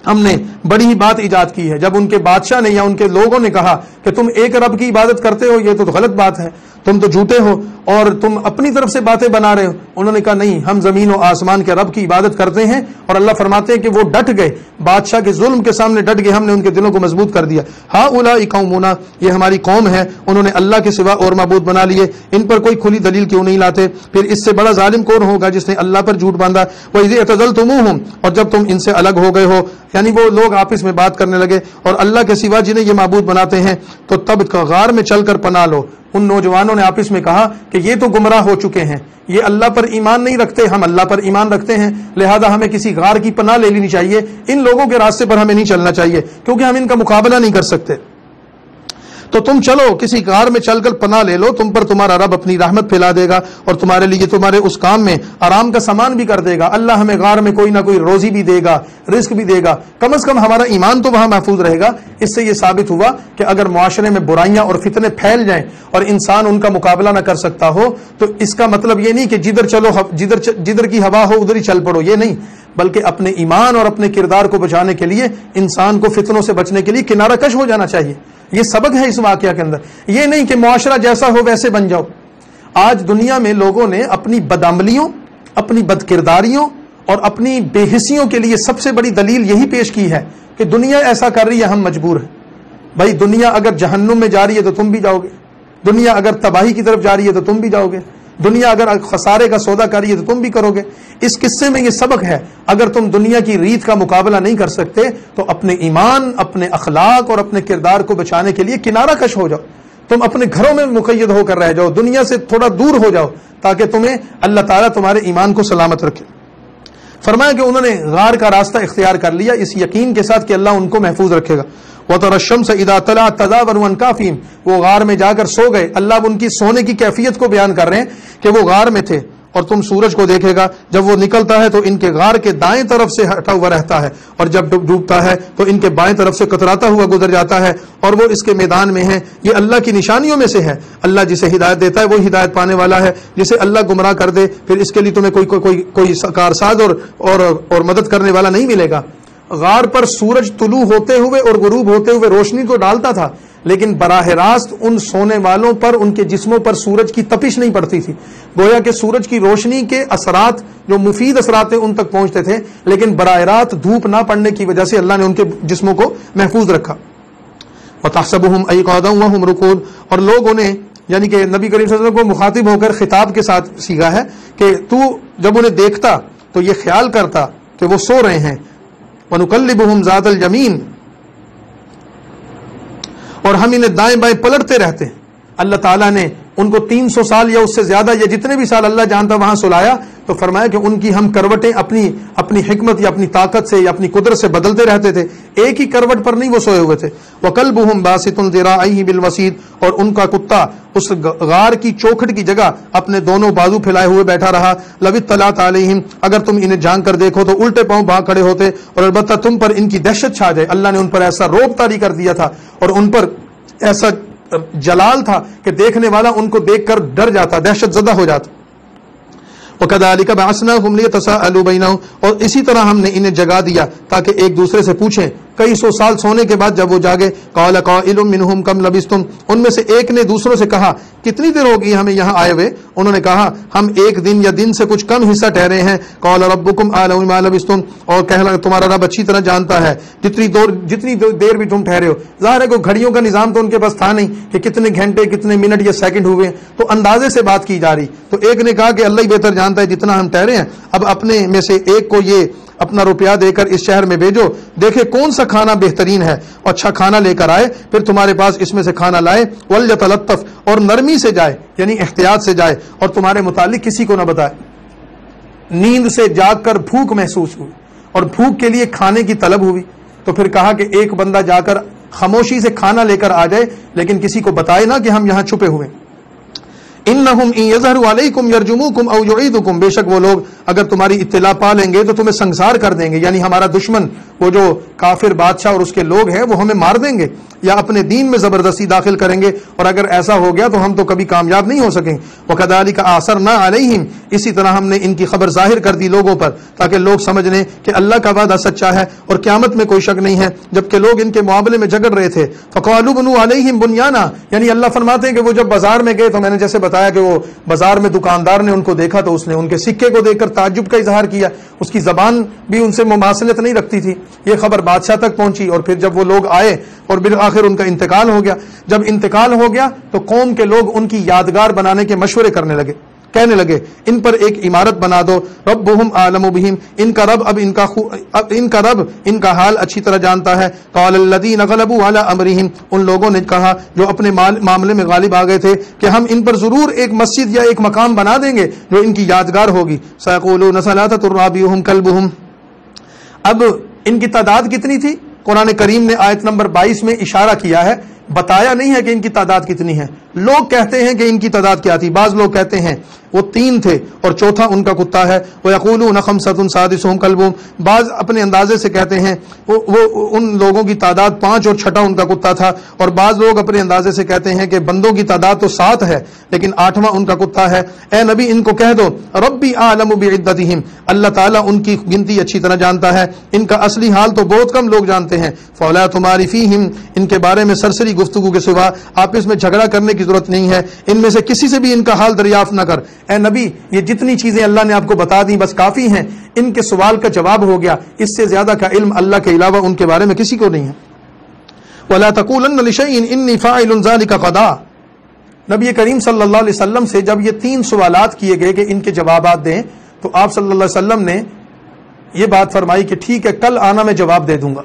ہم نے بڑی ہی بات ایجاد کی ہے۔ جب ان کے بادشاہ نے یا ان کے لوگوں نے کہا کہ تم ایک رب کی عبادت کرتے ہو، یہ تو غلط بات ہے، تم تو جھوٹے ہو اور تم اپنی طرف سے باتیں بنا رہے ہو، انہوں نے کہا نہیں، ہم زمین و آسمان کے رب کی عبادت کرتے ہیں۔ اور اللہ فرماتے ہیں کہ وہ ڈٹ گئے، بادشاہ کے ظلم کے سامنے ڈٹ گئے، ہم نے ان کے دلوں کو مضبوط کر دیا۔ ہؤلاء قومنا، یہ ہماری قوم ہے، انہوں نے اللہ کے سوا اور معبود بنا لیے، ان پر کوئی کھلی دلیل کیوں نہیں لاتے؟ پھر اس سے بڑا ظالم کون ہوگا جس نے اللہ پر جھوٹ باندھا؟ وَإِذِ اعْتَزَلْتُمُوهُمْ، اور جب تم ان سے الگ ہو گئے ہو، یعنی وہ لوگ آپس میں بات کرنے لگے اور اللہ کے سوا جنہیں یہ معبود بناتے ہیں، تو تب غار میں چل کر پناہ لو۔ ان نوجوانوں نے آپس میں کہا کہ یہ تو گمراہ ہو چکے ہیں، یہ اللہ پر ایمان نہیں رکھتے، ہم اللہ پر ایمان رکھتے ہیں، لہذا ہمیں کسی غار کی پناہ لے لینی چاہیے، ان لوگوں کے راستے پر ہمیں نہیں چلنا چاہیے کیونکہ ہم ان کا مقابلہ نہیں کر سکتے۔ تو تم چلو کسی غار میں چل کر پناہ لے لو، تم پر تمہارا رب اپنی رحمت پھیلا دے گا اور تمہارے لیے تمہارے اس کام میں آرام کا سامان بھی کر دے گا۔ اللہ ہمیں غار میں کوئی نہ کوئی روزی بھی دے گا، رزق بھی دے گا، کم از کم ہمارا ایمان تو وہاں محفوظ رہے گا۔ اس سے یہ ثابت ہوا کہ اگر معاشرے میں برائیاں اور فتنے پھیل جائیں اور انسان ان کا مقابلہ نہ کر سکتا ہو تو اس کا مطلب یہ نہیں کہ جدھر چلو جدھر کی ہوا ہو ادھر ہی چل پڑو، یہ نہیں، بلکہ اپنے ایمان اور اپنے کردار کو بچانے کے لیے انسان کو فتنوں سے بچنے کے لیے کنارہ کش ہو جانا چاہیے۔ یہ سبق ہے اس واقعہ کے اندر، یہ نہیں کہ معاشرہ جیسا ہو ویسے بن جاؤ۔ آج دنیا میں لوگوں نے اپنی بدعملیوں، اپنی بد کرداریوں اور اپنی بے حسیوں کے لیے سب سے بڑی دلیل یہی پیش کی ہے کہ دنیا ایسا کر رہی ہے، ہم مجبور ہیں۔ بھائی دنیا اگر جہنم میں جا رہی ہے تو تم بھی جاؤ گے، دنیا اگر تباہی کی طرف جا رہی ہے تو تم بھی جاؤ گے، دنیا اگر خسارے کا سودا کر رہی ہے تو تم بھی کرو گے۔ اس قصے میں یہ سبق ہے، اگر تم دنیا کی ریت کا مقابلہ نہیں کر سکتے تو اپنے ایمان، اپنے اخلاق اور اپنے کردار کو بچانے کے لیے کنارہ کش ہو جاؤ، تم اپنے گھروں میں مقید ہو کر رہ جاؤ، دنیا سے تھوڑا دور ہو جاؤ تاکہ تمہیں اللہ تعالیٰ تمہارے ایمان کو سلامت رکھے۔ فرمایا کہ انہوں نے غار کا راستہ اختیار کر لیا اس یقین کے ساتھ کہ اللہ ان کو محفوظ رکھے گا۔ وَتَرَى الشَّمْسَ إِذَا طَلَعَتْ تَزَاوَرُ عَنْ كَهْفِهِمْ، وہ غار میں جا کر سو گئے۔ اللہ ان کی سونے کی کیفیت کو بیان کر رہے ہیں کہ وہ غار میں تھے، اور تم سورج کو دیکھے گا جب وہ نکلتا ہے تو ان کے غار کے دائیں طرف سے ہٹا ہوا رہتا ہے، اور جب ڈوبتا ہے تو ان کے بائیں طرف سے کتراتا ہوا گزر جاتا ہے، اور وہ اس کے میدان میں ہے۔ یہ اللہ کی نشانیوں میں سے ہے، اللہ جسے ہدایت دیتا ہے وہ ہدایت پانے والا ہے، جسے اللہ گمراہ کر دے پھر اس کے لیے تمہیں کوئی کارساز اور مدد کرنے والا نہیں ملے گا۔ غار پر سورج طلوع ہوتے ہوئے اور غروب ہوتے ہوئے روشنی تو ڈالتا تھا، لیکن براہ راست ان سونے والوں پر، ان کے جسموں پر سورج کی تپش نہیں پڑتی تھی۔ گویا کہ سورج کی روشنی کے اثرات جو مفید اثرات ہیں ان تک پہنچتے تھے، لیکن براہ راست دھوپ نہ پڑنے کی وجہ سے اللہ نے ان کے جسموں کو محفوظ رکھا۔ وَتَحْسَبُهُمْ أَيْقَاظًا وَهُمْ رُقُودٌ، اور لوگوں نے یعنی کہ نبی کریم صلی اللہ علیہ وسلم کو مخاطب ہو کر خطاب کے ساتھ سیکھا ہے کہ تو جب انہیں دیکھتا تو یہ خیال کرتا کہ وہ سو رہے ہیں۔ وَنُقَلِّبُهُمْ ذَاتَ الْيَمِينِ، اور ہم انہیں دائیں بائیں پلٹتے رہتے ہیں۔ اللہ تعالیٰ نے ان کو 300 سال یا اس سے زیادہ یا جتنے بھی سال اللہ جانتا وہاں سلایا، تو فرمایا کہ ان کی ہم کروٹیں اپنی حکمت یا اپنی طاقت سے یا اپنی قدرت سے بدلتے رہتے تھے، ایک ہی کروٹ پر نہیں وہ سوئے ہوئے تھے۔ وَقَلْبُهُمْ بَاسِطٌ ذِرَاعَيْهِ بِالْوَسِيدِ، اور ان کا کتا اس غار کی چوکھٹ کی جگہ اپنے دونوں بازو پھیلائے ہوئے بیٹھا رہا۔ لَوِ اطَّلَعْتَ عَلَيْهِمْ، اگر تم انہیں جان کر دیکھو تو الٹے پاؤں بھاگ کھڑے ہوتے، اور البتہ تم پر ان کی دہشت چھا جائے۔ اللہ نے ان پر ایسا روب طاری کر دیا تھا اور ان پر ایسا جلال تھا کہ دیکھنے والا ان کو دیکھ کر ڈر جاتا، دہشت زدہ ہو جاتا۔ وَكَذَلِكَ بَعَثْنَاهُمْ لِيَتَسَاءَلُوا بَيْنَهُمْ، اور اسی طرح ہم نے انہیں جگا دیا تاکہ ایک دوسرے سے پوچھیں۔ کئی سو سال سونے کے بعد جب وہ جاگے قال قائل منہم کم لبثتم، ان میں سے ایک نے دوسروں سے کہا کتنی دیر ہوگی ہمیں یہاں آئے ہوئے؟ انہوں نے کہا ہم ایک دن یا دن سے کچھ کم حصہ ٹھہرے ہیں۔ قال ربکم اعلم بما لبثتم، اور کہنے لگا تمہارا رب اچھی طرح جانتا ہے جتنی دیر بھی تم ٹھہرے ہو۔ ظاہر ہے کہ گھڑیوں کا نظام تو ان کے پاس تھا نہیں کہ کتنے گھنٹے کتنے منٹ یا سیکنڈ ہوئے، تو اندازے سے بات کی جا رہی۔ تو ایک نے کہا کہ اللہ ہی بہتر جانتا ہے جتنا ہم ٹھہرے ہیں، اب اپنے میں سے ایک کو یہ اپنا روپیہ دے کر اس شہر میں بھیجو، دیکھے کون سا کھانا بہترین ہے اور اچھا کھانا لے کر آئے، پھر تمہارے پاس اس میں سے کھانا لائے، ولیتلطف، اور نرمی سے جائے یعنی احتیاط سے جائے، اور تمہارے متعلق کسی کو نہ بتائے۔ نیند سے جاگ کر بھوک محسوس ہوئی اور بھوک کے لیے کھانے کی طلب ہوئی، تو پھر کہا کہ ایک بندہ جا کر خاموشی سے کھانا لے کر آ جائے لیکن کسی کو بتائے نہ کہ ہم یہاں چھپے ہوئے۔ انہم ان یظہروا علیکم یرجموکم او یعیدکم، بے شک وہ لوگ اگر تمہاری اطلاع پا لیں گے تو تمہیں سنگسار کر دیں گے، یعنی ہمارا دشمن وہ جو کافر بادشاہ اور اس کے لوگ ہیں وہ ہمیں مار دیں گے یا اپنے دین میں زبردستی داخل کریں گے، اور اگر ایسا ہو گیا تو ہم تو کبھی کامیاب نہیں ہو سکیں۔ وکذالک اعثرنا علیہم، اسی طرح ہم نے ان کی خبر ظاہر کر دی لوگوں پر تاکہ لوگ سمجھ لیں کہ اللہ کا وعدہ سچا ہے اور قیامت میں کوئی شک نہیں ہے، جبکہ لوگ ان کے معاملے میں جھگڑ رہے تھے۔ فقالوا بنوا علیہم بنیانا، یعنی اللہ فرماتے ہیں کہ وہ جب بازار میں گئے تو میں نے جیسے بتایا کہ وہ بازار میں دکاندار نے ان کو دیکھا تو اس نے ان کے سکے کو دیکھ کر تعجب کا اظہار کیا، اس کی زبان بھی ان سے مماثلت نہیں رکھتی تھی۔ یہ خبر بادشاہ تک پہنچی اور پھر جب وہ لوگ آئے اور بالآخر ان کا انتقال ہو گیا۔ جب انتقال ہو گیا تو قوم کے لوگ ان کی یادگار بنانے کے مشورے کرنے لگے، کہنے لگے ان پر ایک عمارت بنا دو، ربہم اعلم بہم، ان کا رب ان کا حال اچھی طرح جانتا ہے۔ قال الذین غلبوا علی امرہم، ان لوگوں نے کہا جو اپنے معاملے میں غالب آ گئے تھے کہ ہم ان پر ضرور ایک مسجد یا ایک مقام بنا دیں گے جو ان کی یادگار ہوگی۔ سیقولون ثلاثۃ رابعہم کلبہم، اب ان کی تعداد کتنی تھی؟ قرآن کریم نے آیت نمبر 22 میں اشارہ کیا ہے، بتایا نہیں ہے کہ ان کی تعداد کتنی ہے۔ لوگ کہتے ہیں کہ ان کی تعداد کیا تھی، بعض لوگ کہتے ہیں وہ 3 تھے اور چوتھا ان کا کتا ہے، وَيَقُولُونَ خَمْسَةٌ سَادِسُهُمْ كَلْبُهُمْ، بعض اپنے اندازے سے کہتے ہیں وہ ان لوگوں کی تعداد 5 اور چھٹا ان کا کتا تھا، اور بعض لوگ اپنے اندازے سے کہتے ہیں کہ بندوں کی تعداد تو 7 ہے لیکن 8واں ان کا کتا ہے۔ اے نبی ان کو کہہ دو ربی اعلم بعدتہم، اللہ تعالیٰ ان کی گنتی اچھی طرح جانتا ہے، ان کا اصلی حال تو بہت کم لوگ جانتے ہیں۔ فَوَلَا تُمَارِ فِيهِمْ، ان کے بارے میں سرسری گفتگو کے سوا آپس میں جھگڑا کرنے کی ضرورت نہیں ہے، ان میں سے کسی سے بھی ان کا حال دریافت نہ کر۔ اے نبی یہ جتنی چیزیں اللہ نے آپ کو بتا دی بس کافی ہیں، ان کے سوال کا جواب ہو گیا، اس سے زیادہ کا علم اللہ کے علاوہ ان کے بارے میں کسی کو نہیں ہے۔ وَلَا تَقُولَنَّ لِشَيْءٍ إِنِّي فَاعِلٌ ذَلِكَ غَدًا، نبی کریم صلی اللہ علیہ وسلم سے جب یہ 3 سوالات کیے گئے کہ ان کے جوابات دیں تو آپ صلی اللہ علیہ وسلم نے یہ بات فرمائی کہ ٹھیک ہے کل آنا میں جواب دے دوں گا۔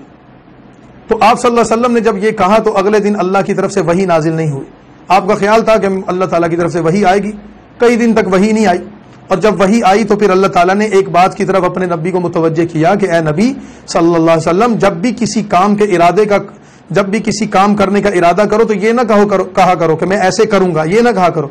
تو آپ صلی اللہ علیہ وسلم نے جب یہ کہا تو اگلے دن اللہ کی طرف سے وحی نازل نہیں ہوئی۔ آپ کا خیال تھا کہ اللہ تعالیٰ کی طرف سے وحی آئے گی، کئی دن تک وحی نہیں آئی، اور جب وحی آئی تو پھر اللہ تعالیٰ نے ایک بات کی طرف اپنے نبی کو متوجہ کیا کہ اے نبی صلی اللہ علیہ وسلم جب بھی کسی کام کرنے کا ارادہ کرو تو یہ نہ کہا کرو کہ میں ایسے کروں گا، یہ نہ کہا کرو،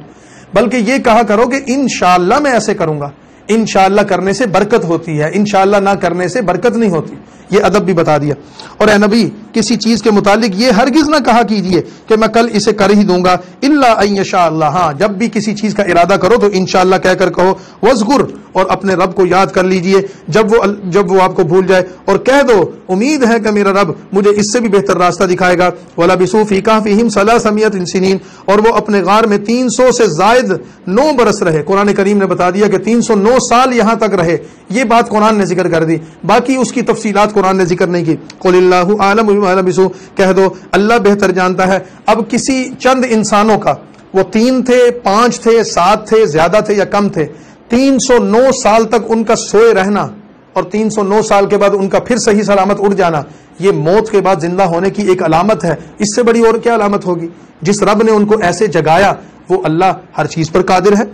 بلکہ یہ کہا کرو کہ انشاءاللہ میں ایسے کروں گا۔ انشاءاللہ کرنے سے برکت ہوتی ہے، انشاءاللہ نہ کرنے سے برکت نہیں ہوتی، یہ ادب بھی بتا دیا۔ اور اے نبی کسی چیز کے متعلق یہ ہرگز نہ کہا کیجئے کہ میں کل اسے کر ہی دوں گا، الا ان یشاء اللہ، ہاں جب بھی کسی چیز کا ارادہ کرو تو انشاءاللہ کہہ کر کہو، واذکر، اور اپنے رب کو یاد کر لیجئے جب وہ آپ کو بھول جائے، اور کہہ دو امید ہے کہ میرا رب مجھے اس سے بھی بہتر راستہ دکھائے گا۔ وَلَبِثُوا فِي كَهْفِهِمْ 300 سنین، اور وہ اپنے غار میں 300 سے زائد 9 برس رہے۔ قرآن کریم نے بتا دیا کہ 309 سال یہاں تک رہے، یہ بات قرآن نے ذکر کر دی، باقی اس کی تفصیلات قرآن نے ذکر نہیں کی۔ قُلِ اللَّهُ أَعْلَمُ بِمَا لَبِثُوا، کہہ دو اللہ بہتر جانتا ہے۔ اب کسی چند انسانوں کا، وہ 3 تھے 5 تھے 7 تھے زیادہ تھے یا کم تھے، 309 سال تک ان کا سوئے رہنا اور 309 سال کے بعد ان کا پھر صحیح سلامت اٹھ جانا، یہ موت کے بعد زندہ ہونے کی ایک علامت ہے۔ اس سے بڑی اور کیا علامت ہوگی؟ جس رب نے ان کو ایسے جگایا وہ اللہ ہر چیز پر قادر ہے،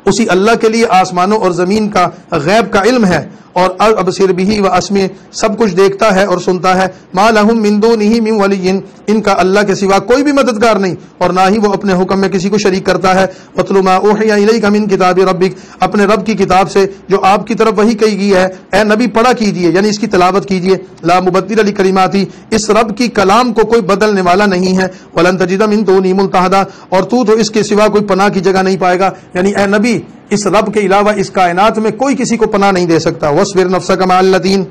اسی اللہ کے لیے آسمانوں اور زمین کا غیب کا علم ہے، اور ابصر به و اسمع، سب کچھ دیکھتا ہے اور سنتا ہے۔ ما لهم من دونه من ولی، ان کا اللہ کے سوا کوئی بھی مددگار نہیں، اور نہ ہی وہ اپنے حکم میں کسی کو شریک کرتا ہے۔ وَاتْلُ مَا أُوحِيَ إِلَيْكَ مِن کتاب ربک، اپنے رب کی کتاب سے جو آپ کی طرف وحی کہی گئی ہے اے نبی پڑھا کیجئے، یعنی اس کی تلاوت کیجئے۔ لا مبدل لکلماتی، اس رب کی کلام کو کوئی بدلنے والا نہیں ہے۔ وَلَن تَجِدَ مِن دُونِهِ مُلْتَحَدًا، اور تو اس کے سوا کوئی پناہ کی جگہ نہیں پائے گا، یعنی اے نبی اس رب کے علاوہ اس کائنات میں کوئی کسی کو پناہ نہیں دے سکتا۔ وَاصْبِرْ نَفْسَكَ مَعَ الَّذِينَ،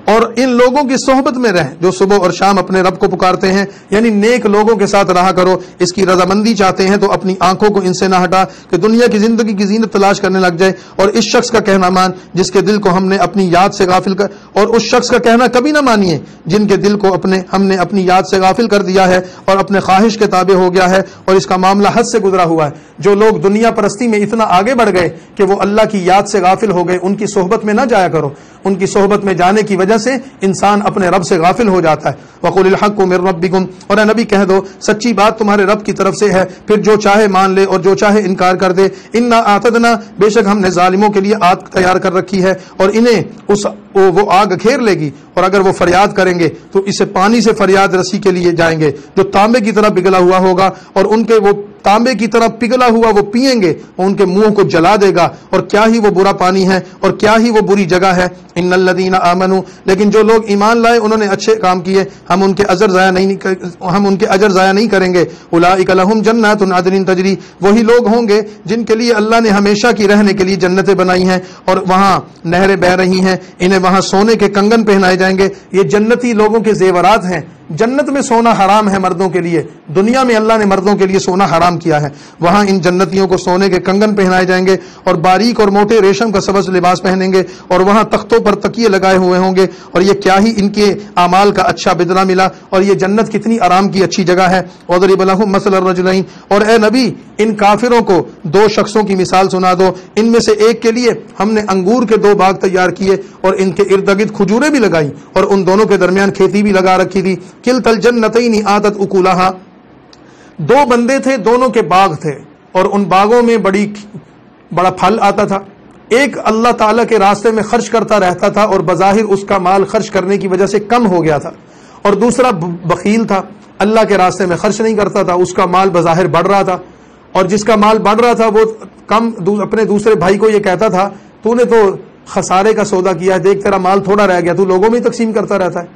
اور ان لوگوں کی صحبت میں رہ جو صبح اور شام اپنے رب کو پکارتے ہیں، یعنی نیک لوگوں کے ساتھ رہا کرو۔ اس کی رضامندی چاہتے ہیں تو اپنی آنکھوں کو ان سے نہ ہٹا کہ دنیا کی زندگی کی زینت تلاش کرنے لگ جائے، اور اس شخص کا کہنا مان جس کے دل کو ہم نے اپنی یاد سے غافل کر، اور اس شخص کا کہنا کبھی نہ مانیے جن کے دل کو ہم نے اپنی یاد سے غافل کر دیا ہے اور اپنے خواہش کے تابع ہو گیا ہے، اور اس کا معاملہ حد سے گزرا ہوا ہے۔ جو لوگ دنیا پرستی میں اتنا آگے بڑھ گئے کہ وہ اللہ کی یاد سے غافل ہو گئے، ان کی صحبت میں نہ جایا کرو۔ ان کی صحبت میں جانے کی وجہ سے انسان اپنے رب سے غافل ہو جاتا ہے۔ وَقُلِ الْحَقُّ مِن رَبِّكُمْ، اور اے نبی کہہ دو سچی بات تمہارے رب کی طرف سے ہے، پھر جو چاہے مان لے اور جو چاہے انکار کر دے۔ اِنَّا أَعْتَدْنَا، بے شک ہم نے ظالموں کے لیے آگ تیار کر رکھی ہے، اور انہیں وہ آگ گھیر لے گی، اور اگر وہ فریاد کریں گے تو اسے پانی سے فریاد رسی کے لیے جائیں گے جو تانبے کی طرح پگھلا ہوا ہوگا، اور ان کے وہ تانبے کی طرح پگھلا ہوا وہ پئیں گے اور ان کے منہ کو جلا دے گا، اور کیا ہی وہ برا پانی ہے اور کیا ہی وہ بری جگہ ہے۔ ان الذین آمنوا، لیکن جو لوگ ایمان لائے انہوں نے اچھے کام کیے، ہم ان کے اجر ضائع نہیں کریں گے۔ اولئک لہم جنات عدن تجری، وہی لوگ ہوں گے جن کے لیے اللہ نے ہمیشہ کی رہنے کے لیے جنتیں بنائی ہیں اور وہاں نہریں بہہ رہی ہیں، انہیں وہاں سونے کے کنگن پہنائے جائیں گے۔ یہ جنتی لوگوں کے زیورات ہیں۔ جنت میں سونا حرام ہے مردوں کے لیے، دنیا میں اللہ نے مردوں کے لیے سونا حرام کیا ہے، وہاں ان جنتیوں کو سونے کے کنگن پہنائے جائیں گے اور باریک اور موٹے ریشم کا سبز لباس پہنیں گے، اور وہاں تختوں پر تکیے لگائے ہوئے ہوں گے، اور یہ کیا ہی ان کے اعمال کا اچھا بدلہ ملا، اور یہ جنت کتنی آرام کی اچھی جگہ ہے۔ وَضْرِبْ لَهُم مَثَلَ الرَّجُلَيْنِ، اور اے نبی ان کافروں کو دو شخصوں کی مثال سنا دو، ان میں سے ایک کے لیے ہم نے انگور کے دو باغ تیار کیے اور ان کے ارد گرد کھجوریں بھی لگائیں اور ان دونوں کے درمیان کھیتی بھی لگا رکھی تھی۔ کلتا الجنتین آتت اکولہا، دو بندے تھے، دونوں کے باغ تھے اور ان باغوں میں بڑا پھل آتا تھا۔ ایک اللہ تعالیٰ کے راستے میں خرچ کرتا رہتا تھا اور بظاہر اس کا مال خرچ کرنے کی وجہ سے کم ہو گیا تھا، اور دوسرا بخیل تھا، اللہ کے راستے میں خرچ نہیں کرتا تھا، اس کا مال بظاہر بڑھ رہا تھا، اور جس کا مال بڑھ رہا تھا وہ اپنے دوسرے بھائی کو یہ کہتا تھا تو نے تو خسارے کا سودا کیا ہے، دیکھ تیرا مال تھوڑا رہ گیا، تو لوگوں میں تقسیم کرتا رہتا ہے،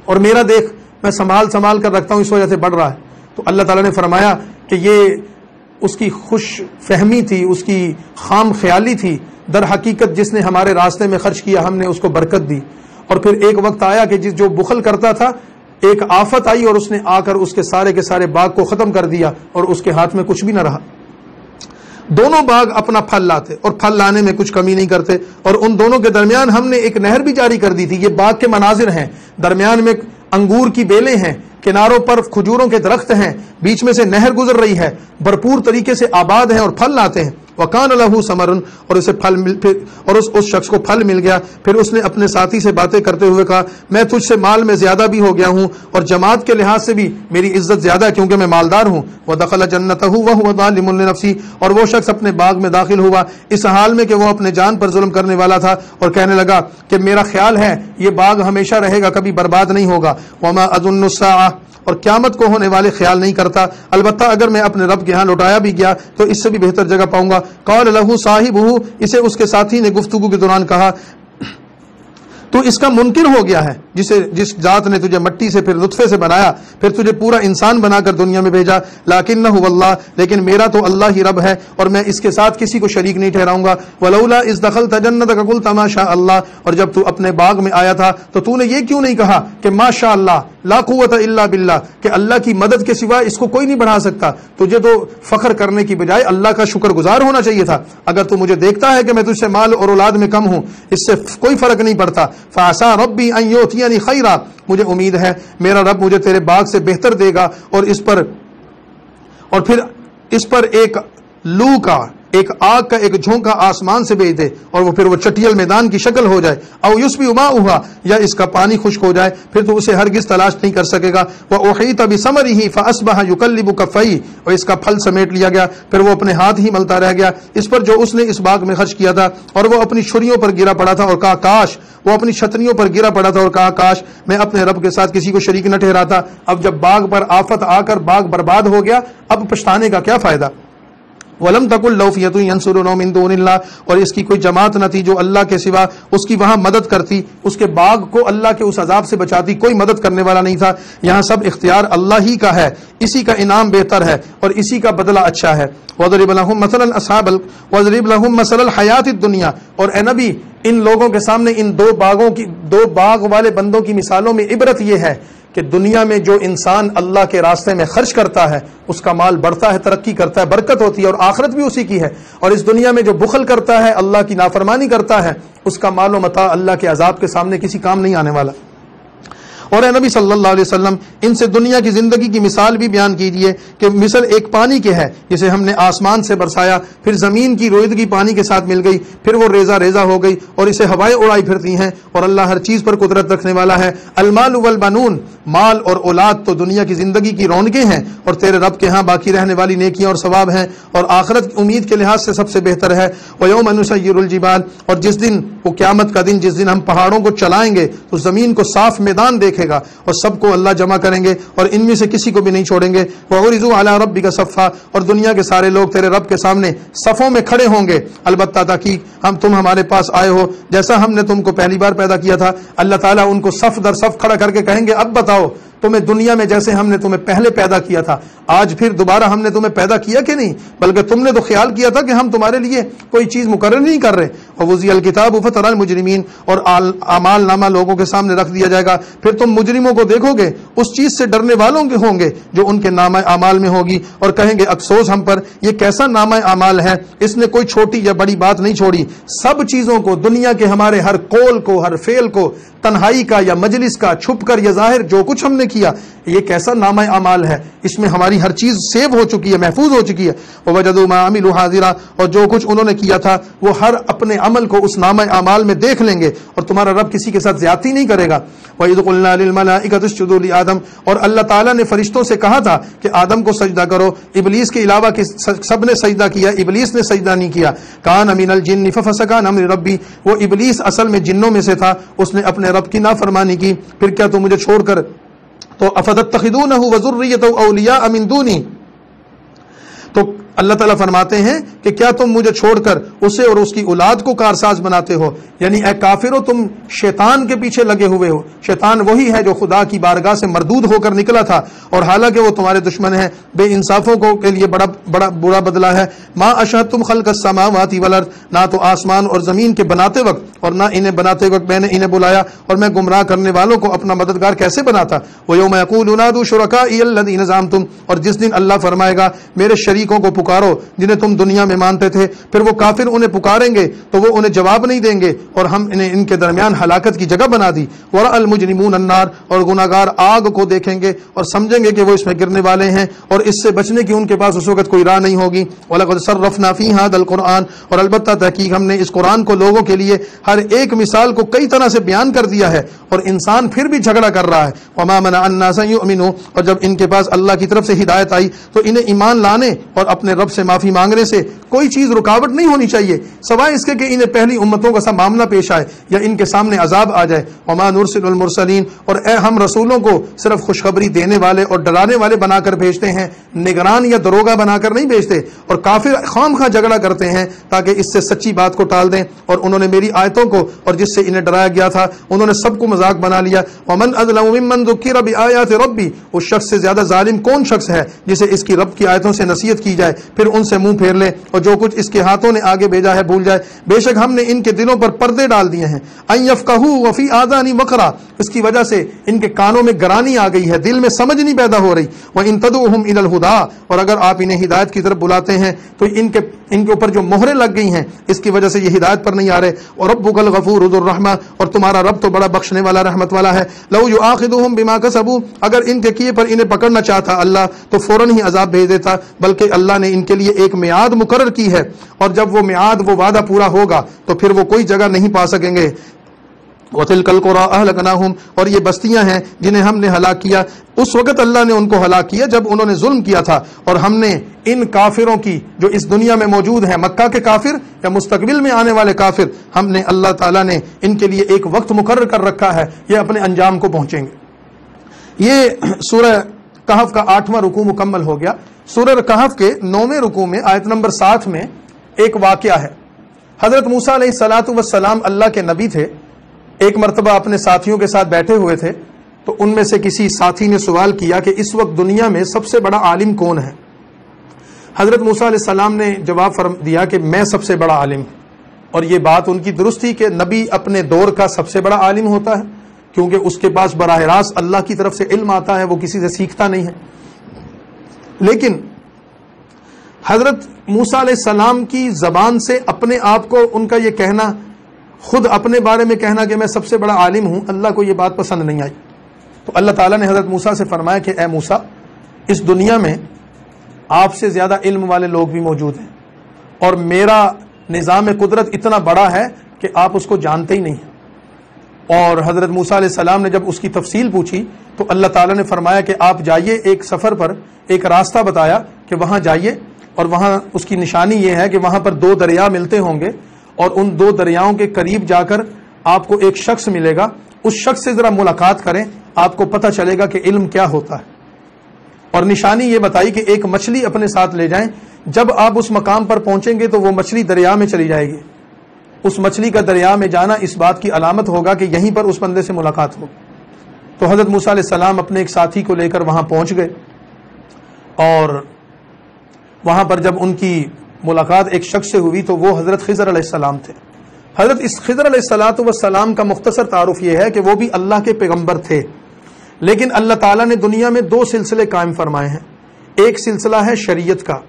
اور میرا دیکھ میں سنبھال کر رکھتا ہوں، اس وجہ سے بڑھ رہا ہے۔ تو اللہ تعالیٰ نے فرمایا کہ یہ اس کی خوش فہمی تھی، اس کی خام خیالی تھی، در حقیقت جس نے ہمارے راستے میں خرچ کیا ہم نے اس کو برکت دی۔ اور پھر ایک وقت آیا کہ جو بخل کرتا تھا، ایک آفت آئی اور اس نے آ کر اس کے سارے باغ کو ختم کر دیا اور اس کے ہاتھ میں کچھ بھی نہ رہا۔ دونوں باغ اپنا پھل لاتے اور پھل لانے میں کچھ کمی نہیں کرتے، اور ان دونوں کے درمیان ہم نے ایک نہر بھی جاری کر دی تھی۔ یہ باغ کے مناظر ہیں، درمیان میں انگور کی بیلیں ہیں، کناروں پر کھجوروں کے درخت ہیں، بیچ میں سے نہر گزر رہی ہے، بھرپور طریقے سے آباد ہیں اور پھل لاتے ہیں۔ وَقَانَ لَهُ ثَمَرٌ، اور اسے اس شخص کو پھل مل گیا۔ پھر اس نے اپنے ساتھی سے باتیں کرتے ہوئے کہا میں تجھ سے مال میں زیادہ بھی ہو گیا ہوں اور جماعت کے لحاظ سے بھی میری عزت زیادہ ہے کیونکہ میں مالدار ہوں۔ وَدَخَلَ جَنَّتَهُ وَهُوَ ظَالِمٌ لِنَفْسِهِ، اور وہ شخص اپنے باغ میں داخل ہوا اس حال میں کہ وہ اپنے جان پر ظلم کرنے والا تھا، اور کہنے لگا کہ میرا خیال ہے یہ باغ ہمیشہ رہے گا، کبھی برباد نہیں ہوگا۔ وَمَا أَظُنُّ السَّاعَةَ، اور قیامت کو ہونے والے خیال نہیں کرتا، البتہ اگر میں اپنے رب کے ہاں لوٹایا بھی گیا تو اس سے بھی بہتر جگہ پاؤں گا۔ قال له صاحبہ، اسے اس کے ساتھی نے گفتگو کے دوران کہا تو اس کا منکر ہو گیا ہے جس ذات نے تجھے مٹی سے پھر نطفے سے بنایا، پھر تجھے پورا انسان بنا کر دنیا میں بھیجا۔ لکنہ واللہ، لیکن میرا تو اللہ ہی رب ہے اور میں اس کے ساتھ کسی کو شریک نہیں ٹھہراؤں گا۔ ولولا اذ دخلت جنتک قلت ما شاء اللہ، اور جب تو اپنے باغ میں آیا تھا تو تو نے یہ کیوں نہیں کہا کہ ما شاء اللہ لا قوت الا باللہ، کہ اللہ کی مدد کے سوا اس کو کوئی نہیں بڑھا سکتا۔ تجھے تو فخر کرنے کی بجائے اللہ کا شکر گزار ہونا چاہیے تھا۔ اگر تو مجھے دیکھتا ہے کہ میں تجھ سے مال اور اولاد میں کم ہوں، اس سے کوئی فرق نہیں پڑتا۔ فعسى ربی ان یؤتینی خیرا، مجھے امید ہے میرا رب مجھے تیرے باغ سے بہتر دے گا، اور پھر اس پر ایک لو کا، ایک آگ کا ایک جھونکا آسمان سے بھیج دے اور وہ پھر وہ چٹیل میدان کی شکل ہو جائے۔ او یصبح ماؤها، یا اس کا پانی خشک ہو جائے، پھر تو اسے ہرگز تلاش نہیں کر سکے گا۔ واحیط بثمره فاصبح يقلب كفيه، اور اس کا پھل سمیٹ لیا گیا، پھر وہ اپنے ہاتھ ہی ملتا رہ گیا اس پر جو اس نے اس باغ میں خرچ کیا تھا، اور وہ اپنی چھریوں پر گرا پڑا تھا اور کہا کاش، وہ اپنی چھتریوں پر گرا پڑا تھا اور کہا کاش میں اپنے رب کے ساتھ کسی کو شریک نہ ٹھہراتا۔ اب جب باغ پر آفت آ کر باغ برباد ہو گیا، اب پچھتانے کا کیا فائدہ۔ ولم تکن لہ فئۃ ینصرونہ من دون اللہ، اور اس کی کوئی جماعت نہ تھی جو اللہ کے سوا اس کی وہاں مدد کرتی، اس کے باغ کو اللہ کے اس عذاب سے بچاتی، کوئی مدد کرنے والا نہیں تھا۔ یہاں سب اختیار اللہ ہی کا ہے، اسی کا انعام بہتر ہے اور اسی کا بدلہ اچھا ہے۔ وَضْرِبْ لَهُم مَثَلًا وَضْرِبْ لَهُم مَثَلَ الْحَيَاةِ الدُّنْيَا، اور اے نبی ان لوگوں کے سامنے ان دو باغ والے بندوں کی مثالوں میں عبرت یہ ہے کہ دنیا میں جو انسان اللہ کے راستے میں خرچ کرتا ہے اس کا مال بڑھتا ہے، ترقی کرتا ہے، برکت ہوتی ہے، اور آخرت بھی اسی کی ہے۔ اور اس دنیا میں جو بخل کرتا ہے، اللہ کی نافرمانی کرتا ہے، اس کا مال و متاع اللہ کے عذاب کے سامنے کسی کام نہیں آنے والا۔ اور اے نبی صلی اللہ علیہ وسلم ان سے دنیا کی زندگی کی مثال بھی بیان کیجیے کہ مثل ایک پانی کے ہے جسے ہم نے آسمان سے برسایا، پھر زمین کی رویدگی پانی کے ساتھ مل گئی، پھر وہ ریزہ ریزہ ہو گئی اور اسے ہوائیں اڑائی پھرتی ہیں، اور اللہ ہر چیز پر قدرت رکھنے والا ہے۔ المال والبنون، مال اور اولاد تو دنیا کی زندگی کی رونقیں ہیں اور تیرے رب کے ہاں باقی رہنے والی نیکیاں اور ثواب ہیں، اور آخرت امید کے لحاظ سے سب سے بہتر ہے۔ وَيَوْمَ نُسَيِّرُ الْجِبَالَ، اور جس دن وہ قیامت کا دن جس دن ہم پہاڑوں کو چلائیں گے تو زمین کو صاف میدان دیکھے گا اور سب کو اللہ جمع کریں گے اور ان میں سے کسی کو بھی نہیں چھوڑیں گے۔ وَعُرِضُوا عَلَىٰ رَبِّكَ صَفًّا، اور دنیا کے سارے لوگ تیرے رب کے سامنے صفوں میں کھڑے ہوں گے۔ البتہ تحقیق تم ہمارے پاس آئے ہو جیسا ہم نے تم کو پہلی بار پیدا کیا تھا۔ اللہ تعالیٰ ان کو صف در صف کھڑا کر کے کہیں گے اب بتاؤ تمہیں دنیا میں جیسے ہم نے تمہیں پہلے پیدا کیا تھا، آج پھر دوبارہ ہم نے تمہیں پیدا کیا کہ نہیں؟ بلکہ تم نے تو خیال کیا تھا کہ ہم تمہارے لیے کوئی چیز مقرر نہیں کر رہے۔ وَوُضِعَ الْكِتَابُ فَتَرَى الْمُجْرِمِينَ، اور اعمال نامہ لوگوں کے سامنے رکھ دیا جائے گا، پھر تم مجرموں کو دیکھو گے اس چیز سے ڈرنے والوں کے ہوں گے جو ان کے نامہ اعمال میں ہوگی، اور کہیں گے افسوس ہم پر، یہ کیسا نامہ اعمال ہے، اس نے کوئی چھوٹی یا بڑی بات نہیں چھوڑی، سب چیزوں کو، دنیا کے ہمارے ہر قول کو، ہر فعل کو، تنہائی کا یا مجلس کا، چھپ کر یا ظاہر، جو کچھ ہم نے کیا، یہ کیسا نامہ اعمال ہے، اس میں ہماری ہر چیز سیو ہو چکی ہے، محفوظ ہو چکی ہے۔ وَوَجَدُوا مَا عَمِلُوا حَاضِرًا، اور جو کچھ انہوں نے کیا تھا وہ ہر اپنے عمل کو اس نامہ اعمال میں دیکھ لیں گے، اور تمہارا رب کسی کے ساتھ زیادتی نہیں کرے گا۔ وَإِذْ قُلْنَا لِلْمَلَائِكَةِ اسْجُدُوا لِآدَمَ، اور اللہ تعالیٰ نے فرشتوں سے کہا تھا کہ آدم کو سجدہ کرو، ابلیس کے علاوہ سب نے سجدہ کیا، ابلیس نے سجدہ نہیں کیا۔ کان من الجن ففسق عن امر ربی، وہ ابلیس اصل میں جنوں میں سے تھا، اس نے اپنے رب کی نافرمانی کی، پھر کیا تم مجھے چھوڑ کر تو افدتخذونہ وذریتہ اولیاء من دونی، تو اللہ تعالیٰ فرماتے ہیں کہ کیا تم مجھے چھوڑ کر اسے اور اس کی اولاد کو کارساز بناتے ہو؟ یعنی اے کافرو تم شیطان کے پیچھے لگے ہوئے ہو، شیطان وہی ہے جو خدا کی بارگاہ سے مردود ہو کر نکلا تھا، اور حالانکہ وہ تمہارے دشمن ہے، بے انصافوں کو کے لیے بڑا برا بدلہ ہے۔ ما اشہدتم خلق السماوات والارض، نہ تو آسمان اور زمین کے بناتے وقت اور نہ انہیں بناتے وقت میں نے انہیں بلایا، اور میں گمراہ کرنے والوں کو اپنا مددگار کیسے بناتا۔ وَيَوْمَ يَقُولُ نَادُوا شُرَكَائِيَ الَّذِينَ زَعَمْتُمْ، اور جس دن اللہ فرمائے گا میرے شریکوں کو پکارو جنہیں تم دنیا میں مانتے تھے، پھر وہ کافر انہیں پکاریں گے تو وہ انہیں جواب نہیں دیں گے، اور ہم انہیں ان کے درمیان ہلاکت کی جگہ بنا دی۔ وَرَأَى الْمُجْرِمُونَ النَّارَ، اور گناہگار آگ کو دیکھیں گے اور سمجھیں گے کہ وہ اس میں گرنے والے ہیں، اور اس سے بچنے کی ان کے پاس اس وقت کوئی راہ نہیں ہوگی۔ وَلَقَدْ صَرَّفْنَا فِي هَذَا الْقُرْآنَ، اور البتہ تحقیق ہم نے اس قرآن کو لوگوں کے لیے ہر ایک مثال کو کئی طرح سے بیان کر دیا ہے، اور انسان پھر بھی جھگڑا کر رہا ہے۔ وَمَا مَنَعَ النَّاسَ أَن يُؤْمِنُوا، اور جب ان کے پاس اللہ کی طرف سے ہدایت آئی تو انہیں ایمان لانے اور اپنے رب سے معافی مانگنے سے کوئی چیز رکاوٹ نہیں ہونی چاہیے، سوائے اس کے کہ انہیں پہلی امتوں کا سا معاملہ پیش آئے یا ان کے سامنے عذاب آ جائے۔ وَمَا نُرْسِلُ الْمُرْسَلِينَ، اور اے ہم رسولوں کو صرف خوشخبری دینے والے اور ڈرانے والے بنا کر بھیجتے ہیں، نگران یا دروگا بنا کر نہیں بھیجتے۔ اور کافر خام خواہ جھگڑا کرتے ہیں تاکہ اس سے سچی بات کو ٹال دیں، اور انہوں نے میری آیتوں کو اور جس سے انہیں ڈرایا گیا تھا انہوں نے سب کو مذاق بنا لیا۔ وَمَنْ أَظْلَمُ مِمَّنْ ذُكِّرَ بِآيَاتِ رَبِّهِ، اس شخص سے زیادہ ظالم کون شخص ہے جسے اس کی رب کی آیتوں سے نصیحت کی جائے پھر ان سے منہ پھیر لے، اور جو کچھ اس کے ہاتھوں نے آگے بھیجا ہے بھول جائے۔ بے شک ہم نے ان کے دلوں پر پردے ڈال دیے ہیں، ان یفقہوا وفی آذان وقرا، اس کی وجہ سے ان کے کانوں میں گرانی آ گئی ہے، دل میں سمجھ نہیں پیدا ہو رہی۔ وَإِن تَدْعُوهُمْ إِلَى الْهُدَىٰ، اور اگر آپ انہیں ہدایت کی طرف بلاتے ہیں تو ان کے اوپر جو مہریں لگ گئی ہیں اس کی وجہ سے یہ ہدایت پر نہیں آ رہے۔ وَرَبُّكَ الْغَفُورُ ذُو الرَّحْمَةِ، اور تمہارا رب تو بڑا بخشنے والا رحمت والا ہے۔ لَوْ يُؤَاخِذُهُم بِمَا كَسَبُوا، اگر ان کے کیے پر انہیں پکڑنا چاہتا اللہ تو فوراً ہی عذاب بھیج دیتا، بلکہ اللہ نے ان کے لیے ایک میعاد مقرر کی ہے، اور جب وہ میعاد وہ وعدہ پورا ہوگا تو پھر وہ کوئی جگہ نہیں پا سکیں گے۔ وَتِلْكَ الْقُرَىٰ أَهْلَكْنَاهُمْ، اور یہ بستیاں ہیں جنہیں ہم نے ہلاک کیا، اس وقت اللہ نے ان کو ہلاک کیا جب انہوں نے ظلم کیا تھا، اور ہم نے ان کافروں کی جو اس دنیا میں موجود ہیں، مکہ کے کافر یا مستقبل میں آنے والے کافر، ہم نے اللہ تعالیٰ نے ان کے لیے ایک وقت مقرر کر رکھا ہے، یہ اپنے انجام کو پہنچیں گے۔ یہ سورہ کہف کا 8واں رکوع مکمل ہو گیا۔ سورہ کہف کے 9ویں رکوع میں آیت نمبر 7 میں ایک واقعہ ہے. حضرت موسیٰ علیہ الصلاۃ والسلام اللہ کے نبی تھے. ایک مرتبہ اپنے ساتھیوں کے ساتھ بیٹھے ہوئے تھے تو ان میں سے کسی ساتھی نے سوال کیا کہ اس وقت دنیا میں سب سے بڑا عالم کون ہے؟ حضرت موسیٰ علیہ السلام نے جواب دیا کہ میں سب سے بڑا عالم ہوں. اور یہ بات ان کی درست تھی کہ نبی اپنے دور کا سب سے بڑا عالم ہوتا ہے، کیونکہ اس کے پاس براہ راست اللہ کی طرف سے علم آتا ہے، وہ کسی سے سیکھتا نہیں ہے. لیکن حضرت موسیٰ علیہ السلام کی زبان سے اپنے آپ کو ان کا یہ کہنا، خود اپنے بارے میں کہنا کہ میں سب سے بڑا عالم ہوں، اللہ کو یہ بات پسند نہیں آئی. تو اللہ تعالیٰ نے حضرت موسیٰ سے فرمایا کہ اے موسیٰ، اس دنیا میں آپ سے زیادہ علم والے لوگ بھی موجود ہیں، اور میرا نظام قدرت اتنا بڑا ہے کہ آپ اس کو جانتے ہی نہیں ہیں. اور حضرت موسیٰ علیہ السلام نے جب اس کی تفصیل پوچھی تو اللہ تعالیٰ نے فرمایا کہ آپ جائیے، ایک سفر پر ایک راستہ بتایا کہ وہاں جائیے، اور وہاں اس کی نشانی یہ ہے کہ وہاں پر 2 دریا ملتے ہوں گے، اور ان 2 دریاؤں کے قریب جا کر آپ کو ایک شخص ملے گا، اس شخص سے ذرا ملاقات کریں، آپ کو پتہ چلے گا کہ علم کیا ہوتا ہے. اور نشانی یہ بتائی کہ ایک مچھلی اپنے ساتھ لے جائیں، جب آپ اس مقام پر پہنچیں گے تو وہ مچھلی دریا میں چلی جائے گی. اس مچھلی کا دریا میں جانا اس بات کی علامت ہوگا کہ یہیں پر اس بندے سے ملاقات ہو. تو حضرت موسیٰ علیہ السلام اپنے ایک ساتھی کو لے کر وہاں پہنچ گئے، اور وہاں پر جب ان کی ملاقات ایک شخص سے ہوئی تو وہ حضرت خضر علیہ السلام تھے. حضرت اس خضر علیہ السلام کا مختصر تعارف یہ ہے کہ وہ بھی اللہ کے پیغمبر تھے، لیکن اللہ تعالیٰ نے دنیا میں 2 سلسلے قائم فرمائے ہیں. ایک سلسلہ ہے شریعت کا،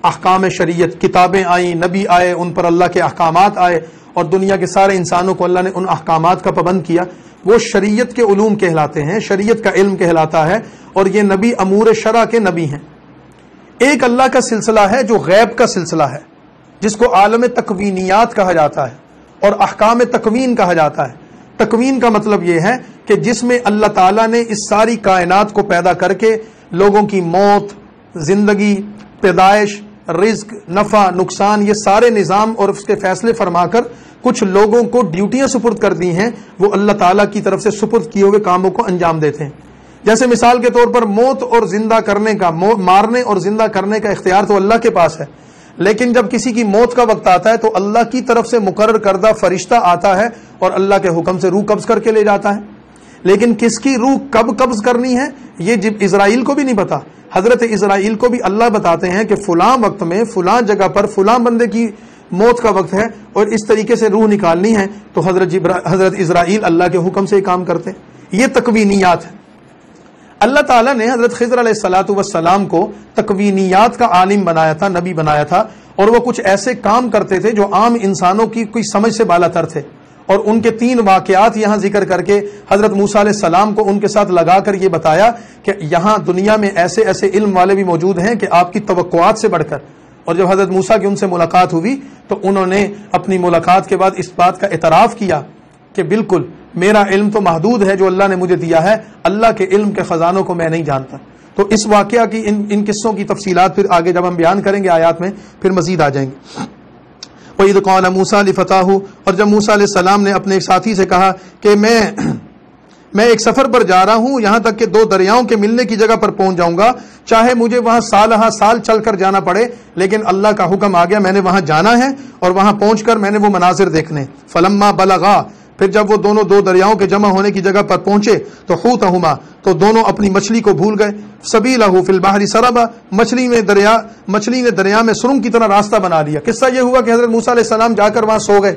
احکام شریعت، کتابیں آئیں، نبی آئے، ان پر اللہ کے احکامات آئے، اور دنیا کے سارے انسانوں کو اللہ نے ان احکامات کا پابند کیا. وہ شریعت کے علوم کہلاتے ہیں، شریعت کا علم کہلاتا ہے، اور یہ نبی امور شرع کے نبی ہیں. ایک اللہ کا سلسلہ ہے جو غیب کا سلسلہ ہے، جس کو عالم تکوینیات کہا جاتا ہے اور احکام تکوین کہا جاتا ہے. تکوین کا مطلب یہ ہے کہ جس میں اللہ تعالیٰ نے اس ساری کائنات کو پیدا کر کے لوگوں کی موت، زندگی، پیدائش، رزق، نفع، نقصان، یہ سارے نظام اور اس کے فیصلے فرما کر کچھ لوگوں کو ڈیوٹیاں سپرد کر دی ہیں، وہ اللہ تعالیٰ کی طرف سے سپرد کیے ہوئے کاموں کو انجام دیتے ہیں. جیسے مثال کے طور پر موت اور زندہ کرنے کا، مارنے اور زندہ کرنے کا اختیار تو اللہ کے پاس ہے، لیکن جب کسی کی موت کا وقت آتا ہے تو اللہ کی طرف سے مقرر کردہ فرشتہ آتا ہے اور اللہ کے حکم سے روح قبض کر کے لے جاتا ہے. لیکن کس کی روح کب قبض کرنی ہے یہ اسرائیل کو بھی نہیں پتا. حضرت اسرائیل کو بھی اللہ بتاتے ہیں کہ فلاں وقت میں فلاں جگہ پر فلاں بندے کی موت کا وقت ہے اور اس طریقے سے روح نکالنی ہے. تو حضرت اسرائیل اللہ کے حکم سے کام کرتے ہیں. یہ تکوینیات ہے. اللہ تعالیٰ نے حضرت خضر علیہ الصلاۃ والسلام کو تکوینیات کا عالم بنایا تھا، نبی بنایا تھا، اور وہ کچھ ایسے کام کرتے تھے جو عام انسانوں کی کوئی سمجھ سے بالا تر تھے. اور ان کے 3 واقعات یہاں ذکر کر کے حضرت موسیٰ علیہ السلام کو ان کے ساتھ لگا کر یہ بتایا کہ یہاں دنیا میں ایسے ایسے علم والے بھی موجود ہیں کہ آپ کی توقعات سے بڑھ کر. اور جب حضرت موسیٰ کی ان سے ملاقات ہوئی تو انہوں نے اپنی ملاقات کے بعد اس بات کا اعتراف کیا کہ بالکل میرا علم تو محدود ہے جو اللہ نے مجھے دیا ہے، اللہ کے علم کے خزانوں کو میں نہیں جانتا. تو اس واقعہ کی ان قصوں کی تفصیلات پھر آگے جب ہم بیان کریں گے آیات میں پھر مزید آ جائیں گے. وَإِذْ قَالَ مُوسَىٰ لِفَتَاهُ، اور جب موسیٰ علیہ السلام نے اپنے ایک ساتھی سے کہا کہ میں ایک سفر پر جا رہا ہوں، یہاں تک کہ 2 دریاؤں کے ملنے کی جگہ پر پہنچ جاؤں گا، چاہے مجھے وہاں سالہ سال چل کر جانا پڑے، لیکن اللہ کا حکم آ گیا، میں نے وہاں جانا ہے اور وہاں پہنچ کر میں نے وہ مناظر دیکھنے. فلما بلغا، پھر جب وہ دونوں 2 دریاؤں کے جمع ہونے کی جگہ پر پہنچے تو حوتہما، تو دونوں اپنی مچھلی کو بھول گئے. سبیلہ فی البحر سربا، مچھلی نے دریا میں سرنگ کی طرح راستہ بنا لیا. قصہ یہ ہوا کہ حضرت موسیٰ علیہ السلام جا کر وہاں سو گئے.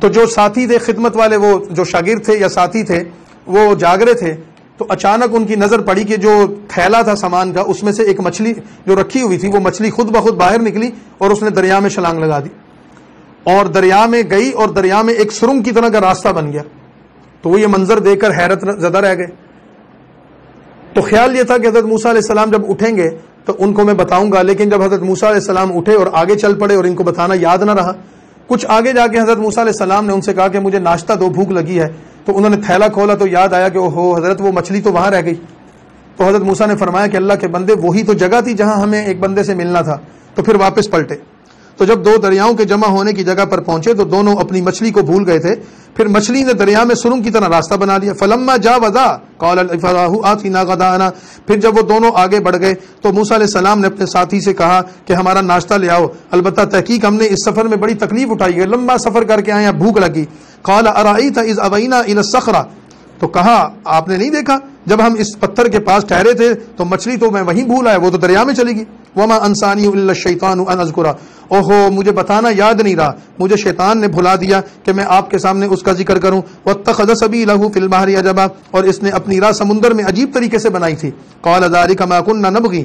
تو جو ساتھی تھے خدمت والے، وہ جو شاگرد تھے یا ساتھی تھے، وہ جاگ رہے تھے. تو اچانک ان کی نظر پڑی کہ جو تھیلا تھا سامان کا، اس میں سے ایک مچھلی جو رکھی ہوئی تھی، وہ مچھلی خود بخود باہر نکلی اور اس نے دریا میں چھلانگ لگا دی اور دریا میں گئی اور دریا میں ایک سرنگ کی طرح کا راستہ بن گیا. تو وہ یہ منظر دیکھ کر حیرت زدہ رہ گئے. تو خیال یہ تھا کہ حضرت موسیٰ علیہ السلام جب اٹھیں گے تو ان کو میں بتاؤں گا، لیکن جب حضرت موسیٰ علیہ السلام اٹھے اور آگے چل پڑے اور ان کو بتانا یاد نہ رہا. کچھ آگے جا کے حضرت موسیٰ علیہ السلام نے ان سے کہا کہ مجھے ناشتہ دو، بھوک لگی ہے. تو انہوں نے تھیلا کھولا تو یاد آیا کہ اوہو حضرت وہ مچھلی تو وہاں رہ گئی. تو حضرت موسیٰ نے فرمایا کہ اللہ کے بندے، وہی تو جگہ تھی جہاں ہمیں ایک بندے سے ملنا تھا. تو پھر واپس پلٹے. تو جب دو دریاؤں کے جمع ہونے کی جگہ پر پہنچے تو دونوں اپنی مچھلی کو بھول گئے تھے، پھر مچھلی نے دریا میں سرنگ کی طرح راستہ بنا لیا۔ فلما جاوزا قال الفتاه آتنا غداءنا، پھر جب وہ دونوں آگے بڑھ گئے تو موسیٰ علیہ السلام نے اپنے ساتھی سے کہا کہ ہمارا ناشتہ لے آؤ، البتہ تحقیق ہم نے اس سفر میں بڑی تکلیف اٹھائی ہے، لمبا سفر کر کے آئے، بھوک لگی۔ قال ارأيت اذ اوينا الى الصخرة، تو کہا آپ نے نہیں دیکھا جب ہم اس پتھر کے پاس ٹھہرے تھے تو مچھلی تو میں وہیں بھول آیا، وہ تو دریا میں چلی گئی۔ وما انسانی الا الشیطان ان اذکرہ، اوہو مجھے بتانا یاد نہیں رہا، مجھے شیطان نے بھلا دیا کہ میں آپ کے سامنے اس کا ذکر کروں۔ واتخذ سبیلہ فی البحر عجبا، اور اس نے اپنی راہ سمندر میں عجیب طریقے سے بنائی تھی۔ قال ذلک ما كنا نبغی،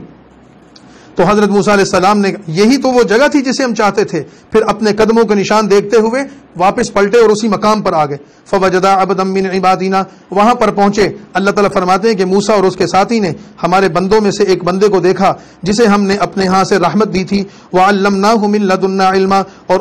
تو حضرت موسیٰ علیہ السلام نے، یہی تو وہ جگہ تھی جسے ہم چاہتے تھے، پھر اپنے قدموں کے نشان دیکھتے ہوئے واپس پلٹے اور اسی مقام پر آ گئے۔ فوجدا عبدا من عبادنا، وہاں پر پہنچے، اللہ تعالیٰ فرماتے ہیں کہ موسیٰ اور اس کے ساتھی نے ہمارے بندوں میں سے ایک بندے کو دیکھا جسے ہم نے اپنے ہاں سے رحمت دی تھی۔ وعلمناہ من لدنا علما، اور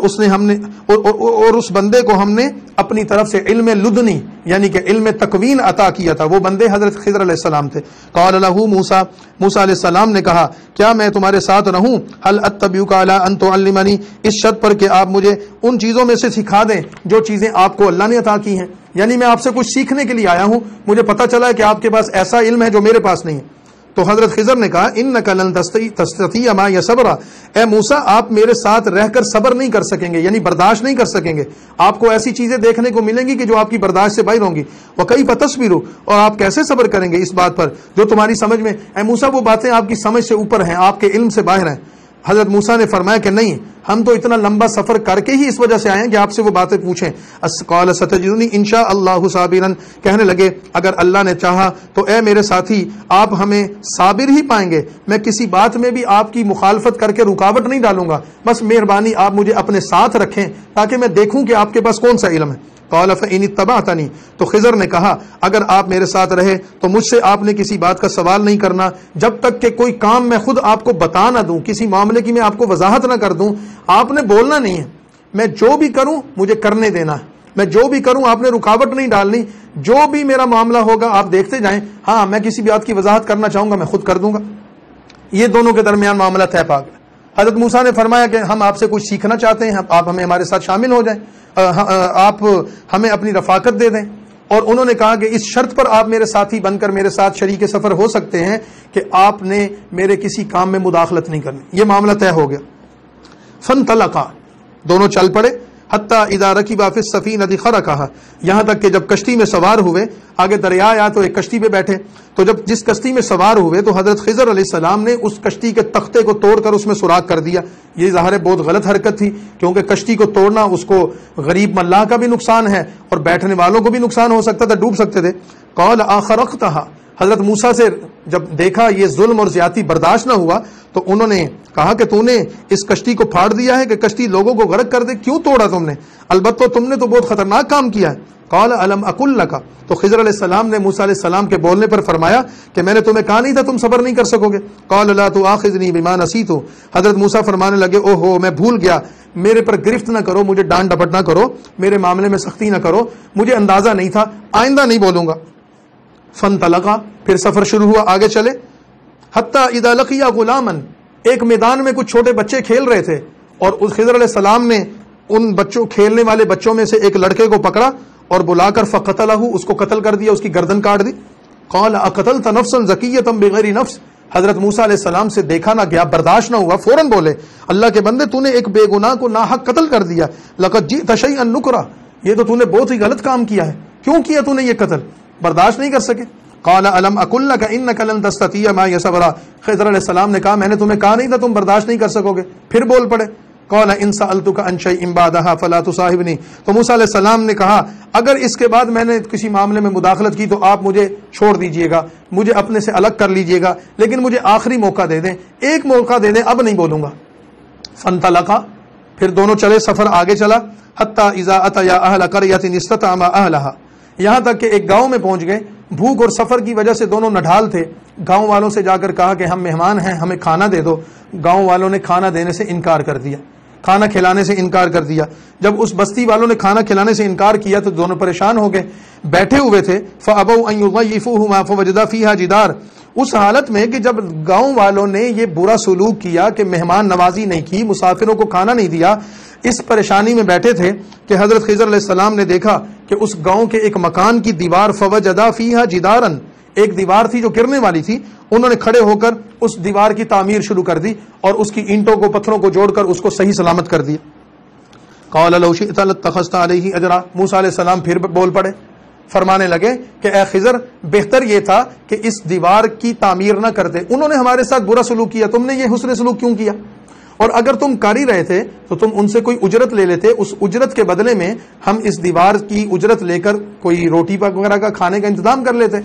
اس بندے کو ہم نے اپنی طرف سے علم لدنی یعنی کہ علم تکوین عطا کیا تھا۔ وہ بندے حضرت خضر علیہ السلام تھے۔ قال لہ موسیٰ، موسیٰ علیہ السلام نے کہا کیا میں تمہارے ساتھ رہوں؟ هل اتبعک علی ان تعلمنی، اس شرط پر کہ آپ مجھے ان چیزوں میں سے سکھا دیں جو چیزیں آپ کو اللہ نے عطا کی ہیں، یعنی میں آپ سے کچھ سیکھنے کے لیے آیا ہوں، مجھے پتہ چلا ہے کہ آپ کے پاس ایسا علم ہے جو میرے پاس نہیں ہے۔ تو حضرت خضر نے کہا انک لن تستطیع معی صبرا، اے موسیٰ آپ میرے ساتھ رہ کر صبر نہیں کر سکیں گے، یعنی برداشت نہیں کر سکیں گے، آپ کو ایسی چیزیں دیکھنے کو ملیں گی کہ جو آپ کی برداشت سے باہر ہوں گی۔ وکیف تصبر، اور آپ کیسے صبر کریں گے اس بات پر جو تمہاری سمجھ میں، اے موسیٰ وہ باتیں آپ کی سمجھ سے اوپر ہیں، آپ کے علم سے باہر ہیں۔ حضرت موسیٰ نے فرمایا کہ نہیں، ہم تو اتنا لمبا سفر کر کے ہی اس وجہ سے آئے ہیں کہ آپ سے وہ باتیں پوچھیں۔ قال ستجدنی ان شاء اللہ صابرا، کہنے لگے اگر اللہ نے چاہا تو اے میرے ساتھی آپ ہمیں صابر ہی پائیں گے، میں کسی بات میں بھی آپ کی مخالفت کر کے رکاوٹ نہیں ڈالوں گا، بس مہربانی آپ مجھے اپنے ساتھ رکھیں تاکہ میں دیکھوں کہ آپ کے پاس کون سا علم ہے۔ قال فإن اتبعتنی، تو خضر نے کہا اگر آپ میرے ساتھ رہے تو مجھ سے آپ نے کسی بات کا سوال نہیں کرنا جب تک کہ کوئی کام میں خود آپ کو بتا نہ دوں، کسی معاملے کی میں آپ کو وضاحت نہ کر دوں، آپ نے بولنا نہیں ہے، میں جو بھی کروں مجھے کرنے دینا ہے، میں جو بھی کروں آپ نے رکاوٹ نہیں ڈالنی، جو بھی میرا معاملہ ہوگا آپ دیکھتے جائیں، ہاں میں کسی بات کی وضاحت کرنا چاہوں گا میں خود کر دوں گا۔ یہ دونوں کے درمیان معاملہ طے پا گیا۔ حضرت موسیٰ نے فرمایا کہ ہم آپ سے کچھ سیکھنا چاہتے ہیں، آپ ہمیں ہمارے ساتھ شامل ہو جائیں، آپ ہمیں اپنی رفاقت دے دیں، اور انہوں نے کہا کہ اس شرط پر آپ میرے ساتھی بن کر میرے ساتھ شریک سفر ہو سکتے ہیں کہ آپ نے میرے کسی کام میں مداخلت نہیں کرنی۔ یہ معاملہ طے ہو گیا۔ فانطلقا، دونوں چل پڑے، حتیٰ اذا رکبا فی السفینۃ خرقھا، یہاں تک کہ جب کشتی میں سوار ہوئے، آگے دریا آیا تو ایک کشتی پہ بیٹھے، تو جب جس کشتی میں سوار ہوئے تو حضرت خضر علیہ السلام نے اس کشتی کے تختے کو توڑ کر اس میں سوراخ کر دیا۔ یہ ظاہر ہے بہت غلط حرکت تھی، کیونکہ کشتی کو توڑنا اس کو غریب ملاح کا بھی نقصان ہے اور بیٹھنے والوں کو بھی نقصان ہو سکتا تھا، ڈوب سکتے تھے۔ قال اخرقتھا، حضرت موسیٰ سے جب دیکھا یہ ظلم اور زیادتی برداشت نہ ہوا تو انہوں نے کہا کہ تو نے اس کشتی کو پھاڑ دیا ہے کہ کشتی لوگوں کو غرق کر دے، کیوں توڑا تم نے؟ البتہ تم نے تو بہت خطرناک کام کیا ہے۔ قال الم اقل لک، تو خضر علیہ السلام نے موسیٰ علیہ السلام کے بولنے پر فرمایا کہ میں نے تمہیں کہا نہیں تھا تم صبر نہیں کر سکو گے۔ قال لا تؤاخذنی بما نسیت، حضرت موسیٰ فرمانے لگے او ہو میں بھول گیا، میرے پر گرفت نہ کرو، مجھے ڈانٹ ڈپٹ نہ کرو، میرے معاملے میں سختی نہ کرو، مجھے اندازہ نہیں تھا، آئندہ نہیں بولوں گا۔ فانطلقا، پھر سفر شروع ہوا، آگے چلے۔ حتیٰ اذا لقیا غلاما، ایک میدان میں کچھ چھوٹے بچے کھیل رہے تھے اور اس خضر علیہ السلام نے ان بچوں کھیلنے والے بچوں میں سے ایک لڑکے کو پکڑا اور بلا کر فقتلہ، اس کو قتل کر دیا، اس کی گردن کاٹ دی۔ قال اقتلت نفسا زکیۃ بغیر نفس، حضرت موسیٰ علیہ السلام سے دیکھا نہ گیا، برداشت نہ ہوا، فوراً بولے اللہ کے بندے تو نے ایک بے گناہ کو ناحق قتل کر دیا، لقد جئت شیئا نکرا، یہ تو نے بہت ہی غلط کام کیا ہے، کیوں کیا تو نے یہ قتل؟ برداشت نہیں کر سکے۔ قال الم اقل لک انک لن تستطیع معی صبرا، خضر علیہ السلام نے کہا میں نے تمہیں کہا نہیں تھا تم برداشت نہیں کر سکو گے، پھر بول پڑے۔ قال ان سألتک عن شیء بعدها فلا تصاحبنی، تو موسیٰ علیہ السلام نے کہا اگر اس کے بعد میں نے کسی معاملے میں مداخلت کی تو آپ مجھے چھوڑ دیجئے گا، مجھے اپنے سے الگ کر لیجئے گا، لیکن مجھے آخری موقع دے دیں، ایک موقع دے دیں، اب نہیں بولوں گا۔ فانطلقا، پھر دونوں چلے، سفر آگے چلا۔ حتیٰ اذا اتیا اہل قریۃ استطعما اہلھا، یہاں تک کہ ایک گاؤں میں پہنچ گئے۔ بھوک اور سفر کی وجہ سے دونوں نڈھال تھے، گاؤں والوں سے جا کر کہا کہ ہم مہمان ہیں ہمیں کھانا دے دو، گاؤں والوں نے کھانا دینے سے انکار کر دیا، کھانا کھلانے سے انکار کر دیا۔ جب اس بستی والوں نے کھانا کھلانے سے انکار کیا تو دونوں پریشان ہو گئے، بیٹھے ہوئے تھے۔ فابوا ان یضیفوہما فوجدا فیہا جدار، اس حالت میں کہ جب گاؤں والوں نے یہ برا سلوک کیا کہ مہمان نوازی نہیں کی، مسافروں کو کھانا نہیں دیا، اس پریشانی میں بیٹھے تھے کہ حضرت خضر علیہ السلام نے دیکھا کہ اس گاؤں کے ایک مکان کی دیوار فوجدا فیہا جدارن، ایک دیوار تھی جو گرنے والی تھی، انہوں نے کھڑے ہو کر اس دیوار کی تعمیر شروع کر دی اور اس کی اینٹوں کو پتھروں کو جوڑ کر اس کو صحیح سلامت کر دیا۔ قال لو شئت لاتخذت علیہ اجرا، موسیٰ علیہ السلام پھر بول پڑے، فرمانے لگے کہ اے خضر بہتر یہ تھا کہ اس دیوار کی تعمیر نہ کرتے، انہوں نے ہمارے ساتھ برا سلوک کیا، تم نے یہ حسن سلوک کیوں کیا؟ اور اگر تم کر ہی رہے تھے تو تم ان سے کوئی اجرت لے لیتے، اس اجرت کے بدلے میں ہم اس دیوار کی اجرت لے کر کوئی روٹی وغیرہ کا کھانے کا انتظام کر لیتے۔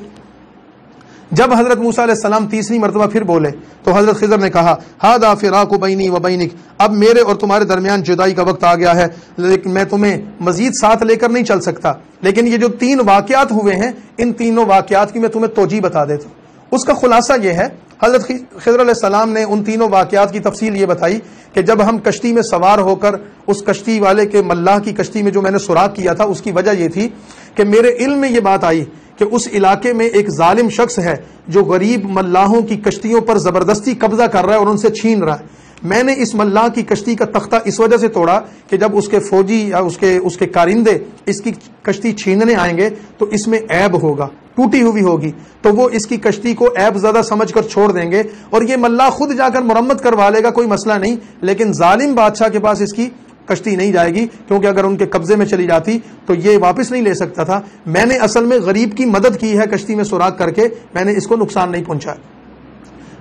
جب حضرت موسیٰ علیہ السلام تیسری مرتبہ پھر بولے تو حضرت خضر نے کہا ھذا فراق بینی و بینک، اب میرے اور تمہارے درمیان جدائی کا وقت آ گیا ہے، لیکن میں تمہیں مزید ساتھ لے کر نہیں چل سکتا، لیکن یہ جو 3 واقعات ہوئے ہیں ان تینوں واقعات کی میں تمہیں توجیہ بتا دیتا ہوں۔ اس کا خلاصہ یہ ہے، حضرت خضر علیہ السلام نے ان تینوں واقعات کی تفصیل یہ بتائی کہ جب ہم کشتی میں سوار ہو کر اس کشتی والے کے ملاح کی کشتی میں جو میں نے سراغ کیا تھا، اس کی وجہ یہ تھی کہ میرے علم میں یہ بات آئی کہ اس علاقے میں ایک ظالم شخص ہے جو غریب ملاحوں کی کشتیوں پر زبردستی قبضہ کر رہا ہے اور ان سے چھین رہا ہے۔ میں نے اس ملاح کی کشتی کا تختہ اس وجہ سے توڑا کہ جب اس کے فوجی یا اس کے کارندے اس کی کشتی چھیننے آئیں گے تو اس میں عیب ہوگا، ٹوٹی ہوئی ہوگی، تو وہ اس کی کشتی کو عیب زدہ سمجھ کر چھوڑ دیں گے اور یہ ملاح خود جا کر مرمت کروا لے گا، کوئی مسئلہ نہیں، لیکن ظالم بادشاہ کے پاس اس کی کشتی نہیں جائے گی، کیونکہ اگر ان کے قبضے میں چلی جاتی تو یہ واپس نہیں لے سکتا تھا۔ میں نے اصل میں غریب کی مدد کی ہے کشتی میں سوراخ کر کے، میں نے اس کو نقصان نہیں پہنچایا۔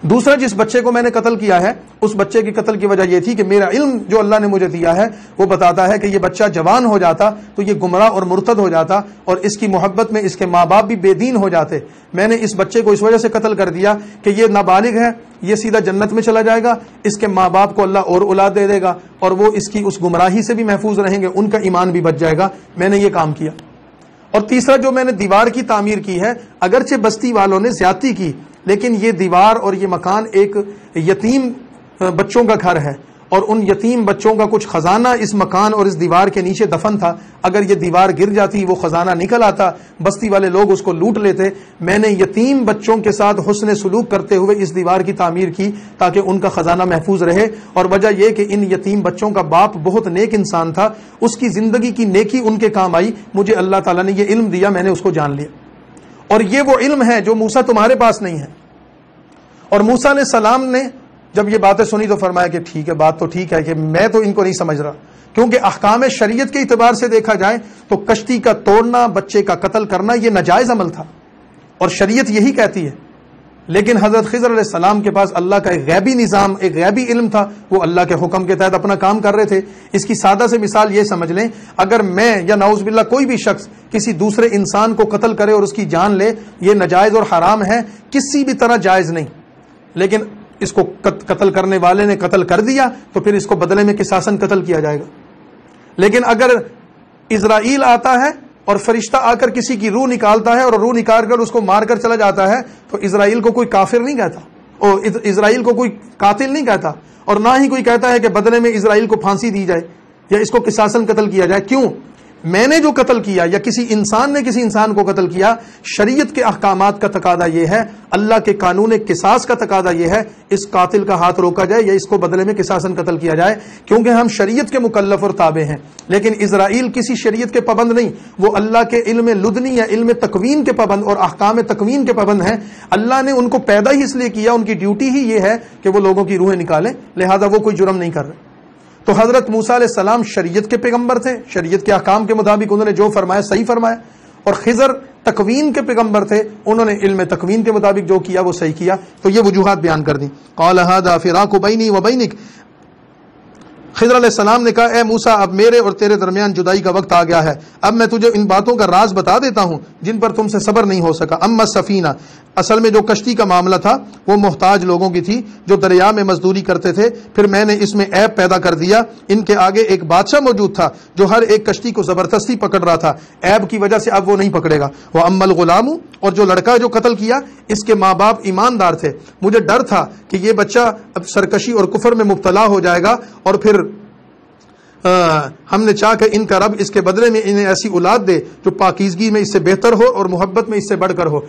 دوسرا، جس بچے کو میں نے قتل کیا ہے اس بچے کی قتل کی وجہ یہ تھی کہ میرا علم جو اللہ نے مجھے دیا ہے وہ بتاتا ہے کہ یہ بچہ جوان ہو جاتا تو یہ گمراہ اور مرتد ہو جاتا اور اس کی محبت میں اس کے ماں باپ بھی بے دین ہو جاتے۔ میں نے اس بچے کو اس وجہ سے قتل کر دیا کہ یہ نابالغ ہے، یہ سیدھا جنت میں چلا جائے گا، اس کے ماں باپ کو اللہ اور اولاد دے دے گا اور وہ اس کی اس گمراہی سے بھی محفوظ رہیں گے، ان کا ایمان بھی بچ جائے گا۔ میں نے یہ کام کیا۔ اور تیسرا، جو میں نے دیوار کی تعمیر کی ہے، اگرچہ بستی والوں نے زیادتی کی لیکن یہ دیوار اور یہ مکان ایک یتیم بچوں کا گھر ہے اور ان یتیم بچوں کا کچھ خزانہ اس مکان اور اس دیوار کے نیچے دفن تھا۔ اگر یہ دیوار گر جاتی، وہ خزانہ نکل آتا، بستی والے لوگ اس کو لوٹ لیتے۔ میں نے یتیم بچوں کے ساتھ حسن سلوک کرتے ہوئے اس دیوار کی تعمیر کی تاکہ ان کا خزانہ محفوظ رہے، اور وجہ یہ کہ ان یتیم بچوں کا باپ بہت نیک انسان تھا، اس کی زندگی کی نیکی ان کے کام آئی۔ مجھے اللہ تعالیٰ نے یہ علم دیا، میں نے اس کو جان لیا، اور یہ وہ علم ہے جو موسیٰ تمہارے پاس نہیں ہے۔ اور موسیٰ علیہ السلام نے جب یہ باتیں سنی تو فرمایا کہ ٹھیک ہے، بات تو ٹھیک ہے کہ میں تو ان کو نہیں سمجھ رہا، کیونکہ احکام شریعت کے اعتبار سے دیکھا جائے تو کشتی کا توڑنا، بچے کا قتل کرنا یہ ناجائز عمل تھا اور شریعت یہی کہتی ہے، لیکن حضرت خضر علیہ السلام کے پاس اللہ کا ایک غیبی نظام، ایک غیبی علم تھا، وہ اللہ کے حکم کے تحت اپنا کام کر رہے تھے۔ اس کی سادہ سے مثال یہ سمجھ لیں، اگر میں یا نعوذ باللہ کوئی بھی شخص کسی دوسرے انسان کو قتل کرے اور اس کی جان لے، یہ ناجائز اور حرام ہے، کسی بھی طرح جائز نہیں، لیکن اس کو قتل کرنے والے نے قتل کر دیا تو پھر اس کو بدلے میں قصاصاً قتل کیا جائے گا۔ لیکن اگر اسرائیل آتا ہے اور فرشتہ آ کر کسی کی روح نکالتا ہے اور روح نکال کر اس کو مار کر چلا جاتا ہے تو اسرائیل کو کوئی کافر نہیں کہتا اور اسرائیل کو کوئی قاتل نہیں کہتا، اور نہ ہی کوئی کہتا ہے کہ بدلے میں اسرائیل کو پھانسی دی جائے یا اس کو قصاصاً قتل کیا جائے۔ کیوں؟ میں نے جو قتل کیا یا کسی انسان نے کسی انسان کو قتل کیا، شریعت کے احکامات کا تقاضا یہ ہے، اللہ کے قانون قصاص کا تقاضا یہ ہے، اس قاتل کا ہاتھ روکا جائے یا اس کو بدلے میں قصاصاً قتل کیا جائے، کیونکہ ہم شریعت کے مکلف اور تابع ہیں۔ لیکن اسرائیل کسی شریعت کے پابند نہیں، وہ اللہ کے علم لدنی یا علم تکوین کے پابند اور احکام تکوین کے پابند ہیں۔ اللہ نے ان کو پیدا ہی اس لیے کیا، ان کی ڈیوٹی ہی یہ ہے کہ وہ لوگوں کی روحیں نکالیں، لہذا وہ کوئی جرم نہیں کر رہے۔ تو حضرت موسیٰ علیہ السلام شریعت کے پیغمبر تھے، شریعت کے احکام کے مطابق انہوں نے جو فرمایا صحیح فرمایا، اور خضر تکوین کے پیغمبر تھے، انہوں نے علم تکوین کے مطابق جو کیا وہ صحیح کیا۔ تو یہ وجوہات بیان کر دیں۔ قال ھذا فراق بینی و بینک، خضر علیہ السلام نے کہا اے موسیٰ اب میرے اور تیرے درمیان جدائی کا وقت آ گیا ہے، اب میں تجھے ان باتوں کا راز بتا دیتا ہوں جن پر تم سے صبر نہیں ہو سکا۔ اما السفینہ، اصل میں جو کشتی کا معاملہ تھا وہ محتاج لوگوں کی تھی جو دریا میں مزدوری کرتے تھے، پھر میں نے اس میں عیب پیدا کر دیا۔ ان کے آگے ایک بادشاہ موجود تھا جو ہر ایک کشتی کو زبردستی پکڑ رہا تھا، عیب کی وجہ سے اب وہ نہیں پکڑے گا۔ وَأَمَّا الْغُلَامُ، اور جو لڑکا جو قتل کیا اس کے ماں باپ ایماندار تھے، مجھے ڈر تھا کہ یہ بچہ اب سرکشی اور کفر میں مبتلا ہو جائے گا اور پھر ہم نے چاہا کہ ان کا رب اس کے بدلے میں انہیں ایسی اولاد دے جو پاکیزگی میں اس سے بہتر ہو اور محبت میں اس سے بڑھ کر ہو۔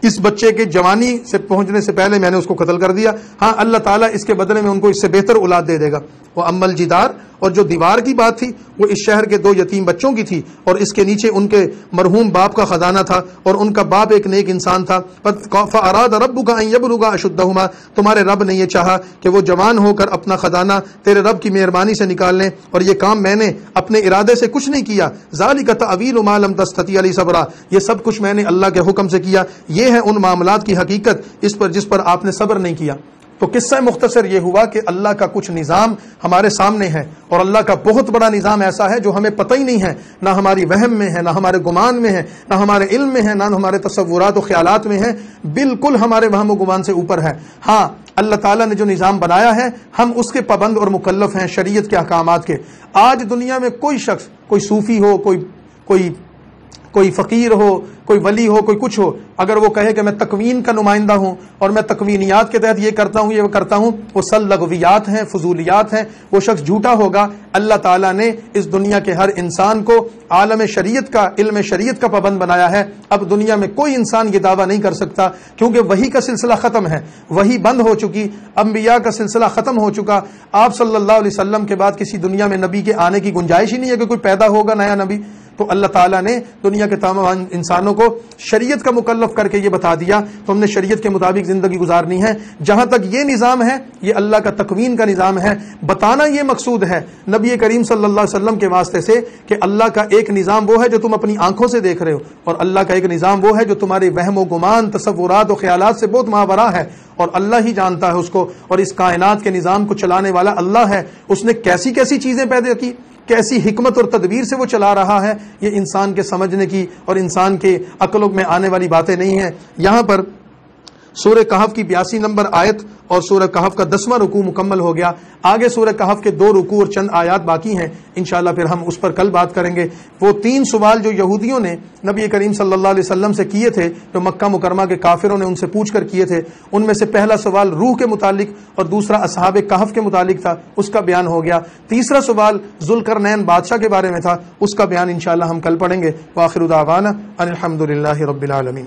اس بچے کے جوانی سے پہنچنے سے پہلے میں نے اس کو قتل کر دیا، ہاں اللہ تعالیٰ اس کے بدلے میں ان کو اس سے بہتر اولاد دے دے گا۔ وہ امل جدار، اور جو دیوار کی بات تھی وہ اس شہر کے 2 یتیم بچوں کی تھی، اور اس کے نیچے ان کے مرحوم باپ کا خزانہ تھا، اور ان کا باپ ایک نیک انسان تھا۔ فَأَرَادَ رَبُّكَ أَن يَبْلُغَ أَشُدَّهُمَا، تمہارے رب نے یہ چاہا کہ وہ جوان ہو کر اپنا خزانہ تیرے رب کی مہربانی سے نکال لیں، اور یہ کام میں نے اپنے ارادے سے کچھ نہیں کیا۔ ذَلِكَ تَأْوِيلُ مَا لَمْ تَسْتَطِعْ عَلَيْهِ صَبْرًا، یہ سب کچھ میں نے اللہ کے حکم سے کیا، یہ ہے ان معاملات کی حقیقت جس پر آپ نے صبر نہیں کیا۔ تو قصہ مختصر یہ ہوا کہ اللہ کا کچھ نظام ہمارے سامنے ہے، اور اللہ کا بہت بڑا نظام ایسا ہے جو ہمیں پتہ ہی نہیں ہے، نہ ہماری وہم میں ہے، نہ ہمارے گمان میں ہے، نہ ہمارے علم میں ہے، نہ ہمارے تصورات و خیالات میں ہے، بالکل ہمارے وہم و گمان سے اوپر ہے۔ ہاں اللہ تعالیٰ نے جو نظام بنایا ہے ہم اس کے پابند اور مکلف ہیں، شریعت کے احکامات کے۔ آج دنیا میں کوئی شخص، کوئی صوفی ہو، کوئی فقیر ہو، کوئی ولی ہو، کوئی کچھ ہو، اگر وہ کہے کہ میں تکوین کا نمائندہ ہوں اور میں تکوینیات کے تحت یہ کرتا ہوں یہ کرتا ہوں، وہ سب لغویات ہیں، فضولیات ہیں، وہ شخص جھوٹا ہوگا۔ اللہ تعالیٰ نے اس دنیا کے ہر انسان کو عالم شریعت کا، علم شریعت کا پابند بنایا ہے۔ اب دنیا میں کوئی انسان یہ دعویٰ نہیں کر سکتا، کیونکہ وحی کا سلسلہ ختم ہے، وحی بند ہو چکی، انبیاء کا سلسلہ ختم ہو چکا۔ آپ صلی اللہ علیہ وسلم کے بعد کسی دنیا میں نبی کے آنے کی گنجائش ہی نہیں ہے کہ کوئی پیدا ہوگا نیا نبی۔ تو اللہ تعالیٰ نے دنیا کے تمام انسانوں کو شریعت کا مکلف کر کے یہ بتا دیا، تو ہم نے شریعت کے مطابق زندگی گزارنی ہے۔ جہاں تک یہ نظام ہے یہ اللہ کا تکوین کا نظام ہے۔ بتانا یہ مقصود ہے نبی کریم صلی اللہ علیہ وسلم کے واسطے سے کہ اللہ کا ایک نظام وہ ہے جو تم اپنی آنکھوں سے دیکھ رہے ہو، اور اللہ کا ایک نظام وہ ہے جو تمہارے وہم و گمان، تصورات و خیالات سے بہت ماورا ہے، اور اللہ ہی جانتا ہے اس کو۔ اور اس کائنات کے نظام کو چلانے والا اللہ ہے۔ اس نے کیسی کیسی چیزیں پیدا کی، کیسی حکمت اور تدبیر سے وہ چلا رہا ہے، یہ انسان کے سمجھنے کی اور انسان کے عقل میں آنے والی باتیں نہیں ہیں۔ یہاں پر سورہ کہف کی 82 نمبر آیت اور سورہ کہف کا 10واں رکوع مکمل ہو گیا۔ آگے سورہ کہف کے 2 رکوع اور چند آیات باقی ہیں، انشاءاللہ پھر ہم اس پر کل بات کریں گے۔ وہ 3 سوال جو یہودیوں نے نبی کریم صلی اللہ علیہ وسلم سے کیے تھے، جو مکہ مکرمہ کے کافروں نے ان سے پوچھ کر کیے تھے، ان میں سے پہلا سوال روح کے متعلق اور دوسرا اصحاب کہف کے متعلق تھا، اس کا بیان ہو گیا۔ تیسرا سوال ذوالقرنین بادشاہ کے بارے میں تھا، اس کا بیان انشاءاللہ ہم کل پڑھیں گے۔ وآخر دعوانا ان الحمدللہ رب العالمین۔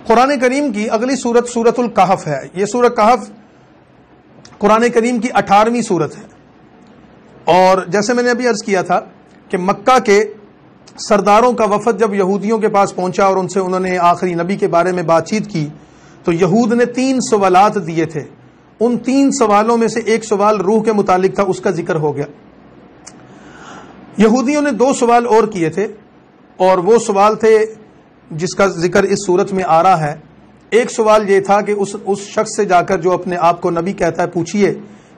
قرآن کریم کی اگلی سورت سورۃ الکہف ہے۔ یہ سورۃ کہف قرآن کریم کی 18ویں سورت ہے، اور جیسے میں نے ابھی عرض کیا تھا کہ مکہ کے سرداروں کا وفد جب یہودیوں کے پاس پہنچا اور ان سے انہوں نے آخری نبی کے بارے میں بات چیت کی، تو یہود نے 3 سوالات دیے تھے۔ ان 3 سوالوں میں سے ایک سوال روح کے متعلق تھا، اس کا ذکر ہو گیا۔ یہودیوں نے 2 سوال اور کیے تھے، اور وہ سوال تھے جس کا ذکر اس صورت میں آ رہا ہے۔ ایک سوال یہ تھا کہ اس شخص سے جا کر جو اپنے آپ کو نبی کہتا ہے پوچھئے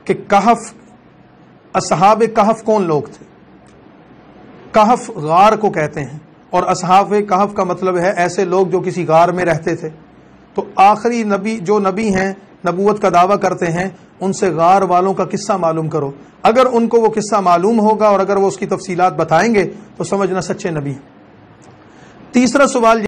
کہ کہف، اصحاب کہف کون لوگ تھے؟ کہف غار کو کہتے ہیں، اور اصحاب کہف کا مطلب ہے ایسے لوگ جو کسی غار میں رہتے تھے۔ تو آخری نبی جو نبی ہیں، نبوت کا دعویٰ کرتے ہیں، ان سے غار والوں کا قصہ معلوم کرو۔ اگر ان کو وہ قصہ معلوم ہوگا اور اگر وہ اس کی تفصیلات بتائیں گے تو سمجھنا سچے نبی ہیں۔ تیسرا سوال